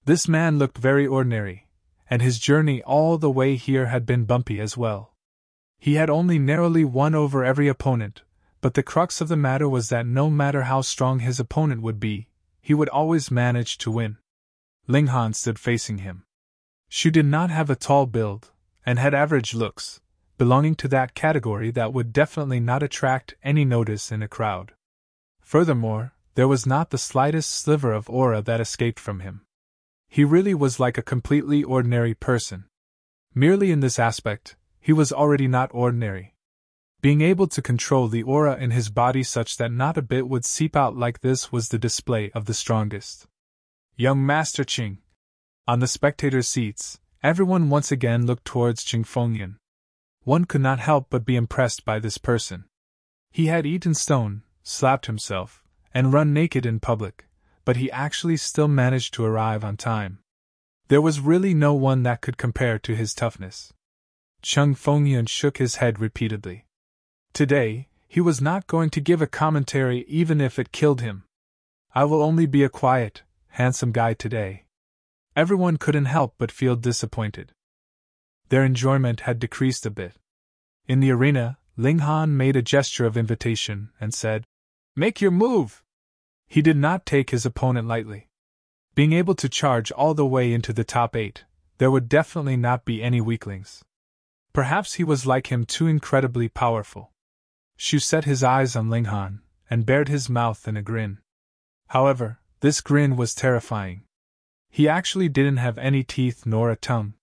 This man looked very ordinary, and his journey all the way here had been bumpy as well. He had only narrowly won over every opponent, but the crux of the matter was that no matter how strong his opponent would be, he would always manage to win. Ling Han stood facing him. Shu did not have a tall build, and had average looks, belonging to that category that would definitely not attract any notice in a crowd. Furthermore, there was not the slightest sliver of aura that escaped from him. He really was like a completely ordinary person. Merely in this aspect, he was already not ordinary. Being able to control the aura in his body such that not a bit would seep out like this was the display of the strongest. Young Master Qing. On the spectators' seats, everyone once again looked towards Cheng Fengyun. One could not help but be impressed by this person. He had eaten stone, slapped himself, and run naked in public, but he actually still managed to arrive on time. There was really no one that could compare to his toughness. Cheng Fengyun shook his head repeatedly. Today, he was not going to give a commentary even if it killed him. I will only be a quiet, handsome guy today. Everyone couldn't help but feel disappointed. Their enjoyment had decreased a bit. In the arena, Ling Han made a gesture of invitation and said, "Make your move!" He did not take his opponent lightly. Being able to charge all the way into the top 8, there would definitely not be any weaklings. Perhaps he was like him, too incredibly powerful. Shu set his eyes on Ling Han and bared his mouth in a grin. However, this grin was terrifying. He actually didn't have any teeth nor a tongue.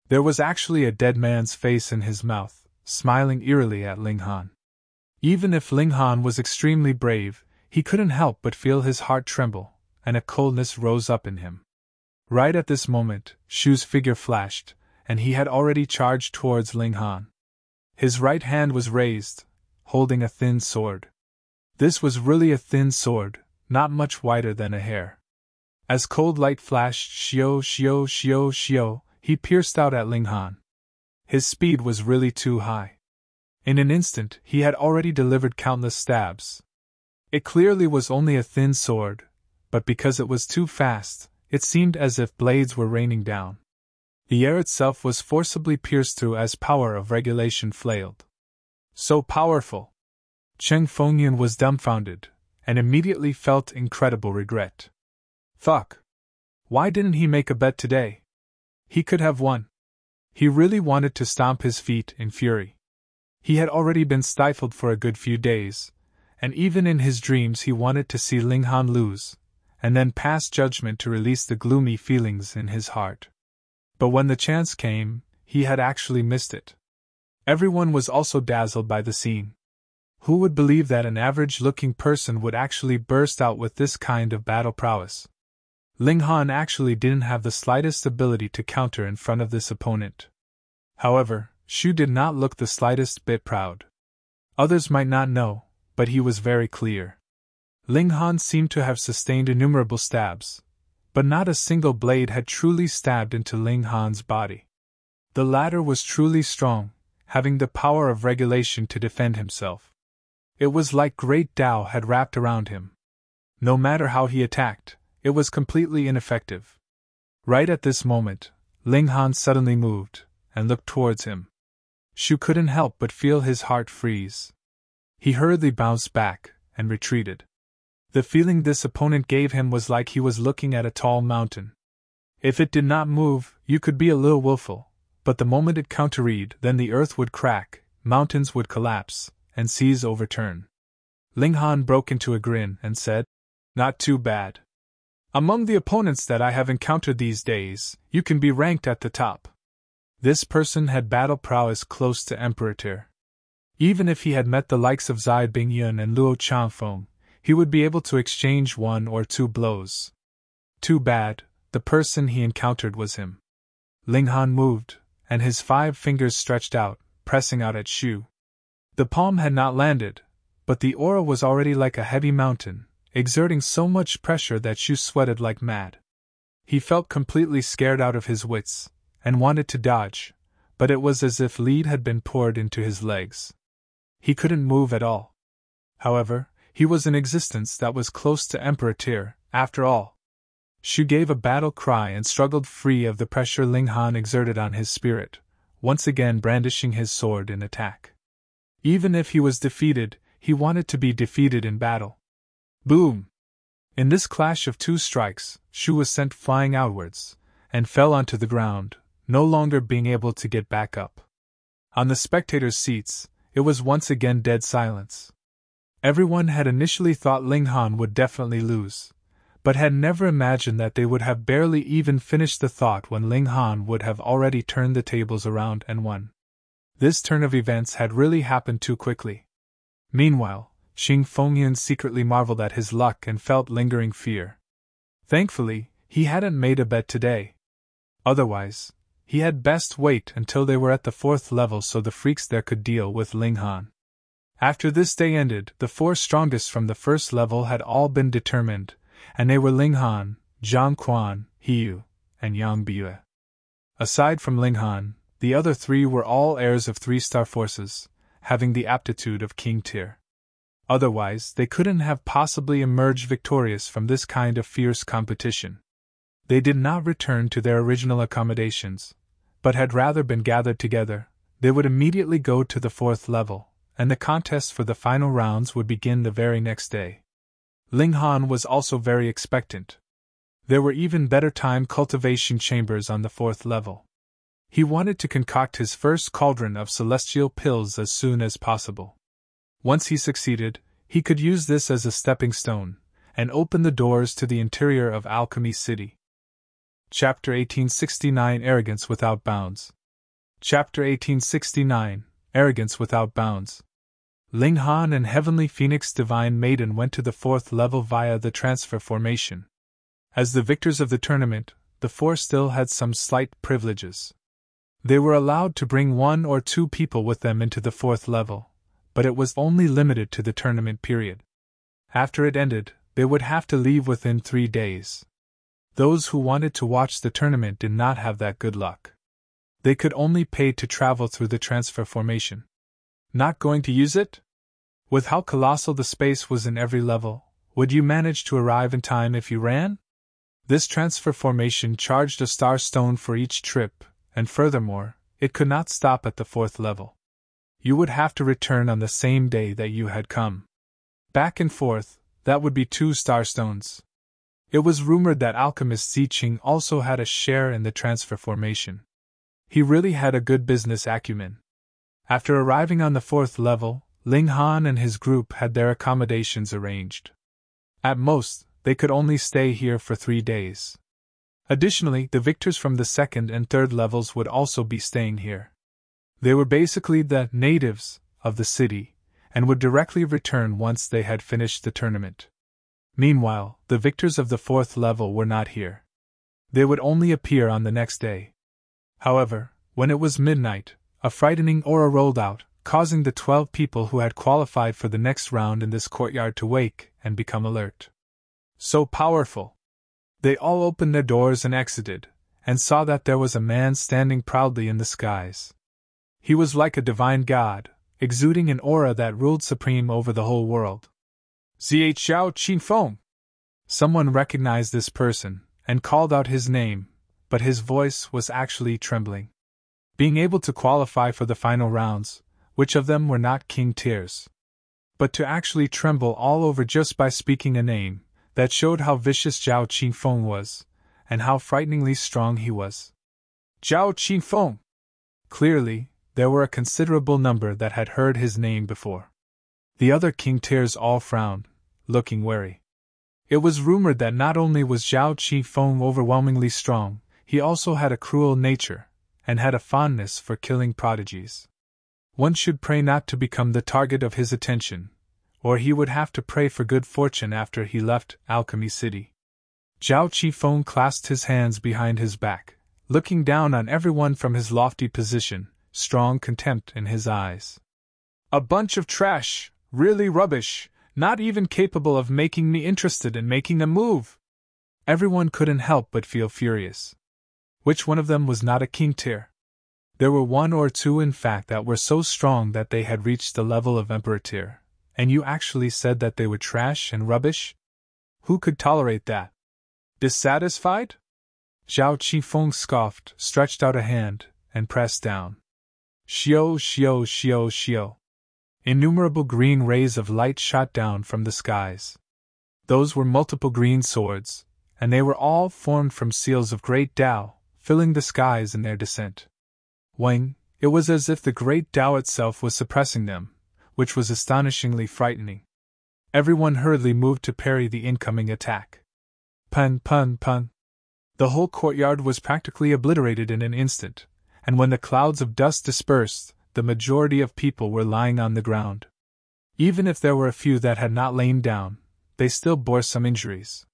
There was actually a dead man's face in his mouth, smiling eerily at Ling Han. Even if Ling Han was extremely brave, he couldn't help but feel his heart tremble, and a coldness rose up in him. Right at this moment, Shu's figure flashed, and he had already charged towards Ling Han. His right hand was raised, holding a thin sword. This was really a thin sword, not much wider than a hair. As cold light flashed, shio, shio, shio, shio, he pierced out at Ling Han. His speed was really too high. In an instant, he had already delivered countless stabs. It clearly was only a thin sword, but because it was too fast, it seemed as if blades were raining down. The air itself was forcibly pierced through as power of regulation flailed. So powerful! Cheng Fengyun was dumbfounded, and immediately felt incredible regret. Fuck! Why didn't he make a bet today? He could have won. He really wanted to stomp his feet in fury. He had already been stifled for a good few days, and even in his dreams he wanted to see Ling Han lose, and then pass judgment to release the gloomy feelings in his heart. But when the chance came, he had actually missed it. Everyone was also dazzled by the scene. Who would believe that an average-looking person would actually burst out with this kind of battle prowess? Ling Han actually didn't have the slightest ability to counter in front of this opponent. However, Shu did not look the slightest bit proud. Others might not know, but he was very clear. Ling Han seemed to have sustained innumerable stabs, but not a single blade had truly stabbed into Ling Han's body. The latter was truly strong, having the power of regulation to defend himself. It was like great Tao had wrapped around him. No matter how he attacked, it was completely ineffective. Right at this moment, Ling Han suddenly moved, and looked towards him. Shu couldn't help but feel his heart freeze. He hurriedly bounced back, and retreated. The feeling this opponent gave him was like he was looking at a tall mountain. If it did not move, you could be a little willful, but the moment it counterread, then the earth would crack, mountains would collapse, and seas overturn. Ling Han broke into a grin and said, "Not too bad. Among the opponents that I have encountered these days, you can be ranked at the top." This person had battle prowess close to Emperor tier. Even if he had met the likes of Zi Bingyun and Luo Qingfeng, he would be able to exchange 1 or 2 blows. Too bad, the person he encountered was him. Ling Han moved, and his 5 fingers stretched out, pressing out at Shu. The palm had not landed, but the aura was already like a heavy mountain, exerting so much pressure that Shu sweated like mad. He felt completely scared out of his wits, and wanted to dodge, but it was as if lead had been poured into his legs. He couldn't move at all. However, he was an existence that was close to Emperor tier, after all. Shu gave a battle cry and struggled free of the pressure Ling Han exerted on his spirit, once again brandishing his sword in attack. Even if he was defeated, he wanted to be defeated in battle. Boom! In this clash of 2 strikes, Shu was sent flying outwards, and fell onto the ground, no longer being able to get back up. On the spectators' seats, it was once again dead silence. Everyone had initially thought Ling Han would definitely lose, but had never imagined that they would have barely even finished the thought when Ling Han would have already turned the tables around and won. This turn of events had really happened too quickly. Meanwhile, Cheng Fengyun secretly marveled at his luck and felt lingering fear. Thankfully, he hadn't made a bet today. Otherwise, he had best wait until they were at the 4th level so the freaks there could deal with Ling Han. After this day ended, the 4 strongest from the 1st level had all been determined, and they were Ling Han, Zhang Quan, Hiyu, and Yang Biyue. Aside from Ling Han, the other 3 were all heirs of 3-star forces, having the aptitude of King tier. Otherwise, they couldn't have possibly emerged victorious from this kind of fierce competition. They did not return to their original accommodations, but had rather been gathered together. They would immediately go to the 4th level, and the contest for the final rounds would begin the very next day. Ling Han was also very expectant. There were even better time cultivation chambers on the 4th level. He wanted to concoct his first cauldron of celestial pills as soon as possible. Once he succeeded, he could use this as a stepping stone, and open the doors to the interior of Alchemy City. Chapter 1869 Arrogance Without Bounds. Chapter 1869 Arrogance Without Bounds. Ling Han and Heavenly Phoenix Divine Maiden went to the 4th level via the transfer formation. As the victors of the tournament, the 4 still had some slight privileges. They were allowed to bring 1 or 2 people with them into the 4th level, but it was only limited to the tournament period. After it ended, they would have to leave within 3 days. Those who wanted to watch the tournament did not have that good luck. They could only pay to travel through the transfer formation. Not going to use it? With how colossal the space was in every level, would you manage to arrive in time if you ran? This transfer formation charged a star stone for each trip, and furthermore, it could not stop at the 4th level. You would have to return on the same day that you had come. Back and forth, that would be 2 star stones. It was rumored that Alchemist Zi Cheng also had a share in the transfer formation. He really had a good business acumen. After arriving on the 4th level, Ling Han and his group had their accommodations arranged. At most, they could only stay here for 3 days. Additionally, the victors from the 2nd and 3rd levels would also be staying here. They were basically the natives of the city, and would directly return once they had finished the tournament. Meanwhile, the victors of the 4th level were not here. They would only appear on the next day. However, when it was midnight, a frightening aura rolled out, causing the 12 people who had qualified for the next round in this courtyard to wake and become alert. So powerful! They all opened their doors and exited, and saw that there was a man standing proudly in the skies. He was like a divine god, exuding an aura that ruled supreme over the whole world. Zhi Qingfeng! Someone recognized this person, and called out his name, but his voice was actually trembling. Being able to qualify for the final rounds, which of them were not king tiers? but to actually tremble all over just by speaking a name, that showed how vicious Zhao Qingfeng was, and how frighteningly strong he was. Zhao Qingfeng! Clearly, there were a considerable number that had heard his name before. The other king tiers all frowned, looking wary. It was rumored that not only was Zhao Qingfeng overwhelmingly strong, he also had a cruel nature, and had a fondness for killing prodigies. One should pray not to become the target of his attention, or he would have to pray for good fortune after he left Alchemy City. Zhao Qingfeng clasped his hands behind his back, looking down on everyone from his lofty position, strong contempt in his eyes. A bunch of trash, really rubbish, not even capable of making me interested in making a move. Everyone couldn't help but feel furious. Which one of them was not a king tier? There were one or two in fact that were so strong that they had reached the level of emperor tier, and you actually said that they were trash and rubbish? Who could tolerate that? Dissatisfied? Zhao Qingfeng scoffed, stretched out a hand, and pressed down. Xiao, xiao, xiao, xiao. Innumerable green rays of light shot down from the skies. Those were multiple green swords, and they were all formed from seals of great Tao, filling the skies in their descent. Wang, it was as if the great Tao itself was suppressing them, which was astonishingly frightening. Everyone hurriedly moved to parry the incoming attack. Pun, pun, pun. The whole courtyard was practically obliterated in an instant, and when the clouds of dust dispersed, the majority of people were lying on the ground. Even if there were a few that had not lain down, they still bore some injuries.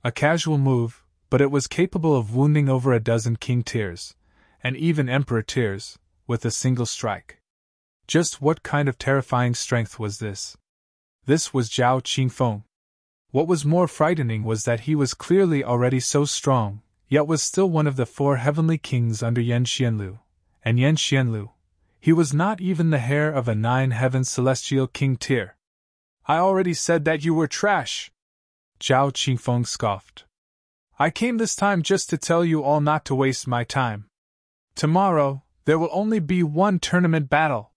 A casual move, but it was capable of wounding over a dozen king tiers, and even emperor tiers, with a single strike. Just what kind of terrifying strength was this? This was Zhao Qingfeng. What was more frightening was that he was clearly already so strong, yet was still one of the 4 heavenly kings under Yan Xianlu, and Yan Xianlu, he was not even the heir of a 9 heavens celestial king tier. I already said that you were trash! Zhao Qingfeng scoffed. I came this time just to tell you all not to waste my time. Tomorrow, there will only be one tournament battle.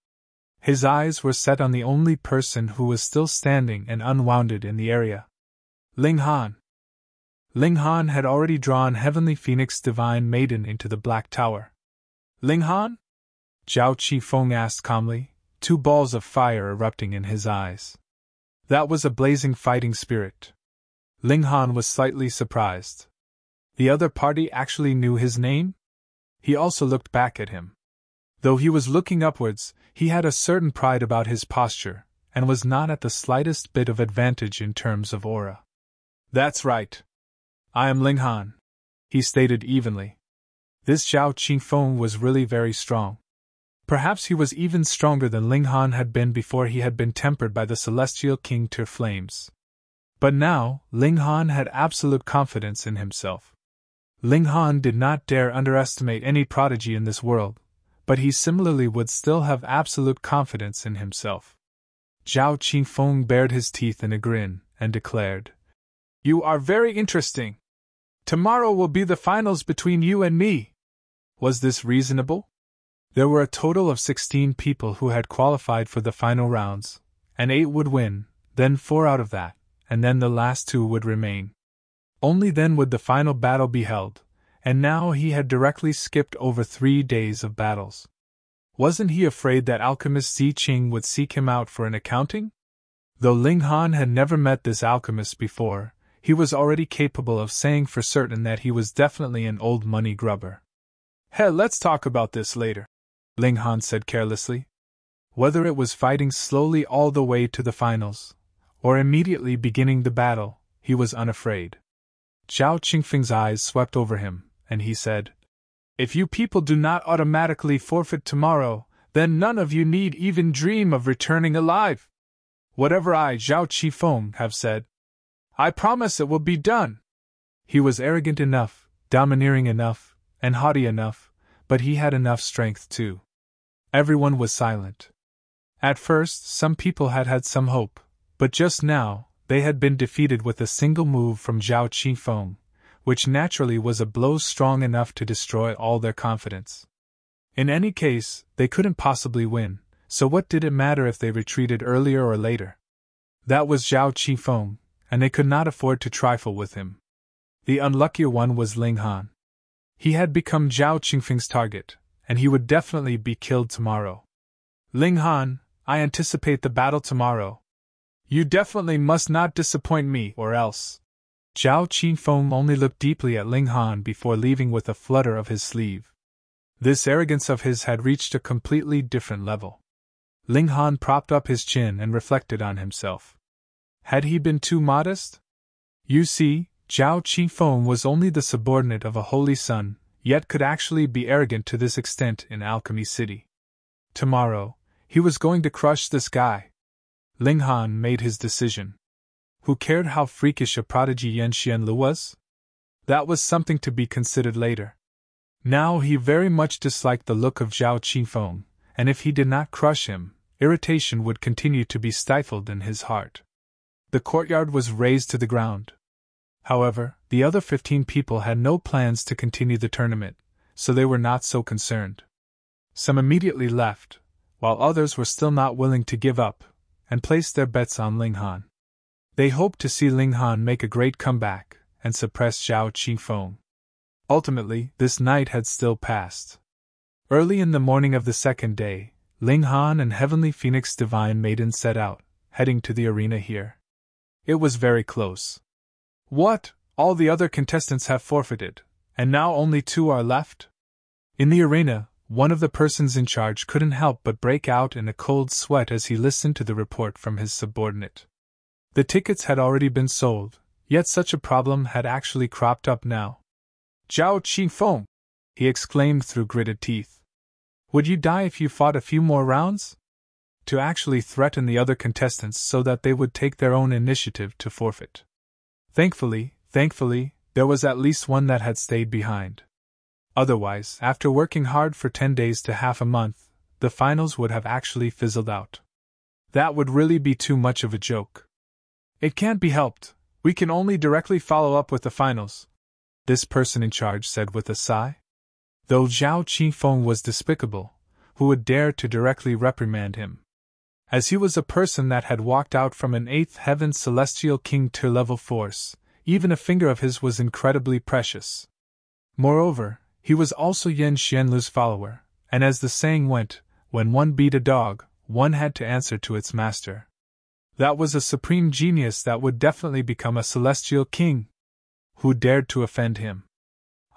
His eyes were set on the only person who was still standing and unwounded in the area. Ling Han. Ling Han had already drawn Heavenly Phoenix Divine Maiden into the Black Tower. Ling Han? Zhao Qingfeng asked calmly, 2 balls of fire erupting in his eyes. That was a blazing fighting spirit. Ling Han was slightly surprised. The other party actually knew his name? He also looked back at him. Though he was looking upwards, he had a certain pride about his posture, and was not at the slightest bit of advantage in terms of aura. That's right. I am Ling Han, he stated evenly. This Zhao Qingfeng was really very strong. Perhaps he was even stronger than Ling Han had been before he had been tempered by the celestial king tier flames. But now, Ling Han had absolute confidence in himself. Ling Han did not dare underestimate any prodigy in this world, but he similarly would still have absolute confidence in himself. Zhao Qingfeng bared his teeth in a grin, and declared, You are very interesting. Tomorrow will be the finals between you and me. Was this reasonable? There were a total of 16 people who had qualified for the final rounds, and 8 would win, then 4 out of that, and then the last 2 would remain. Only then would the final battle be held, and now he had directly skipped over 3 days of battles. Wasn't he afraid that Alchemist Zi Cheng would seek him out for an accounting? Though Ling Han had never met this alchemist before, he was already capable of saying for certain that he was definitely an old money grubber. Hey, let's talk about this later, Ling Han said carelessly. Whether it was fighting slowly all the way to the finals, or immediately beginning the battle, he was unafraid. Zhao Qingfeng's eyes swept over him, and he said, If you people do not automatically forfeit tomorrow, then none of you need even dream of returning alive. Whatever I, Zhao Qingfeng, have said, I promise it will be done. He was arrogant enough, domineering enough, and haughty enough, but he had enough strength too. Everyone was silent. At first, some people had had some hope, but just now, they had been defeated with a single move from Zhao Qingfeng, which naturally was a blow strong enough to destroy all their confidence. In any case, they couldn't possibly win, so what did it matter if they retreated earlier or later? That was Zhao Qingfeng, and they could not afford to trifle with him. The unluckier one was Ling Han. He had become Zhao Qingfeng's target, and he would definitely be killed tomorrow. Ling Han, I anticipate the battle tomorrow. You definitely must not disappoint me, or else. Zhao Qingfeng only looked deeply at Ling Han before leaving with a flutter of his sleeve. This arrogance of his had reached a completely different level. Ling Han propped up his chin and reflected on himself. Had he been too modest? You see, Zhao Qingfeng was only the subordinate of a holy son, yet could actually be arrogant to this extent in Alchemy City. Tomorrow, he was going to crush this guy. Ling Han made his decision. Who cared how freakish a prodigy Yan Xianlu was? That was something to be considered later. Now he very much disliked the look of Zhao Qingfeng, and if he did not crush him, irritation would continue to be stifled in his heart. The courtyard was razed to the ground. However, the other 15 people had no plans to continue the tournament, so they were not so concerned. Some immediately left, while others were still not willing to give up, and placed their bets on Ling Han. They hoped to see Ling Han make a great comeback and suppress Zhao Qingfeng. Ultimately, this night had still passed. Early in the morning of the second day, Ling Han and Heavenly Phoenix Divine Maiden set out, heading to the arena here. It was very close. What? All the other contestants have forfeited, and now only 2 are left? In the arena, one of the persons in charge couldn't help but break out in a cold sweat as he listened to the report from his subordinate. The tickets had already been sold, yet such a problem had actually cropped up now. Zhao Qingfeng! He exclaimed through gritted teeth. Would you die if you fought a few more rounds? To actually threaten the other contestants so that they would take their own initiative to forfeit. Thankfully, there was at least one that had stayed behind. Otherwise, after working hard for 10 days to half a month, the finals would have actually fizzled out. That would really be too much of a joke. It can't be helped, we can only directly follow up with the finals, this person in charge said with a sigh. Though Zhao Qingfeng was despicable, who would dare to directly reprimand him? As he was a person that had walked out from an 8th heaven celestial king tier level force, even a finger of his was incredibly precious. Moreover, he was also Yan Xianlu's follower, and as the saying went, when one beat a dog, one had to answer to its master. That was a supreme genius that would definitely become a celestial king. Who dared to offend him?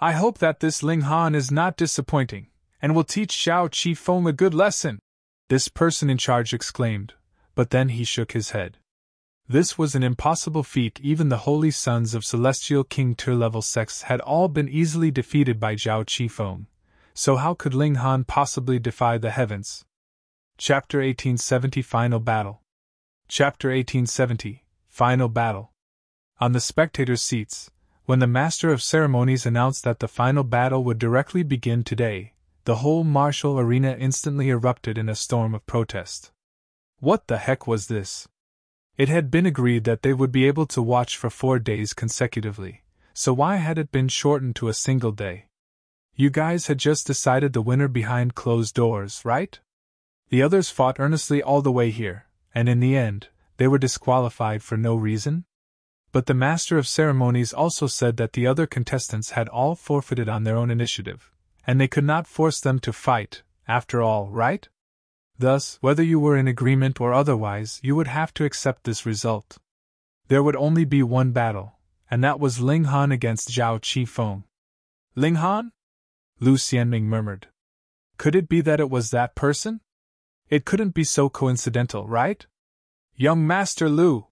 I hope that this Ling Han is not disappointing, and will teach Zhao Qingfeng a good lesson, this person in charge exclaimed, but then he shook his head. This was an impossible feat. Even the holy sons of celestial king tier level sects had all been easily defeated by Zhao Qingfeng, so how could Ling Han possibly defy the heavens? Chapter 1870 Final Battle. Chapter 1870 Final Battle. On the spectators' seats, when the Master of Ceremonies announced that the final battle would directly begin today, the whole martial arena instantly erupted in a storm of protest. What the heck was this? It had been agreed that they would be able to watch for 4 days consecutively, so why had it been shortened to a single day? You guys had just decided the winner behind closed doors, right? The others fought earnestly all the way here, and in the end, they were disqualified for no reason? But the Master of Ceremonies also said that the other contestants had all forfeited on their own initiative, and they could not force them to fight, after all, right? Thus, whether you were in agreement or otherwise, you would have to accept this result. There would only be one battle, and that was Ling Han against Zhao Qingfeng. Ling Han? Lu Xianming murmured. Could it be that it was that person? It couldn't be so coincidental, right? Young Master Lu!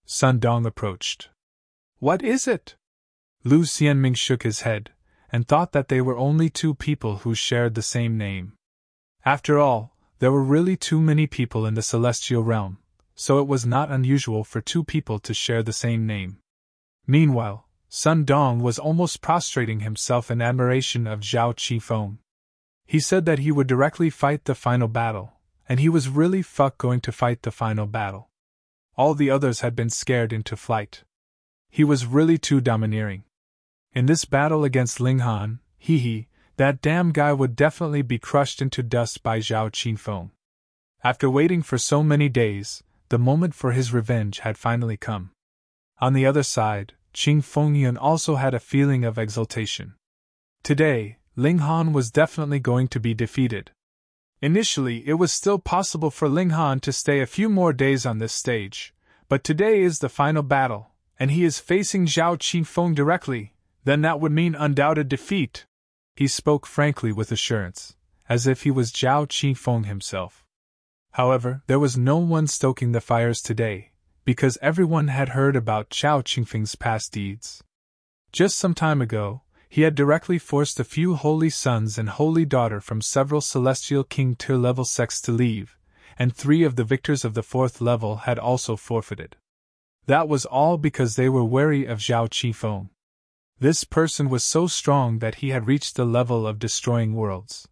Sun Dong approached. What is it? Lu Xianming shook his head, and thought that they were only 2 people who shared the same name. After all, there were really too many people in the celestial realm, so it was not unusual for 2 people to share the same name. Meanwhile, Sun Dong was almost prostrating himself in admiration of Zhao Qingfeng. He said that he would directly fight the final battle, and he was really going to fight the final battle. All the others had been scared into flight. He was really too domineering. In this battle against Ling Han, that damn guy would definitely be crushed into dust by Zhao Qingfeng. After waiting for so many days, the moment for his revenge had finally come. On the other side, Cheng Fengyun also had a feeling of exultation. Today, Ling Han was definitely going to be defeated. Initially, it was still possible for Ling Han to stay a few more days on this stage, but today is the final battle, and he is facing Zhao Qingfeng directly. Then that would mean undoubted defeat. He spoke frankly with assurance, as if he was Zhao Qingfeng himself. However, there was no one stoking the fires today, because everyone had heard about Zhao Qingfeng's past deeds. Just some time ago, he had directly forced a few holy sons and holy daughter from several celestial king tier level sects to leave, and 3 of the victors of the 4th level had also forfeited. That was all because they were wary of Zhao Qingfeng. This person was so strong that he had reached the level of destroying worlds.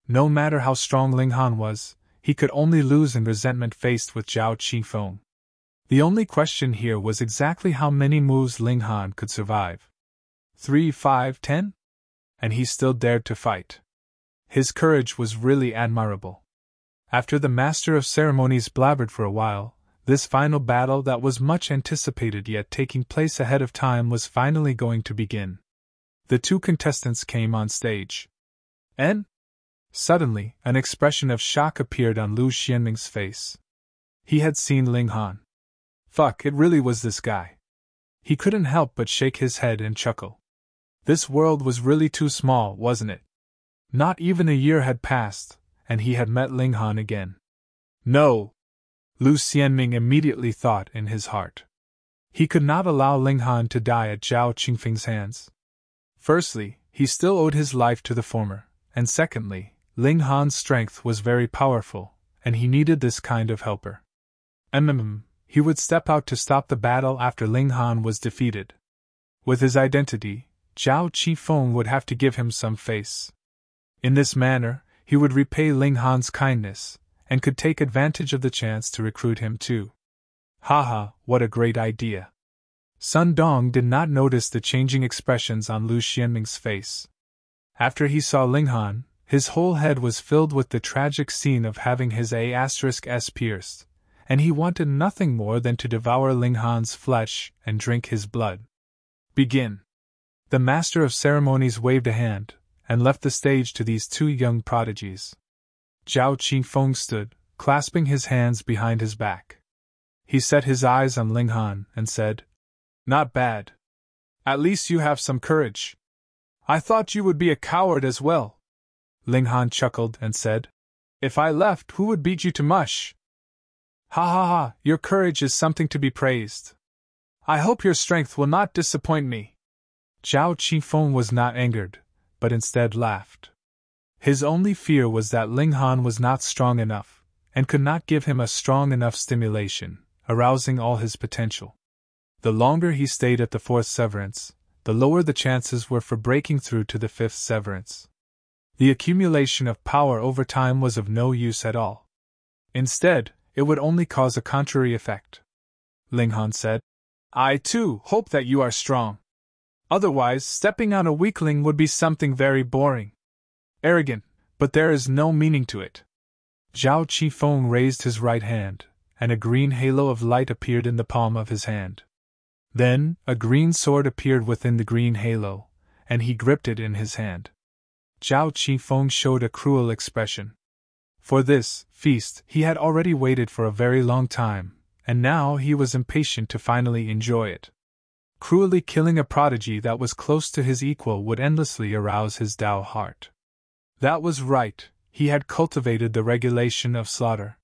No matter how strong Ling Han was, he could only lose in resentment faced with Zhao Qingfeng. The only question here was exactly how many moves Ling Han could survive. 3, 5, 10? And he still dared to fight. His courage was really admirable. After the Master of Ceremonies blabbered for a while, this final battle that was much anticipated yet taking place ahead of time was finally going to begin. The 2 contestants came on stage. And suddenly, an expression of shock appeared on Lu Xianming's face. He had seen Ling Han. Fuck, it really was this guy. He couldn't help but shake his head and chuckle. This world was really too small, wasn't it? Not even a year had passed, and he had met Ling Han again. No! Lu Xianming immediately thought in his heart. He could not allow Ling Han to die at Zhao Qingfeng's hands. Firstly, he still owed his life to the former, and secondly, Ling Han's strength was very powerful, and he needed this kind of helper. He would step out to stop the battle after Ling Han was defeated. With his identity, Zhao Qingfeng would have to give him some face. In this manner, he would repay Ling Han's kindness, and could take advantage of the chance to recruit him too. Haha, what a great idea. Sun Dong did not notice the changing expressions on Lu Xianming's face. After he saw Ling Han, his whole head was filled with the tragic scene of having his A*S pierced, and he wanted nothing more than to devour Ling Han's flesh and drink his blood. Begin. The Master of Ceremonies waved a hand, and left the stage to these 2 young prodigies. Zhao Qingfeng stood, clasping his hands behind his back. He set his eyes on Ling Han and said, "Not bad. At least you have some courage. I thought you would be a coward as well." Ling Han chuckled and said, "If I left, who would beat you to mush?" "Ha ha ha, your courage is something to be praised. I hope your strength will not disappoint me." Zhao Qingfeng was not angered, but instead laughed. His only fear was that Ling Han was not strong enough, and could not give him a strong enough stimulation, arousing all his potential. The longer he stayed at the 4th severance, the lower the chances were for breaking through to the 5th severance. The accumulation of power over time was of no use at all. Instead, it would only cause a contrary effect. Ling Han said, "I too hope that you are strong. Otherwise, stepping on a weakling would be something very boring. Arrogant, but there is no meaning to it." Zhao Qingfeng raised his right hand, and a green halo of light appeared in the palm of his hand. Then, a green sword appeared within the green halo, and he gripped it in his hand. Zhao Qingfeng showed a cruel expression. For this feast he had already waited for a very long time, and now he was impatient to finally enjoy it. Cruelly killing a prodigy that was close to his equal would endlessly arouse his Tao heart. That was right, he had cultivated the regulation of slaughter.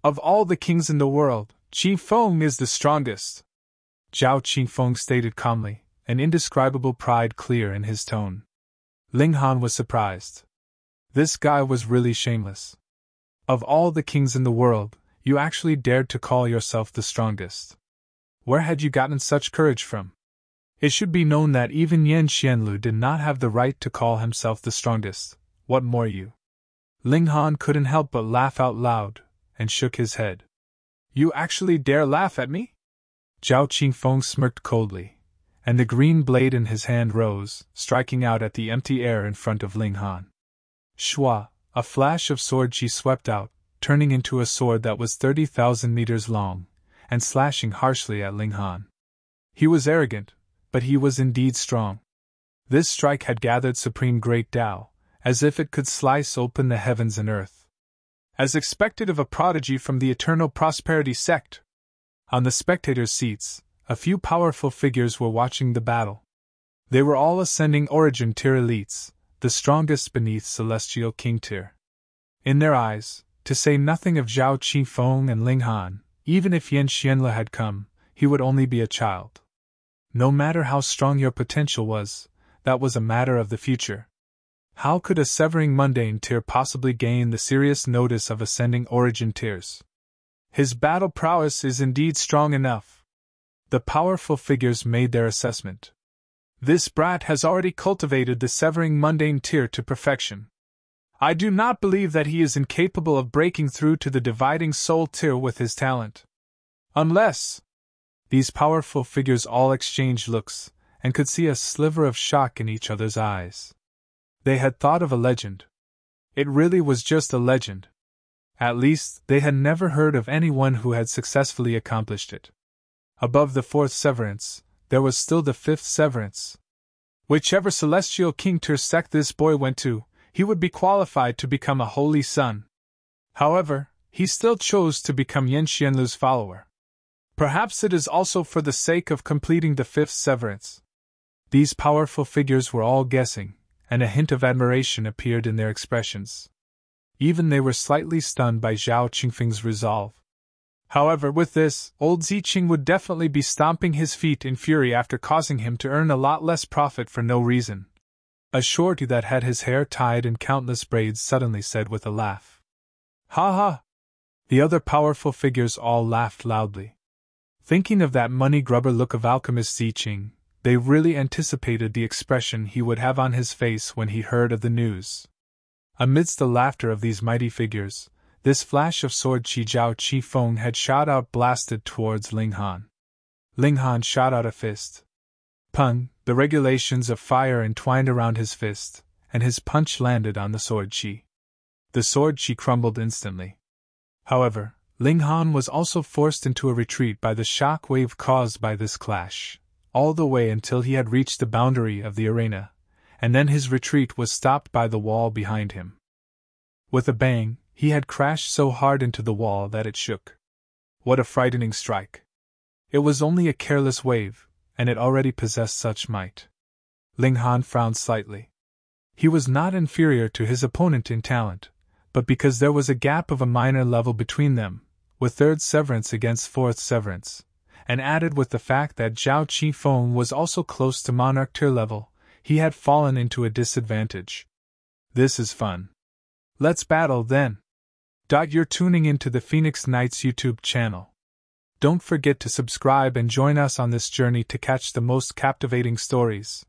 Of all the kings in the world, Qingfeng is the strongest. Zhao Qingfeng stated calmly, an indescribable pride clear in his tone. Ling Han was surprised. This guy was really shameless. Of all the kings in the world, you actually dared to call yourself the strongest. Where had you gotten such courage from? It should be known that even Yan Xianlu did not have the right to call himself the strongest, what more you? Ling Han couldn't help but laugh out loud, and shook his head. You actually dare laugh at me? Zhao Qingfeng smirked coldly, and the green blade in his hand rose, striking out at the empty air in front of Ling Han. Shua, a flash of sword chi swept out, turning into a sword that was 30,000 meters long, and slashing harshly at Ling Han. He was arrogant, but he was indeed strong. This strike had gathered supreme great Tao, as if it could slice open the heavens and earth. As expected of a prodigy from the Eternal Prosperity sect. On the spectators' seats, a few powerful figures were watching the battle. They were all ascending origin tier elites, the strongest beneath Celestial King tier. In their eyes, to say nothing of Zhao Qingfeng and Ling Han, even if Yan Xianle had come, he would only be a child. No matter how strong your potential was, that was a matter of the future. How could a severing mundane tier possibly gain the serious notice of ascending origin tiers? His battle prowess is indeed strong enough. The powerful figures made their assessment. This brat has already cultivated the severing mundane tier to perfection. I do not believe that he is incapable of breaking through to the dividing soul tier with his talent. Unless... These powerful figures all exchanged looks, and could see a sliver of shock in each other's eyes. They had thought of a legend. It really was just a legend. At least, they had never heard of anyone who had successfully accomplished it. Above the fourth severance, there was still the fifth severance. Whichever celestial king tier sect this boy went to, he would be qualified to become a holy son. However, he still chose to become Yan Xianlu's follower. Perhaps it is also for the sake of completing the fifth severance. These powerful figures were all guessing, and a hint of admiration appeared in their expressions. Even they were slightly stunned by Zhao Qingfeng's resolve. However, with this, old Zi Cheng would definitely be stomping his feet in fury after causing him to earn a lot less profit for no reason. A shorty that had his hair tied in countless braids suddenly said with a laugh. Ha ha! The other powerful figures all laughed loudly. Thinking of that money-grubber look of Alchemist Zi Cheng, they really anticipated the expression he would have on his face when he heard of the news. Amidst the laughter of these mighty figures, this flash of sword Qi Zhao Qifeng had shot out blasted towards Ling Han. Ling Han shot out a fist. Pung, the regulations of fire entwined around his fist, and his punch landed on the sword Qi. The sword Qi crumbled instantly. However, Ling Han was also forced into a retreat by the shock wave caused by this clash, all the way until he had reached the boundary of the arena, and then his retreat was stopped by the wall behind him. With a bang, he had crashed so hard into the wall that it shook. What a frightening strike! It was only a careless wave, and it already possessed such might. Ling Han frowned slightly. He was not inferior to his opponent in talent, but because there was a gap of a minor level between them, with third severance against fourth severance, and added with the fact that Zhao Qifeng was also close to monarch tier level, he had fallen into a disadvantage. This is fun. Let's battle then. You're tuning into the Phoenix Knights YouTube channel. Don't forget to subscribe and join us on this journey to catch the most captivating stories.